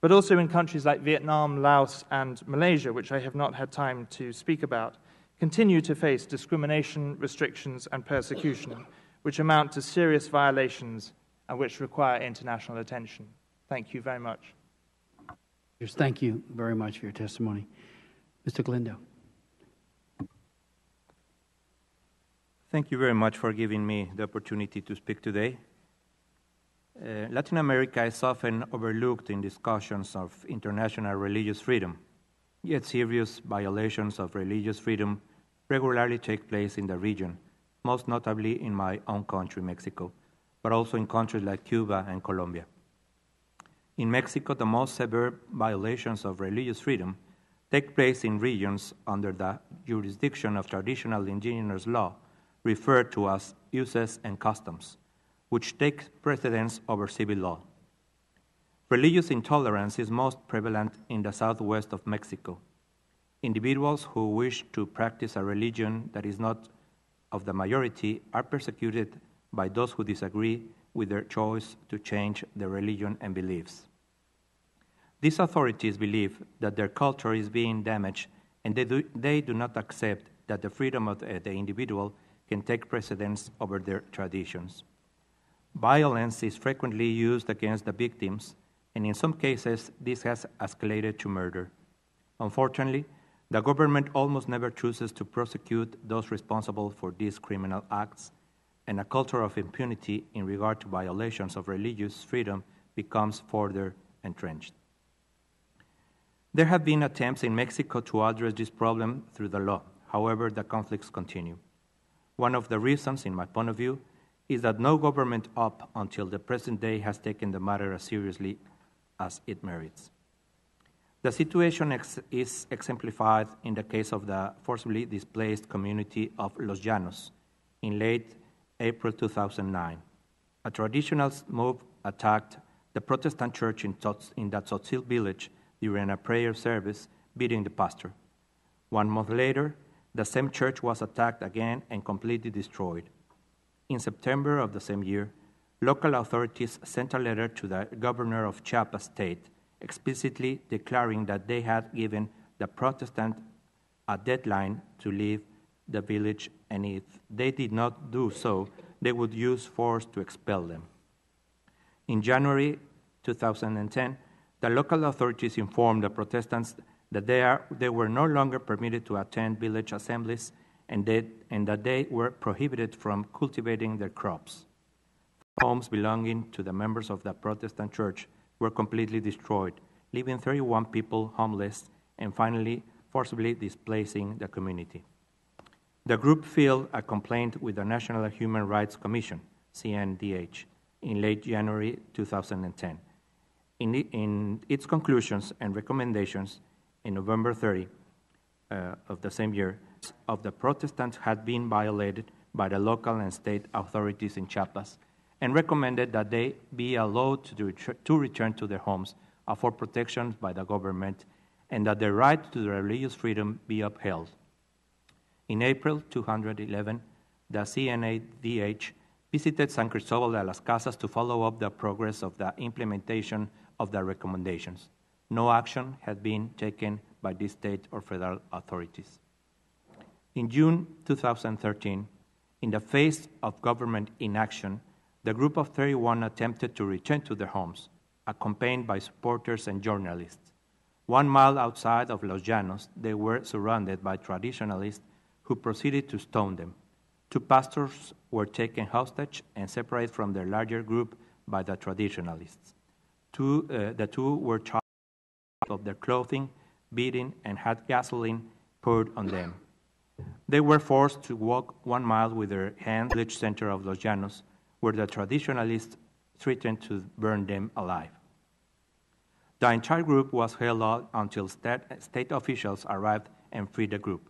but also in countries like Vietnam, Laos, and Malaysia, which I have not had time to speak about, continue to face discrimination, restrictions, and persecution, which amount to serious violations and which require international attention. Thank you very much. Thank you very much for your testimony. Mr. Galindo. Thank you very much for giving me the opportunity to speak today. Latin America is often overlooked in discussions of international religious freedom, yet serious violations of religious freedom regularly take place in the region, most notably in my own country, Mexico, but also in countries like Cuba and Colombia. In Mexico, the most severe violations of religious freedom take place in regions under the jurisdiction of traditional indigenous law, referred to as uses and customs, which take precedence over civil law. Religious intolerance is most prevalent in the southwest of Mexico. Individuals who wish to practice a religion that is not of the majority are persecuted by those who disagree with their choice to change their religion and beliefs. These authorities believe that their culture is being damaged, and they do not accept that the freedom of the individual can take precedence over their traditions. Violence is frequently used against the victims, and in some cases, this has escalated to murder. Unfortunately, the government almost never chooses to prosecute those responsible for these criminal acts, and a culture of impunity in regard to violations of religious freedom becomes further entrenched. There have been attempts in Mexico to address this problem through the law. However, the conflicts continue. One of the reasons, in my point of view, is that no government up until the present day has taken the matter as seriously as it merits. The situation is exemplified in the case of the forcibly displaced community of Los Llanos in late April 2009. A traditional mob attacked the Protestant church in the Tzotzil village during a prayer service beating the pastor. 1 month later, the same church was attacked again and completely destroyed. In September of the same year, local authorities sent a letter to the governor of Chiapas State explicitly declaring that they had given the Protestant a deadline to leave the village, and if they did not do so, they would use force to expel them. In January 2010, the local authorities informed the Protestants that they were no longer permitted to attend village assemblies and that they were prohibited from cultivating their crops. Homes belonging to the members of the Protestant church were completely destroyed, leaving 31 people homeless and finally forcibly displacing the community. The group filed a complaint with the National Human Rights Commission, CNDH, in late January 2010. In its conclusions and recommendations in November 30 of the same year, of the Protestants had been violated by the local and state authorities in Chiapas and recommended that they be allowed to return to their homes, afford protection by the government, and that their right to religious freedom be upheld. In April 2011, the CNADH visited San Cristobal de las Casas to follow up the progress of the implementation of the recommendations. No action had been taken by the state or federal authorities. In June 2013, in the face of government inaction, the group of 31 attempted to return to their homes, accompanied by supporters and journalists. 1 mile outside of Los Llanos, they were surrounded by traditionalists who proceeded to stone them. 2 pastors were taken hostage and separated from their larger group by the traditionalists. The two were charged of their clothing, beaten, and had gasoline poured on them. They were forced to walk 1 mile with their hands in the village center of Los Llanos, where the traditionalists threatened to burn them alive. The entire group was held out until state officials arrived and freed the group.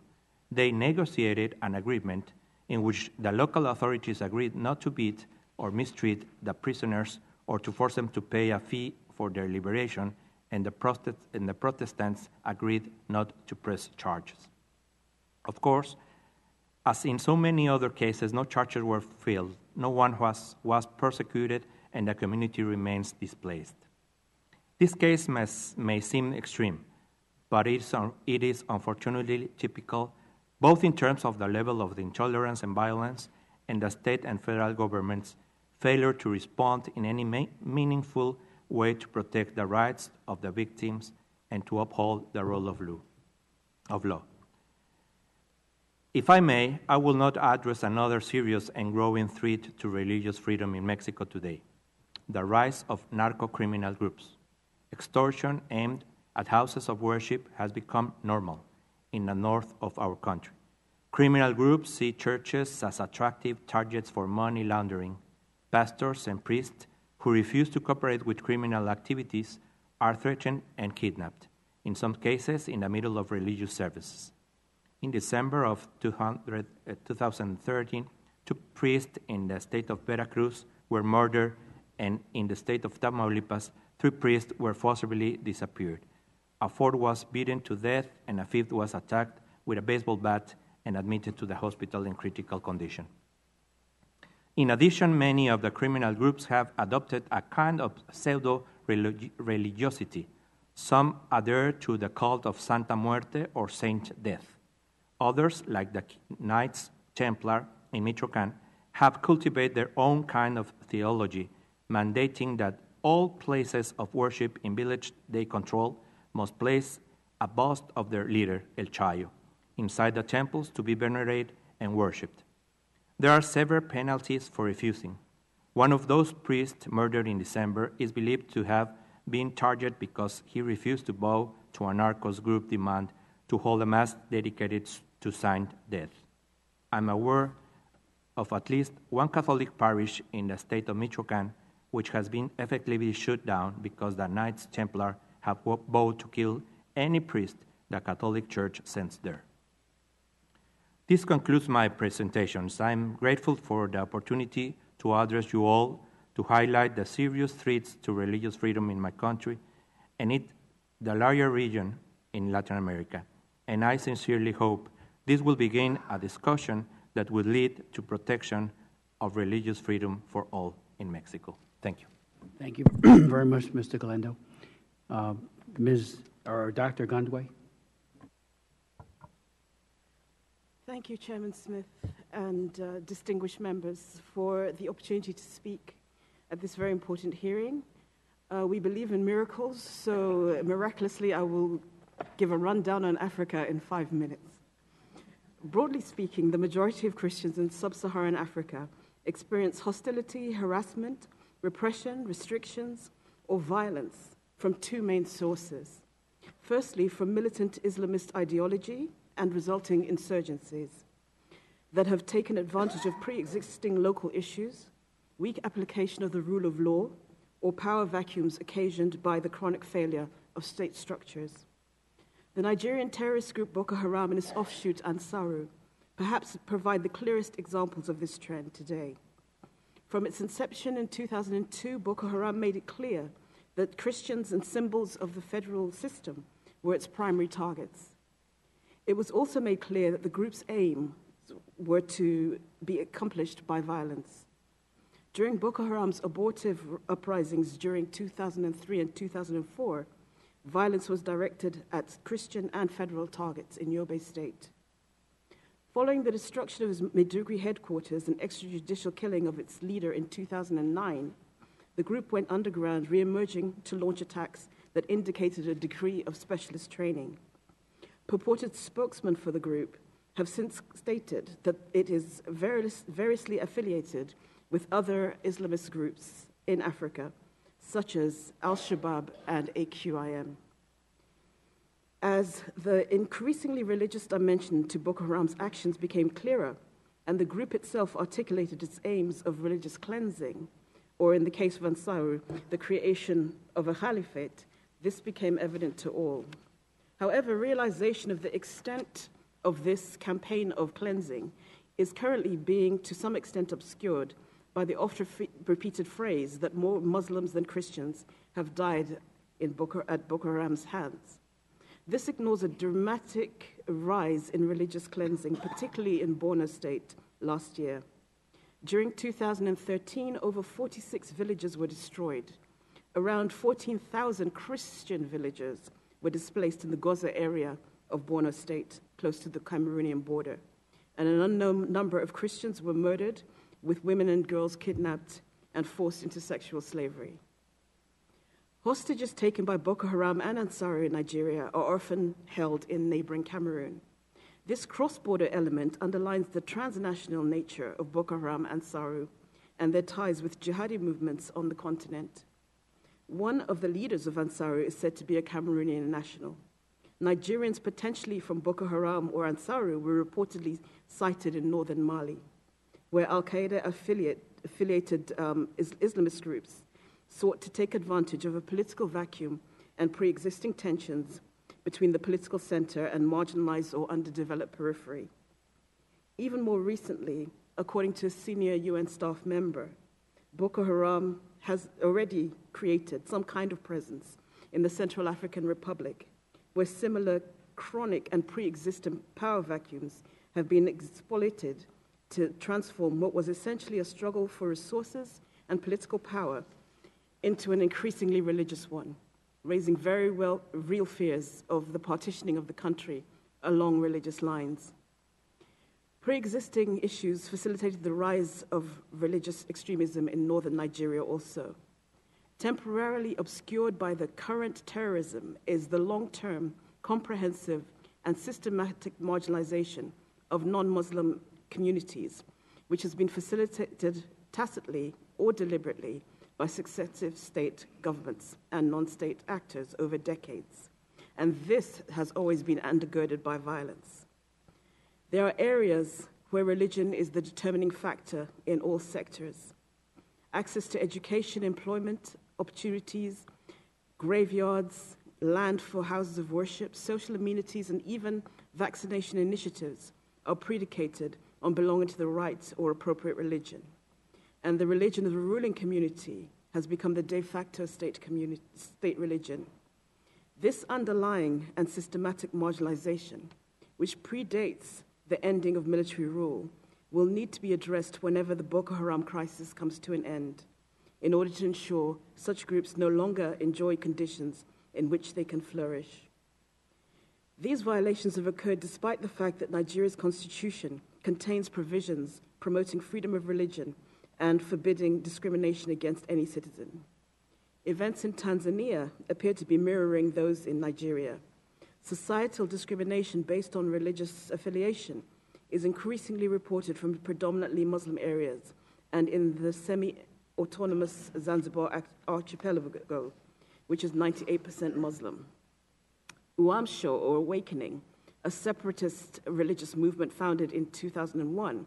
They negotiated an agreement in which the local authorities agreed not to beat or mistreat the prisoners or to force them to pay a fee for their liberation, and the Protestants agreed not to press charges. Of course, as in so many other cases, no charges were filed, no one was persecuted, and the community remains displaced. This case may seem extreme, but it is unfortunately typical, both in terms of the level of the intolerance and violence and the state and federal government's failure to respond in any meaningful way to protect the rights of the victims and to uphold the rule of law. If I may, I will not address another serious and growing threat to religious freedom in Mexico today, the rise of narco-criminal groups. Extortion aimed at houses of worship has become normal in the north of our country. Criminal groups see churches as attractive targets for money laundering. Pastors and priests who refuse to cooperate with criminal activities are threatened and kidnapped, in some cases in the middle of religious services. In December of 2013, 2 priests in the state of Veracruz were murdered, and in the state of Tamaulipas, 3 priests were forcibly disappeared. A 4th was beaten to death, and a 5th was attacked with a baseball bat and admitted to the hospital in critical condition. In addition, many of the criminal groups have adopted a kind of pseudo-religiosity. Some adhere to the cult of Santa Muerte or Saint Death. Others, like the Knights Templar in Michoacán, have cultivated their own kind of theology, mandating that all places of worship in village they control must place a bust of their leader, El Chayo, inside the temples to be venerated and worshipped. There are severe penalties for refusing. One of those priests murdered in December is believed to have been targeted because he refused to bow to a narcos group demand to hold a mass dedicated to Saint Death. I'm aware of at least one Catholic parish in the state of Michoacán which has been effectively shut down because the Knights Templar have vowed to kill any priest the Catholic Church sends there. This concludes my presentations. I'm grateful for the opportunity to address you all, to highlight the serious threats to religious freedom in my country and the larger region in Latin America, and I sincerely hope this will begin a discussion that will lead to protection of religious freedom for all in Mexico. Thank you. Thank you very much, Mr. Galendo. Dr. Gondway. Thank you, Chairman Smith, and distinguished members, for the opportunity to speak at this very important hearing. We believe in miracles, so miraculously I will give a rundown on Africa in 5 minutes. Broadly speaking, the majority of Christians in sub-Saharan Africa experience hostility, harassment, repression, restrictions, or violence from 2 main sources. Firstly, from militant Islamist ideology and resulting insurgencies that have taken advantage of pre-existing local issues, weak application of the rule of law, or power vacuums occasioned by the chronic failure of state structures. The Nigerian terrorist group Boko Haram and its offshoot Ansaru perhaps provide the clearest examples of this trend today. From its inception in 2002, Boko Haram made it clear that Christians and symbols of the federal system were its primary targets. It was also made clear that the group's aim were to be accomplished by violence. During Boko Haram's abortive uprisings during 2003 and 2004, violence was directed at Christian and federal targets in Yobe State. Following the destruction of its Maiduguri headquarters and extrajudicial killing of its leader in 2009, the group went underground, re-emerging to launch attacks that indicated a degree of specialist training. Purported spokesmen for the group have since stated that it is variously affiliated with other Islamist groups in Africa, such as Al-Shabaab and AQIM. As the increasingly religious dimension to Boko Haram's actions became clearer, and the group itself articulated its aims of religious cleansing, or in the case of Ansaru, the creation of a caliphate, this became evident to all. However, realization of the extent of this campaign of cleansing is currently being, to some extent, obscured by the oft-repeated phrase that more Muslims than Christians have died at Boko Haram's hands. This ignores a dramatic rise in religious cleansing, particularly in Borno State last year. During 2013, over 46 villages were destroyed. Around 14,000 Christian villagers were displaced in the Goza area of Borno State, close to the Cameroonian border. And an unknown number of Christians were murdered, with women and girls kidnapped and forced into sexual slavery. Hostages taken by Boko Haram and Ansari in Nigeria are often held in neighboring Cameroon. This cross-border element underlines the transnational nature of Boko Haram and Ansari and their ties with jihadi movements on the continent. One of the leaders of Ansari is said to be a Cameroonian national. Nigerians potentially from Boko Haram or Ansari were reportedly sighted in northern Mali, where Al-Qaeda affiliated Islamist groups sought to take advantage of a political vacuum and pre-existing tensions between the political center and marginalized or underdeveloped periphery. Even more recently, according to a senior UN staff member, Boko Haram has already created some kind of presence in the Central African Republic, where similar chronic and pre-existing power vacuums have been exploited to transform what was essentially a struggle for resources and political power into an increasingly religious one, raising very real fears of the partitioning of the country along religious lines. Pre-existing issues facilitated the rise of religious extremism in northern Nigeria also. Temporarily obscured by the current terrorism is the long-term, comprehensive, and systematic marginalization of non-Muslim communities, which has been facilitated tacitly or deliberately by successive state governments and non-state actors over decades. And this has always been undergirded by violence. There are areas where religion is the determining factor in all sectors. Access to education, employment, opportunities, graveyards, land for houses of worship, social amenities, and even vaccination initiatives are predicated on belonging to the right or appropriate religion. And the religion of the ruling community has become the de facto state religion. This underlying and systematic marginalization, which predates the ending of military rule, will need to be addressed whenever the Boko Haram crisis comes to an end, in order to ensure such groups no longer enjoy conditions in which they can flourish. These violations have occurred despite the fact that Nigeria's constitution contains provisions promoting freedom of religion and forbidding discrimination against any citizen. Events in Tanzania appear to be mirroring those in Nigeria. Societal discrimination based on religious affiliation is increasingly reported from predominantly Muslim areas and in the semi-autonomous Zanzibar archipelago, which is 98% Muslim. Uamsho, or Awakening, a separatist religious movement founded in 2001,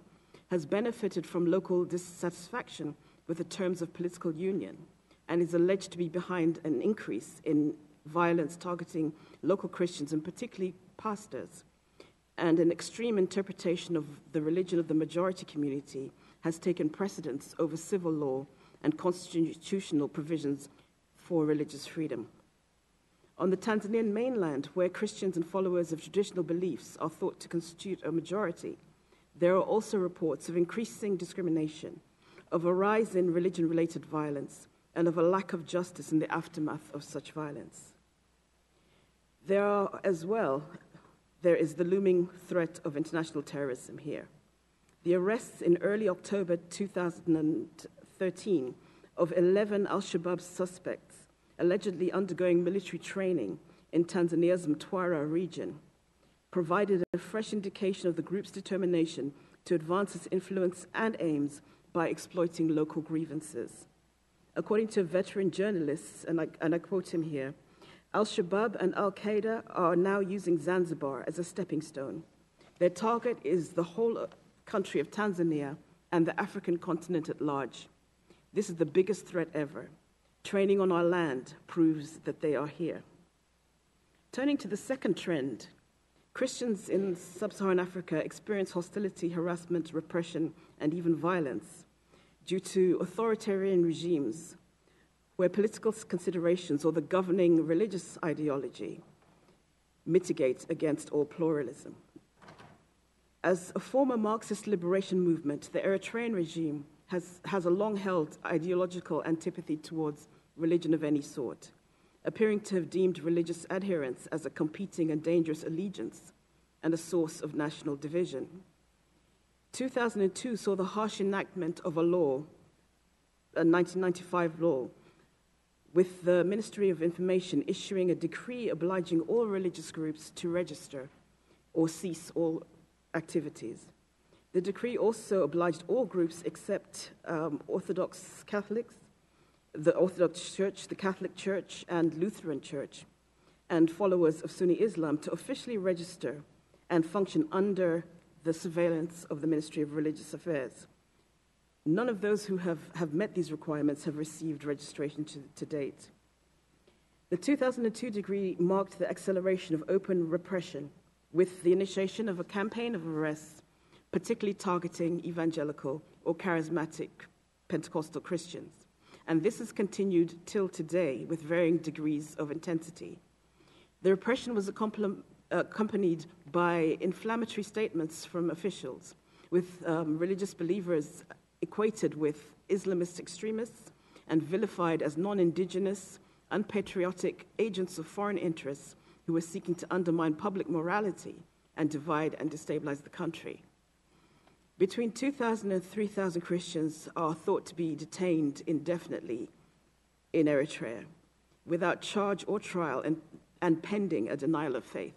has benefited from local dissatisfaction with the terms of political union and is alleged to be behind an increase in violence targeting local Christians and particularly pastors. And an extreme interpretation of the religion of the majority community has taken precedence over civil law and constitutional provisions for religious freedom. On the Tanzanian mainland, where Christians and followers of traditional beliefs are thought to constitute a majority, there are also reports of increasing discrimination, of a rise in religion-related violence, and of a lack of justice in the aftermath of such violence. There is the looming threat of international terrorism here. The arrests in early October 2013 of 11 al-Shabaab suspects allegedly undergoing military training in Tanzania's Mtwara region provided a fresh indication of the group's determination to advance its influence and aims by exploiting local grievances. According to a veteran journalist, and I quote him here, Al-Shabaab and Al-Qaeda are now using Zanzibar as a stepping stone. Their target is the whole country of Tanzania and the African continent at large. This is the biggest threat ever. Training on our land proves that they are here. Turning to the second trend, Christians in sub-Saharan Africa experience hostility, harassment, repression, and even violence due to authoritarian regimes where political considerations or the governing religious ideology mitigate against all pluralism. As a former Marxist liberation movement, the Eritrean regime has a long-held ideological antipathy towards religion of any sort, appearing to have deemed religious adherence as a competing and dangerous allegiance and a source of national division. 2002 saw the harsh enactment of a law, a 1995 law, with the Ministry of Information issuing a decree obliging all religious groups to register or cease all activities. The decree also obliged all groups except Orthodox Catholics, the Orthodox Church, the Catholic Church, and Lutheran Church, and followers of Sunni Islam to officially register and function under the surveillance of the Ministry of Religious Affairs. None of those who have met these requirements have received registration to date. The 2002 decree marked the acceleration of open repression with the initiation of a campaign of arrests, particularly targeting evangelical or charismatic Pentecostal Christians. And this has continued till today with varying degrees of intensity. The repression was accompanied by inflammatory statements from officials, with religious believers equated with Islamist extremists and vilified as non-indigenous, unpatriotic agents of foreign interests who were seeking to undermine public morality and divide and destabilize the country. Between 2,000 and 3,000 Christians are thought to be detained indefinitely in Eritrea without charge or trial and pending a denial of faith.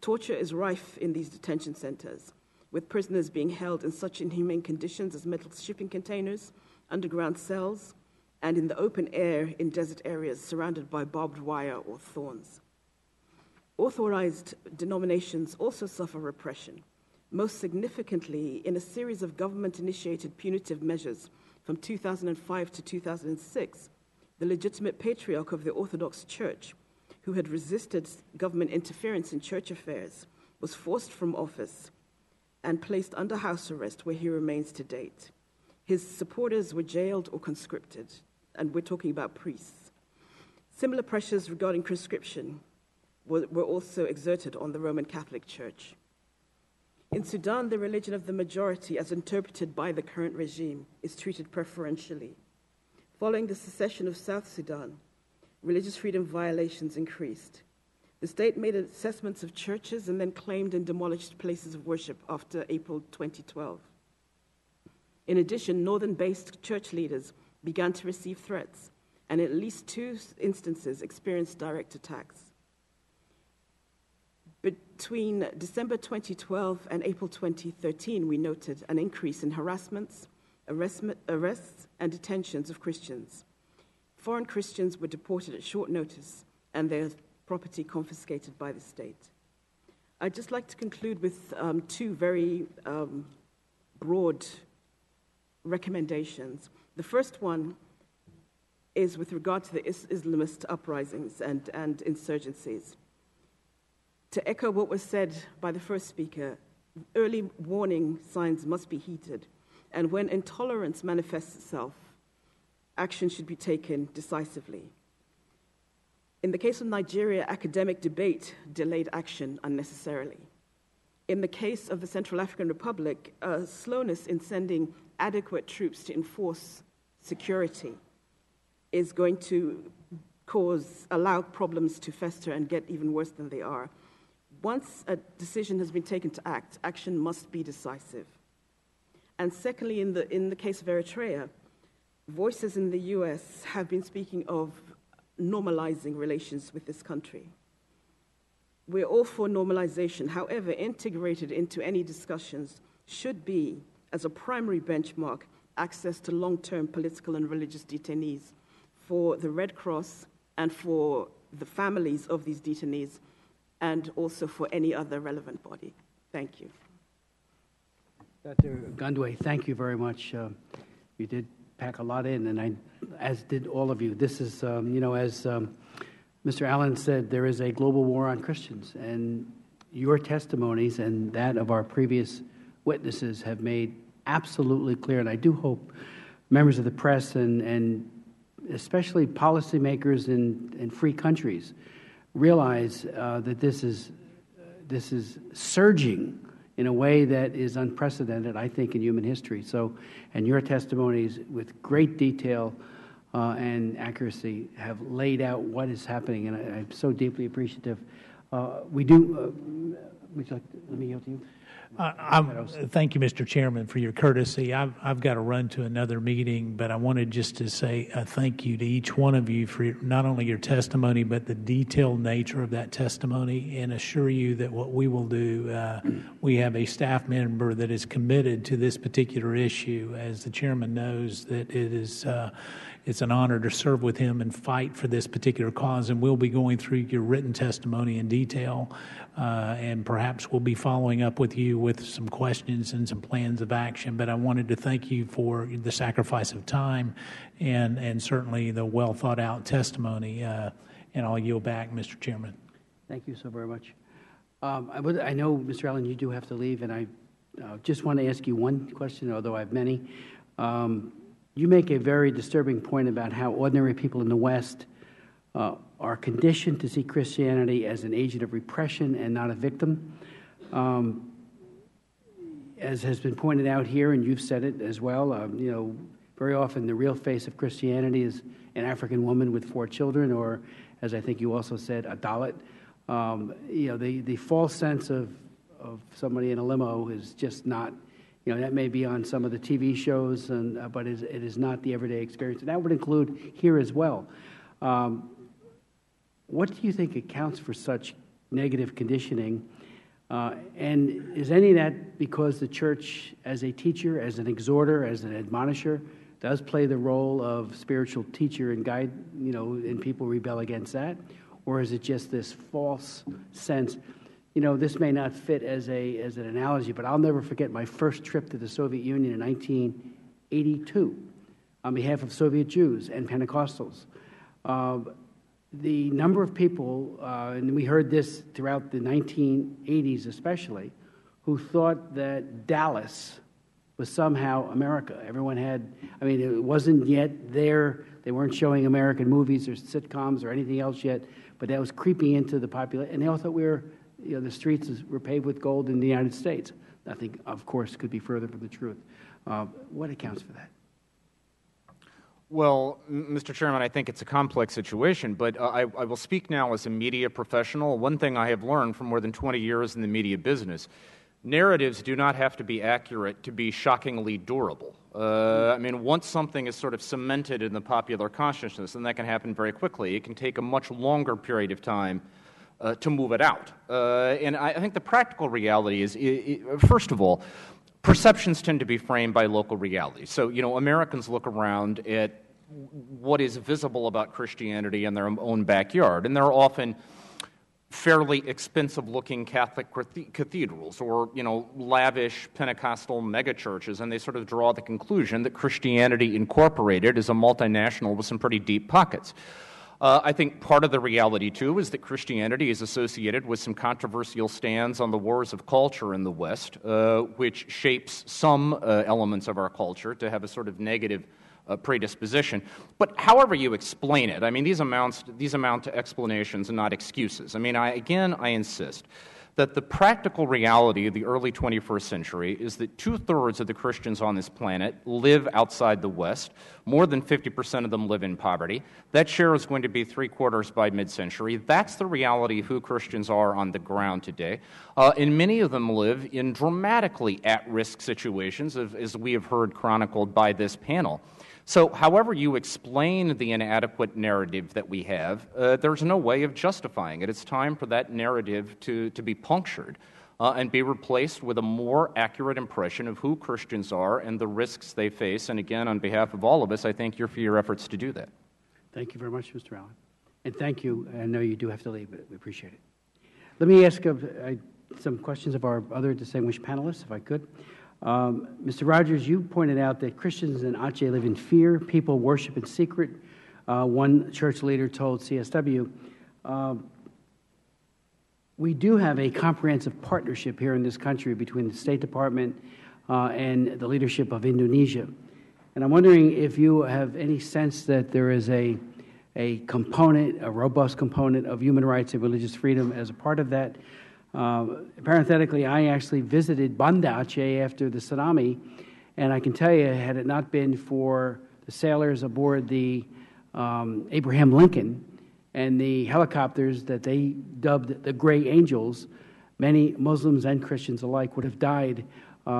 Torture is rife in these detention centers, with prisoners being held in such inhumane conditions as metal shipping containers, underground cells, and in the open air in desert areas surrounded by barbed wire or thorns. Authorized denominations also suffer repression, most significantly in a series of government-initiated punitive measures from 2005 to 2006. The legitimate patriarch of the Orthodox Church, who had resisted government interference in church affairs, was forced from office and placed under house arrest, where he remains to date. His supporters were jailed or conscripted, and we're talking about priests. Similar pressures regarding conscription were also exerted on the Roman Catholic Church. In Sudan, the religion of the majority, as interpreted by the current regime, is treated preferentially. Following the secession of South Sudan, religious freedom violations increased. The state made assessments of churches and then claimed and demolished places of worship after April 2012. In addition, northern-based church leaders began to receive threats, and in at least 2 instances experienced direct attacks. Between December 2012 and April 2013, we noted an increase in harassments, arrests, and detentions of Christians. Foreign Christians were deported at short notice and their property confiscated by the state. I'd just like to conclude with 2 very broad recommendations. The first one is with regard to the Islamist uprisings and insurgencies. To echo what was said by the first speaker, early warning signs must be heeded, and when intolerance manifests itself, action should be taken decisively. In the case of Nigeria, academic debate delayed action unnecessarily. In the case of the Central African Republic, slowness in sending adequate troops to enforce security is going to allow problems to fester and get even worse than they are. Once a decision has been taken to act, action must be decisive. And secondly, in the case of Eritrea, voices in the U.S. have been speaking of normalizing relations with this country. We're all for normalization. However, integrated into any discussions should be, as a primary benchmark, access to long-term political and religious detainees for the Red Cross and for the families of these detainees, and also for any other relevant body. Thank you. Dr. Gundway, thank you very much. You did pack a lot in, and as did all of you. This is, as Mr. Allen said, there is a global war on Christians, and your testimonies and that of our previous witnesses have made absolutely clear, and I do hope members of the press and especially policymakers in free countries realize that this is surging in a way that is unprecedented, I think, in human history. So, and your testimonies with great detail and accuracy have laid out what is happening, and I'm so deeply appreciative. Would you like to, let me yield to you. Thank you, Mr. Chairman, for your courtesy. I've got to run to another meeting, but I wanted just to say a thank you to each one of you for not only your testimony, but the detailed nature of that testimony, and assure you that what we will do, we have a staff member that is committed to this particular issue. As the chairman knows, that it is it's an honor to serve with him and fight for this particular cause, and we'll be going through your written testimony in detail, and perhaps we'll be following up with you with some questions and some plans of action. But I wanted to thank you for the sacrifice of time and certainly the well-thought-out testimony, and I'll yield back, Mr. Chairman. Thank you so very much. I know, Mr. Allen, you do have to leave, and I just want to ask you one question, although I have many. You make a very disturbing point about how ordinary people in the West are conditioned to see Christianity as an agent of repression and not a victim. As has been pointed out here, and you've said it as well, very often the real face of Christianity is an African woman with 4 children, or, as I think you also said, a Dalit. The false sense of somebody in a limo is just not. That may be on some of the TV shows, but it is not the everyday experience. And that would include here as well. What do you think accounts for such negative conditioning? And is any of that because the church, as a teacher, as an exhorter, as an admonisher, does play the role of spiritual teacher and guide, and people rebel against that? Or is it just this false sense? This may not fit as an analogy, but I'll never forget my first trip to the Soviet Union in 1982 on behalf of Soviet Jews and Pentecostals. The number of people, and we heard this throughout the 1980s especially, who thought that Dallas was somehow America. Everyone had, it wasn't yet their They weren't showing American movies or sitcoms or anything else yet, but that was creeping into the population. And they all thought the streets were paved with gold in the United States. Nothing, of course, could be further from the truth. What accounts for that? Well, Mr. Chairman, I think it's a complex situation, but I will speak now as a media professional. One thing I have learned from more than 20 years in the media business: narratives do not have to be accurate to be shockingly durable. I mean, once something is sort of cemented in the popular consciousness, and that can happen very quickly, it can take a much longer period of time to move it out. And I think the practical reality is, first of all, perceptions tend to be framed by local realities. So, Americans look around at what is visible about Christianity in their own backyard, and there are often fairly expensive-looking Catholic cathedrals or, lavish Pentecostal megachurches, and they sort of draw the conclusion that Christianity Incorporated is a multinational with some pretty deep pockets. I think part of the reality, too, is that Christianity is associated with some controversial stands on the wars of culture in the West, which shapes some elements of our culture to have a sort of negative predisposition. But however you explain it, I mean, these amount to explanations and not excuses. I mean, I insist that the practical reality of the early 21st century is that 2/3 of the Christians on this planet live outside the West. More than 50% of them live in poverty. That share is going to be 3/4 by mid-century. That's the reality of who Christians are on the ground today. And many of them live in dramatically at-risk situations, as we have heard chronicled by this panel. So however you explain the inadequate narrative that we have, there's no way of justifying it. It's time for that narrative to be punctured and be replaced with a more accurate impression of who Christians are and the risks they face. And again, on behalf of all of us, I thank you for your efforts to do that. Thank you very much, Mr. Allen. And thank you. I know you do have to leave, but we appreciate it. Let me ask some questions of our other distinguished panelists, if I could. Mr. Rogers, you pointed out that Christians in Aceh live in fear. People worship in secret. One church leader told CSW, we do have a comprehensive partnership here in this country between the State Department and the leadership of Indonesia. And I'm wondering if you have any sense that there is a component, a robust component of human rights and religious freedom as a part of that. Parenthetically, I actually visited Banda Aceh after the tsunami, and I can tell you, had it not been for the sailors aboard the Abraham Lincoln and the helicopters that they dubbed the Gray Angels, many Muslims and Christians alike would have died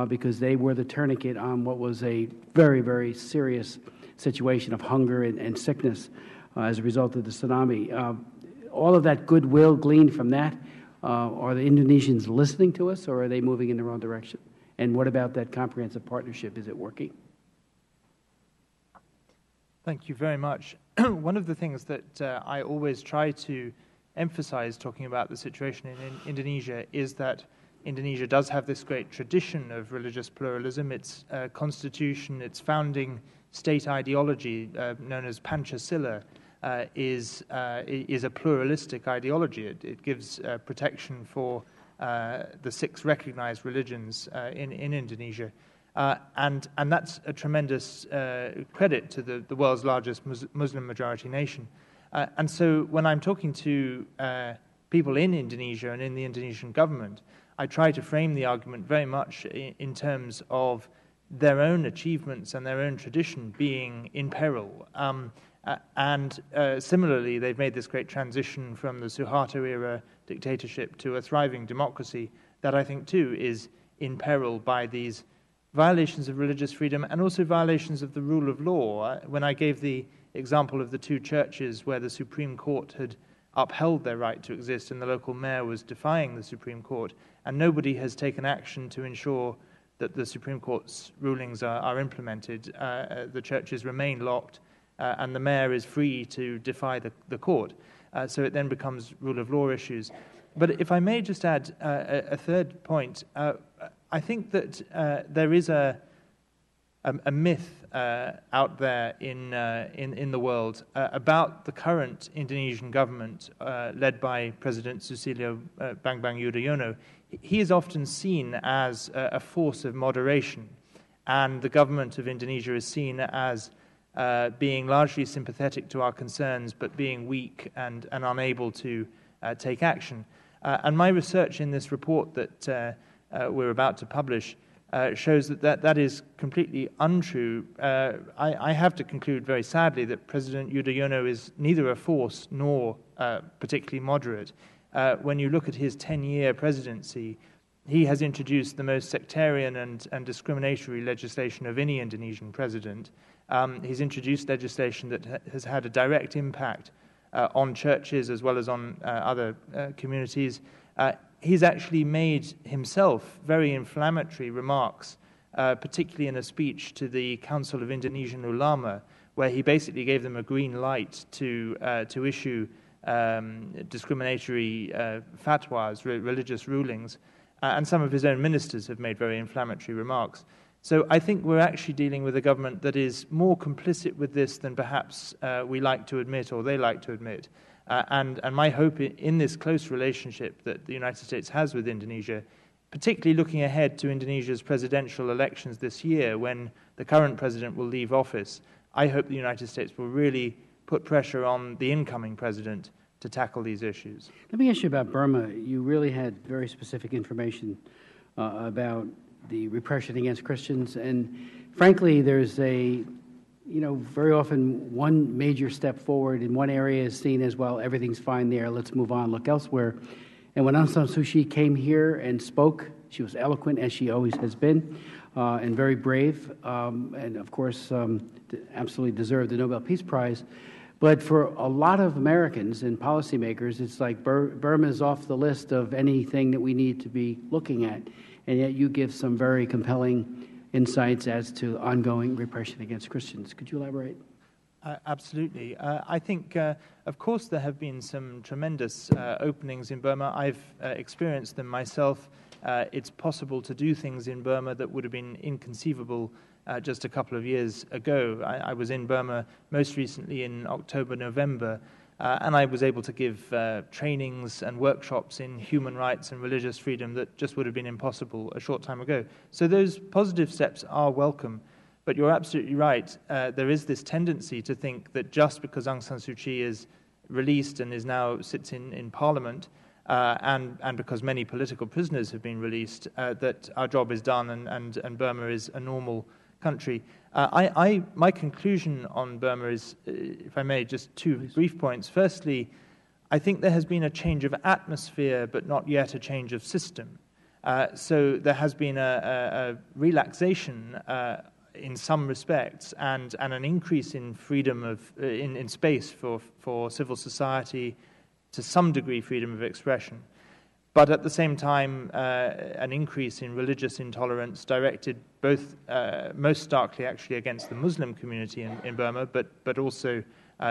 because they were the tourniquet on what was a very, very serious situation of hunger and sickness as a result of the tsunami. All of that goodwill gleaned from that. Are the Indonesians listening to us, or are they moving in the wrong direction? And what about that comprehensive partnership? Is it working? Thank you very much. One of the things that I always try to emphasize talking about the situation in Indonesia is that Indonesia does have this great tradition of religious pluralism. Its constitution, its founding state ideology, known as Pancasila, is a pluralistic ideology. It gives protection for the 6 recognized religions in Indonesia. And that's a tremendous credit to the world's largest Muslim majority nation. And so when I'm talking to people in Indonesia and in the Indonesian government, I try to frame the argument very much in terms of their own achievements and their own tradition being in peril. And similarly, they've made this great transition from the Suharto-era dictatorship to a thriving democracy that I think, too, is in peril by these violations of religious freedom and also violations of the rule of law. When I gave the example of the 2 churches where the Supreme Court had upheld their right to exist and the local mayor was defying the Supreme Court, and nobody has taken action to ensure that the Supreme Court's rulings are implemented, the churches remain locked, and the mayor is free to defy the court. So it then becomes rule of law issues. But if I may just add a third point, I think that there is a myth out there in the world about the current Indonesian government led by President Susilo Bambang Yudhoyono. He is often seen as a force of moderation, and the government of Indonesia is seen as being largely sympathetic to our concerns, but being weak and unable to take action. And my research in this report that we're about to publish shows that is completely untrue. I have to conclude very sadly that President Yudhoyono is neither a force nor particularly moderate. When you look at his 10-year presidency, he has introduced the most sectarian and discriminatory legislation of any Indonesian president. He's introduced legislation that has had a direct impact on churches as well as on other communities. He's actually made himself very inflammatory remarks, particularly in a speech to the Council of Indonesian Ulama, where he basically gave them a green light to issue discriminatory fatwas, religious rulings, and some of his own ministers have made very inflammatory remarks. So I think we're actually dealing with a government that is more complicit with this than perhaps we like to admit or they like to admit. And my hope in this close relationship that the United States has with Indonesia, particularly looking ahead to Indonesia's presidential elections this year when the current president will leave office, I hope the United States will really put pressure on the incoming president to tackle these issues. Let me ask you about Burma. You really had very specific information about the repression against Christians, and frankly, there's very often one major step forward in one area is seen as, well, everything's fine there, let's move on, look elsewhere. And when Aung San Suu Kyi came here and spoke, she was eloquent, as she always has been, and very brave, and of course absolutely deserved the Nobel Peace Prize. But for a lot of Americans and policymakers, it's like Burma is off the list of anything that we need to be looking at. And yet you give some very compelling insights as to ongoing repression against Christians. Could you elaborate? Absolutely. I think, of course, there have been some tremendous openings in Burma. I've experienced them myself. It's possible to do things in Burma that would have been inconceivable just a couple of years ago. I was in Burma most recently in October, November, and I was able to give trainings and workshops in human rights and religious freedom that just would have been impossible a short time ago. So those positive steps are welcome. But you're absolutely right. There is this tendency to think that just because Aung San Suu Kyi is released and sits in Parliament, and because many political prisoners have been released, that our job is done and Burma is a normal country. My conclusion on Burma is, if I may, just two brief points. Firstly, I think there has been a change of atmosphere, but not yet a change of system. So there has been a relaxation in some respects and an increase in freedom in space for civil society, to some degree freedom of expression. But at the same time, an increase in religious intolerance directed both, most starkly actually against the Muslim community in Burma, but also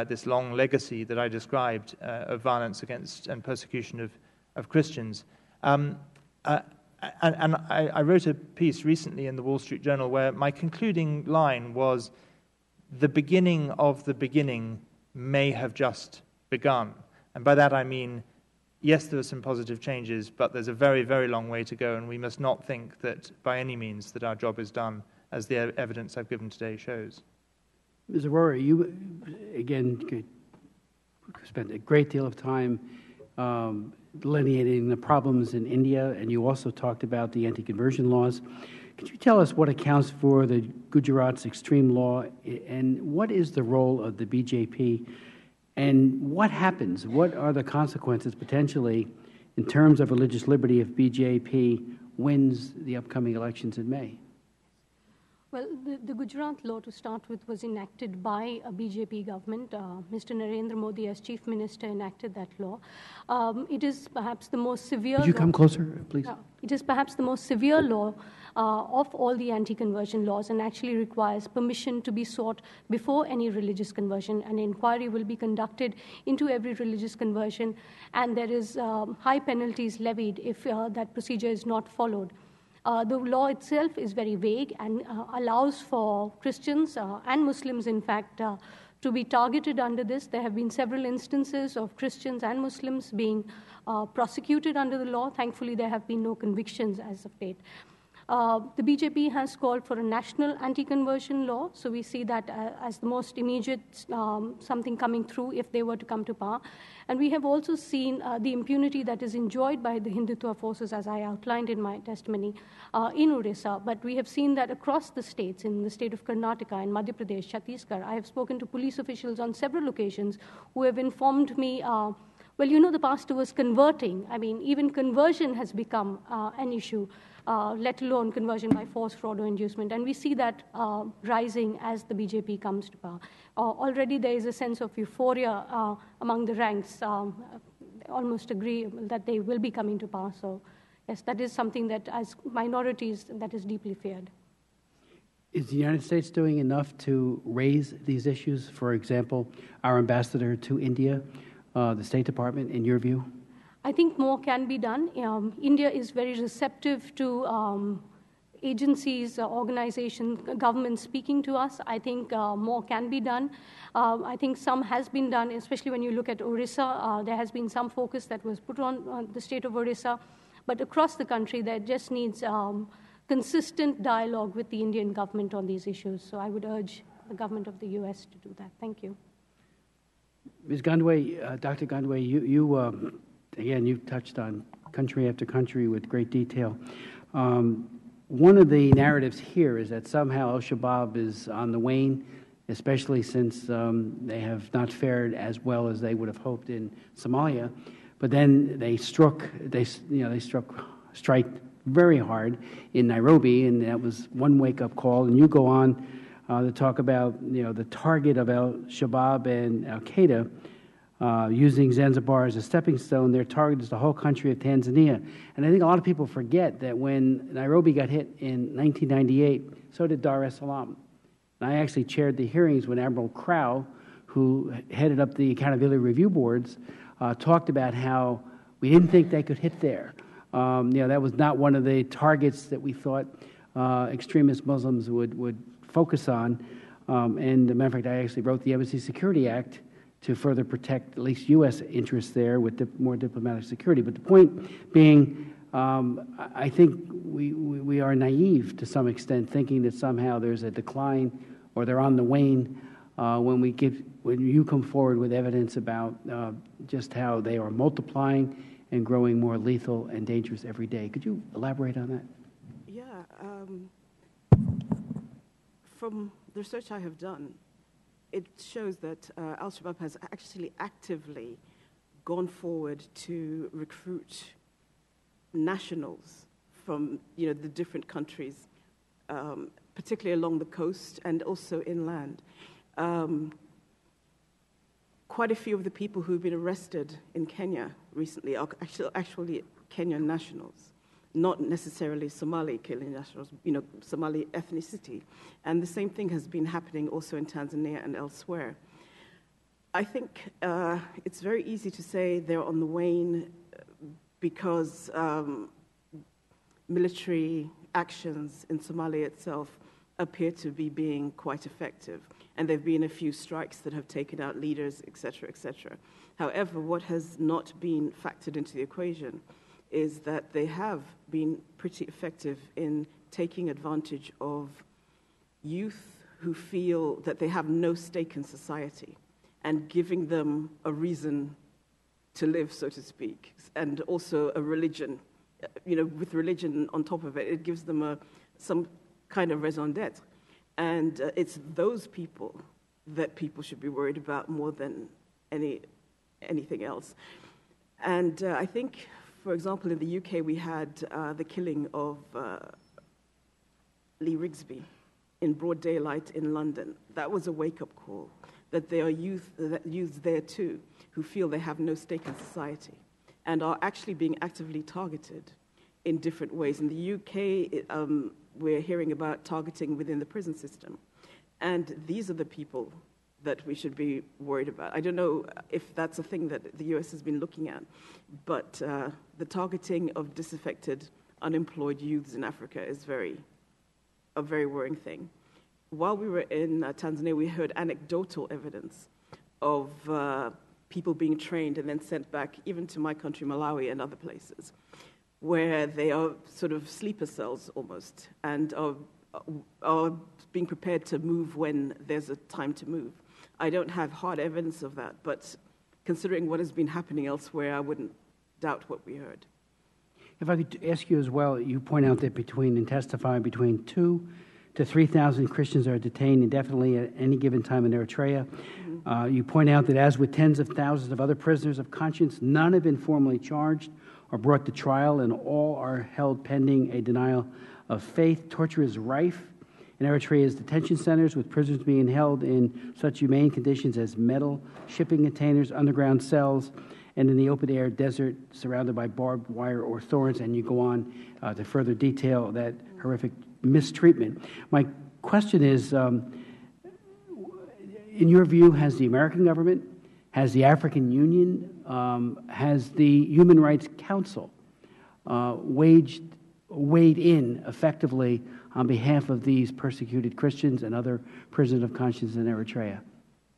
this long legacy that I described of violence against and persecution of Christians. And I wrote a piece recently in the Wall Street Journal where my concluding line was, the beginning of the beginning may have just begun. And by that I mean, yes, there are some positive changes, but there's a very, very long way to go, and we must not think that by any means that our job is done, as the evidence I've given today shows. Ms. Arora, you, again, spent a great deal of time delineating the problems in India, and you also talked about the anti-conversion laws. Could you tell us what accounts for the Gujarat's extreme law, and what is the role of the BJP? And what happens? What are the consequences potentially in terms of religious liberty if BJP wins the upcoming elections in May? Well, the Gujarat law, to start with, was enacted by a BJP government. Mr. Narendra Modi, as Chief Minister, enacted that law. It is perhaps the most severe Could you come closer, please? It is perhaps the most severe law of all the anti-conversion laws, and actually requires permission to be sought before any religious conversion. An inquiry will be conducted into every religious conversion, and there is high penalties levied if that procedure is not followed. The law itself is very vague and allows for Christians and Muslims, in fact, to be targeted under this. There have been several instances of Christians and Muslims being prosecuted under the law. Thankfully, there have been no convictions as of date. The BJP has called for a national anti-conversion law, so we see that as the most immediate something coming through if they were to come to power. And we have also seen the impunity that is enjoyed by the Hindutva forces, as I outlined in my testimony, in Orissa. But we have seen that across the states, in the state of Karnataka, in Madhya Pradesh, Chhattisgarh. I have spoken to police officials on several occasions who have informed me, well, you know, the pastor was converting. I mean, even conversion has become an issue, let alone conversion by force, fraud, or inducement. And we see that rising as the BJP comes to power. Already there is a sense of euphoria among the ranks, almost agree that they will be coming to power. So, yes, that is something that as minorities, that is deeply feared. Is the United States doing enough to raise these issues? For example, our ambassador to India, the State Department, in your view? I think more can be done. India is very receptive to agencies, organizations, governments speaking to us. I think more can be done. I think some has been done, especially when you look at Orissa. There has been some focus that was put on the state of Orissa. But across the country, there just needs consistent dialogue with the Indian government on these issues. So I would urge the government of the U.S. to do that. Thank you. Ms. Gandway, Dr. Gandway, you again, you've touched on country after country with great detail. One of the narratives here is that somehow Al-Shabaab is on the wane, especially since they have not fared as well as they would have hoped in Somalia. But then they strike very hard in Nairobi, and that was one wake-up call. And you go on to talk about the target of Al-Shabaab and Al-Qaeda using Zanzibar as a stepping stone. Their target is the whole country of Tanzania. And I think a lot of people forget that when Nairobi got hit in 1998, so did Dar es Salaam. And I actually chaired the hearings when Admiral Crow, who headed up the Accountability Review Boards, talked about how we didn't think they could hit there. That was not one of the targets that we thought extremist Muslims would focus on. And as a matter of fact, I actually wrote the Embassy Security Act to further protect at least U.S. interests there with more diplomatic security. But the point being, I think we are naive to some extent, thinking that somehow there's a decline or they're on the wane when you come forward with evidence about just how they are multiplying and growing more lethal and dangerous every day. Could you elaborate on that? Yeah. From the research I have done, it shows that Al-Shabaab has actually actively gone forward to recruit nationals from the different countries, particularly along the coast and also inland. Quite a few of the people who've been arrested in Kenya recently are actually Kenyan nationals, not necessarily Somali Kenyan nationals, Somali ethnicity. And the same thing has been happening also in Tanzania and elsewhere. I think it's very easy to say they're on the wane because military actions in Somalia itself appear to be being quite effective. And there have been a few strikes that have taken out leaders, et cetera, et cetera. However, what has not been factored into the equation is that they have been pretty effective in taking advantage of youth who feel that they have no stake in society and giving them a reason to live, so to speak, and also a religion. With religion on top of it, it gives them some kind of raison d'etre. And it's those people that people should be worried about more than anything else. And I think, for example, in the UK, we had the killing of Lee Rigsby in broad daylight in London. That was a wake-up call, that there are youths there too who feel they have no stake in society and are actually being actively targeted in different ways. In the UK, we're hearing about targeting within the prison system. And these are the people that we should be worried about. I don't know if that's a thing that the US has been looking at, but the targeting of disaffected, unemployed youths in Africa is a very worrying thing. While we were in Tanzania, we heard anecdotal evidence of people being trained and then sent back, even to my country, Malawi, and other places. where they are sort of sleeper cells almost, and are being prepared to move when there's a time to move. I don't have hard evidence of that, but considering what has been happening elsewhere, I wouldn't doubt what we heard. If I could ask you as well, you point out that in testifying between 2,000 to 3,000 Christians are detained indefinitely at any given time in Eritrea. You point out that as with tens of thousands of other prisoners of conscience, none have been formally charged or brought to trial, and all are held pending a denial of faith. Torture is rife in Eritrea's detention centers, with prisoners being held in such humane conditions as metal shipping containers, underground cells, and in the open-air desert surrounded by barbed wire or thorns, and you go on to further detail that horrific mistreatment. My question is, in your view, has the American government, has the African Union, has the Human Rights Council weighed in effectively on behalf of these persecuted Christians and other prisoners of conscience in Eritrea?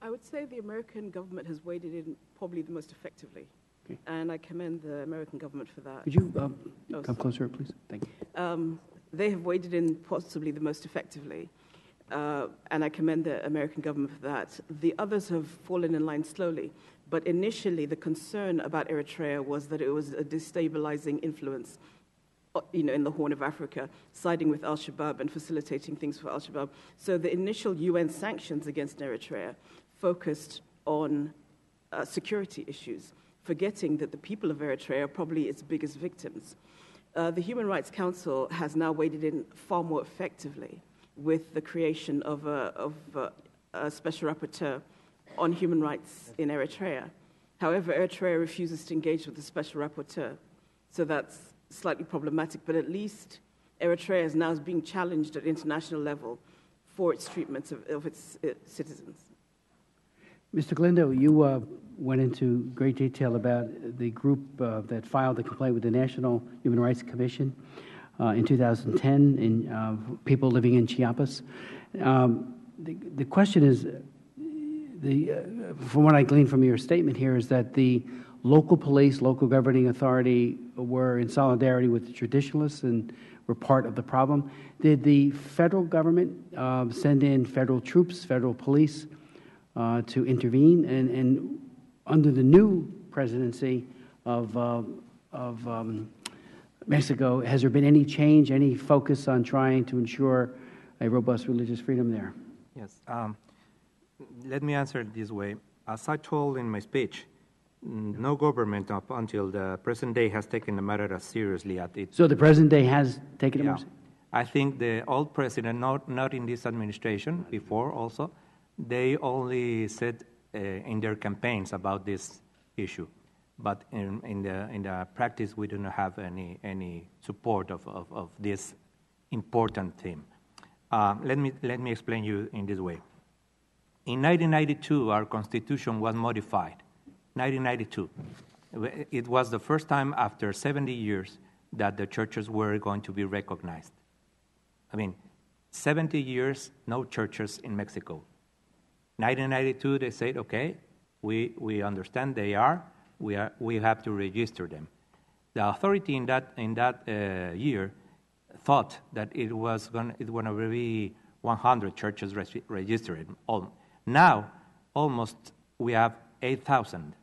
I would say the American government has waded in probably the most effectively, Okay. and I commend the American government for that. Could you come closer, please? Thank you. They have waded in possibly the most effectively, and I commend the American government for that. The others have fallen in line slowly, but initially the concern about Eritrea was that it was a destabilizing influence, in the Horn of Africa, siding with al-Shabaab and facilitating things for al-Shabaab. So the initial UN sanctions against Eritrea focused on security issues, forgetting that the people of Eritrea are probably its biggest victims. The Human Rights Council has now waded in far more effectively with the creation of a special rapporteur on human rights in Eritrea. However, Eritrea refuses to engage with the special rapporteur, so that's slightly problematic, but at least Eritrea is now being challenged at international level for its treatment of its citizens. Mr. Galindo, you went into great detail about the group that filed a complaint with the National Human Rights Commission in 2010 in people living in Chiapas. The question is, from what I gleaned from your statement here, is that the local police, local governing authority were in solidarity with the traditionalists and were part of the problem. Did the federal government send in federal troops, federal police to intervene? And under the new presidency of Mexico, has there been any change, any focus on trying to ensure a robust religious freedom there? Yes. Let me answer it this way. As I told in my speech, no government up until the present day has taken the matter as seriously as it. So the present day has taken it more seriously? I think the old president, not in this administration, before also, they only said in their campaigns about this issue. But in the practice, we do not have any support of this important theme. Let me explain you in this way. In 1992, our Constitution was modified. 1992. It was the first time after 70 years that the churches were going to be recognized. 70 years, no churches in Mexico. 1992, they said, okay, we understand they are. We have to register them. The authority in that year thought that it was going to be 100 churches registered. Now, almost we have 8,000.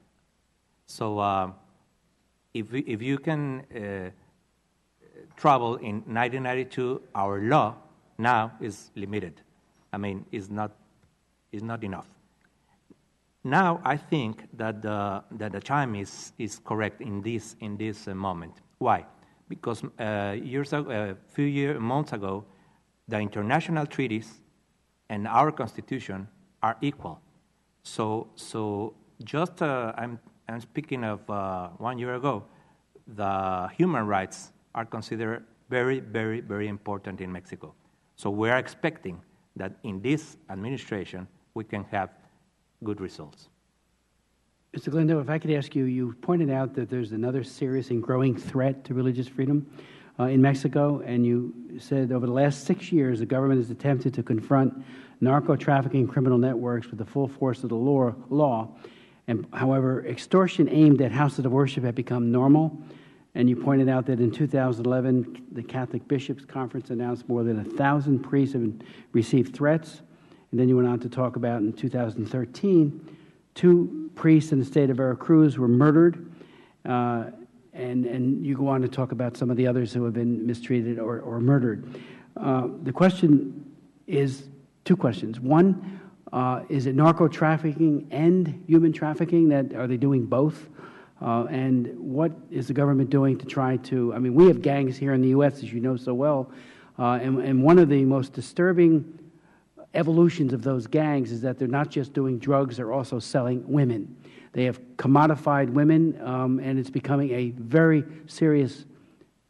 So if you can travel in 1992, our law now is limited. Is not enough. Now I think that the time is correct in this moment. Why? Because a few months ago, the international treaties and our Constitution are equal. So just I'm speaking of 1 year ago, the human rights are considered very, very, very important in Mexico. So we are expecting that in this administration we can have good results. Mr. Galindo, if I could ask you, you pointed out that there's another serious and growing threat to religious freedom in Mexico, and you said over the last 6 years the government has attempted to confront narco-trafficking criminal networks with the full force of the law. And however, extortion aimed at houses of worship had become normal, And you pointed out that in 2011, the Catholic Bishops' Conference announced more than 1,000 priests have received threats. And then you went on to talk about in 2013, 2 priests in the state of Veracruz were murdered. And you go on to talk about some of the others who have been mistreated or murdered. The question is 2 questions. One, is it narco-trafficking and human trafficking? Are they doing both? And what is the government doing to try to, I mean, we have gangs here in the U.S., as you know so well, and one of the most disturbing evolutions of those gangs is that they're not just doing drugs, they're also selling women. They have commodified women, and it's becoming a very serious,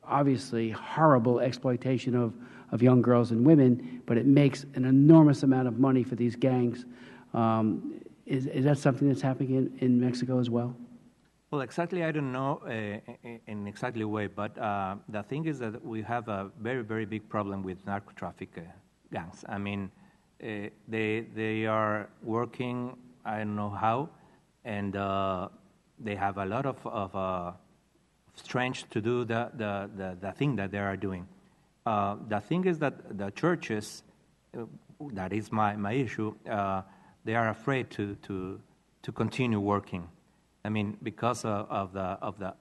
obviously horrible exploitation of young girls and women, but it makes an enormous amount of money for these gangs. Is that something that's happening in Mexico as well? Well, exactly, I don't know in exactly way, but the thing is that we have a very, very big problem with narco traffic gangs. I mean, they are working, I don't know how, and they have a lot of strength to do the thing that they are doing. The thing is that the churches, that is my issue, they are afraid to continue working. I mean, because of the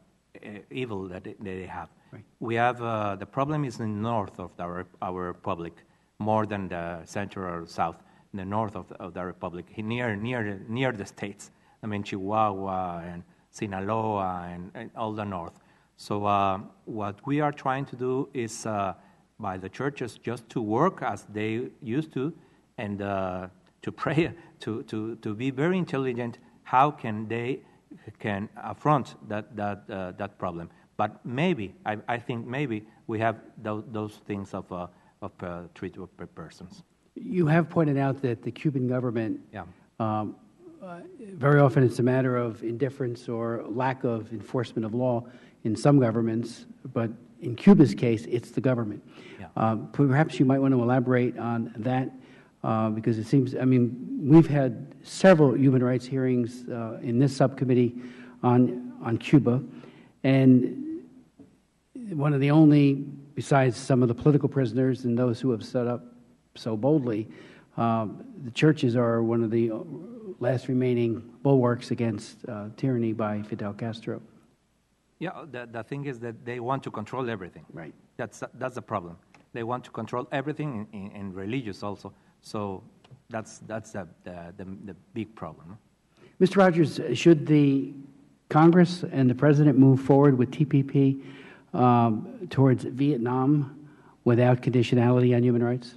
evil that they have. Right. We have the problem is in the north of our republic, more than the central or south. In the north of the republic, near the states. I mean, Chihuahua and Sinaloa and all the north. So what we are trying to do is by the churches just to work as they used to, and to pray, to be very intelligent. How can they affront that problem? But maybe I think maybe we have those things of treat of persons. You have pointed out that the Cuban government, Yeah. Very often it's a matter of indifference or lack of enforcement of law in some governments, but in Cuba's case, it's the government. Yeah. Perhaps you might want to elaborate on that, because it seems, I mean, we've had several human rights hearings in this subcommittee on Cuba, and one of the only, besides some of the political prisoners and those who have stood up so boldly, the churches are one of the last remaining bulwarks against tyranny by Fidel Castro. Yeah, the thing is that they want to control everything. Right. That's the problem. They want to control everything in religious also. So that's the big problem. Mr. Rogers, should the Congress and the President move forward with TPP towards Vietnam without conditionality on human rights?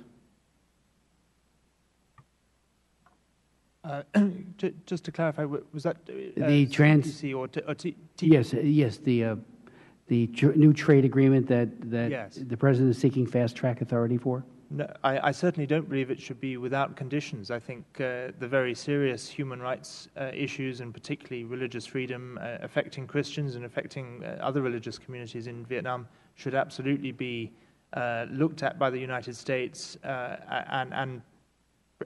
Just to clarify, was that the TPC or Yes, the new trade agreement that Yes. the President is seeking fast-track authority for? No, I certainly don't believe it should be without conditions. I think the very serious human rights issues, and particularly religious freedom affecting Christians and affecting other religious communities in Vietnam, should absolutely be looked at by the United States, and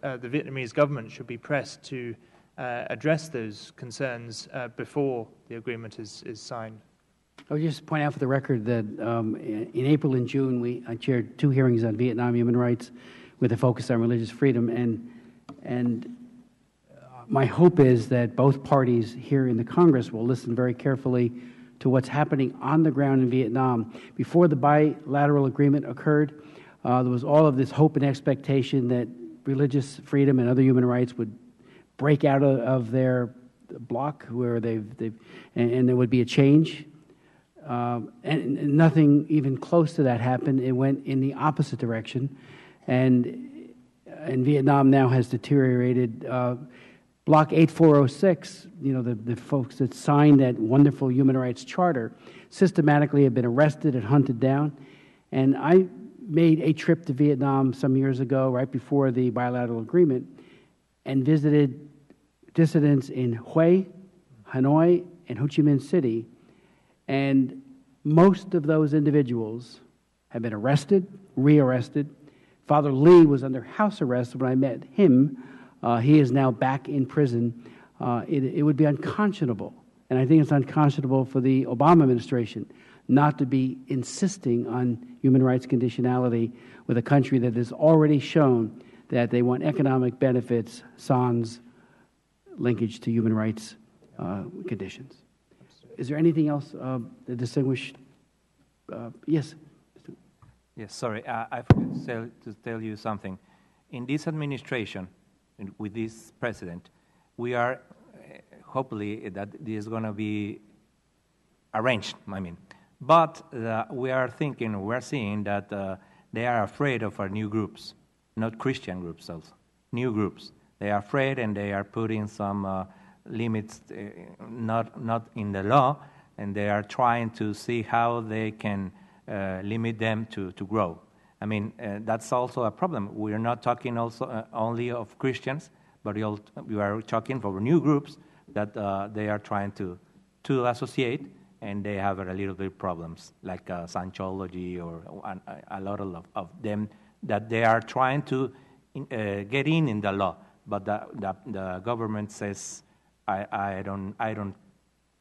the Vietnamese government should be pressed to address those concerns before the agreement is signed. I would just point out for the record that in April and June, I chaired 2 hearings on Vietnam human rights with a focus on religious freedom, and my hope is that both parties here in the Congress will listen very carefully to what's happening on the ground in Vietnam. Before the bilateral agreement occurred, there was all of this hope and expectation that religious freedom and other human rights would break out of their block where and there would be a change. And nothing even close to that happened. It went in the opposite direction. And Vietnam now has deteriorated. Block 8406, the folks that signed that wonderful human rights charter, systematically have been arrested and hunted down. And I made a trip to Vietnam some years ago, right before the bilateral agreement, and visited dissidents in Hue, Hanoi, and Ho Chi Minh City. And most of those individuals have been arrested, rearrested. Father Lee was under house arrest when I met him. He is now back in prison. It would be unconscionable, and I think it's unconscionable for the Obama administration, not to be insisting on human rights conditionality with a country that has already shown that they want economic benefits sans linkage to human rights conditions. Is there anything else, the distinguished? Yes. Yes, sorry, I forgot to tell you something. In this administration, with this president, we are hopefully that this is going to be arranged. But we're seeing that they are afraid of our new groups, not Christian groups, also new groups. They are afraid, and they are putting some limits, not in the law, and they are trying to see how they can limit them to grow. That's also a problem. We are not talking also only of Christians, but we are talking for new groups that they are trying to associate, and they have a little bit problems, like Scientology or a lot of them that they are trying to get in the law, but the government says I don't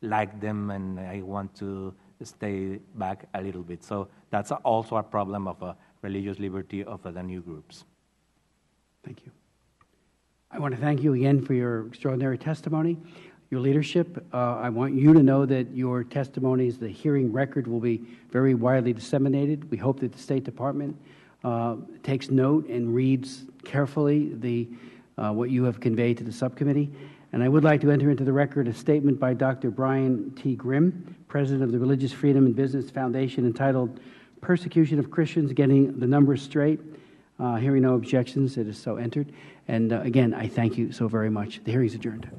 like them, and I want to stay back a little bit. So that's also a problem of religious liberty of the new groups. Thank you. I want to thank you again for your extraordinary testimony, your leadership. I want you to know that your testimonies, the hearing record, will be very widely disseminated. We hope that the State Department takes note and reads carefully what you have conveyed to the subcommittee. And I would like to enter into the record a statement by Dr. Brian T. Grimm, president of the Religious Freedom and Business Foundation, entitled Persecution of Christians, Getting the Numbers Straight. Hearing no objections, it is so entered. And again, I thank you so very much. The hearing is adjourned.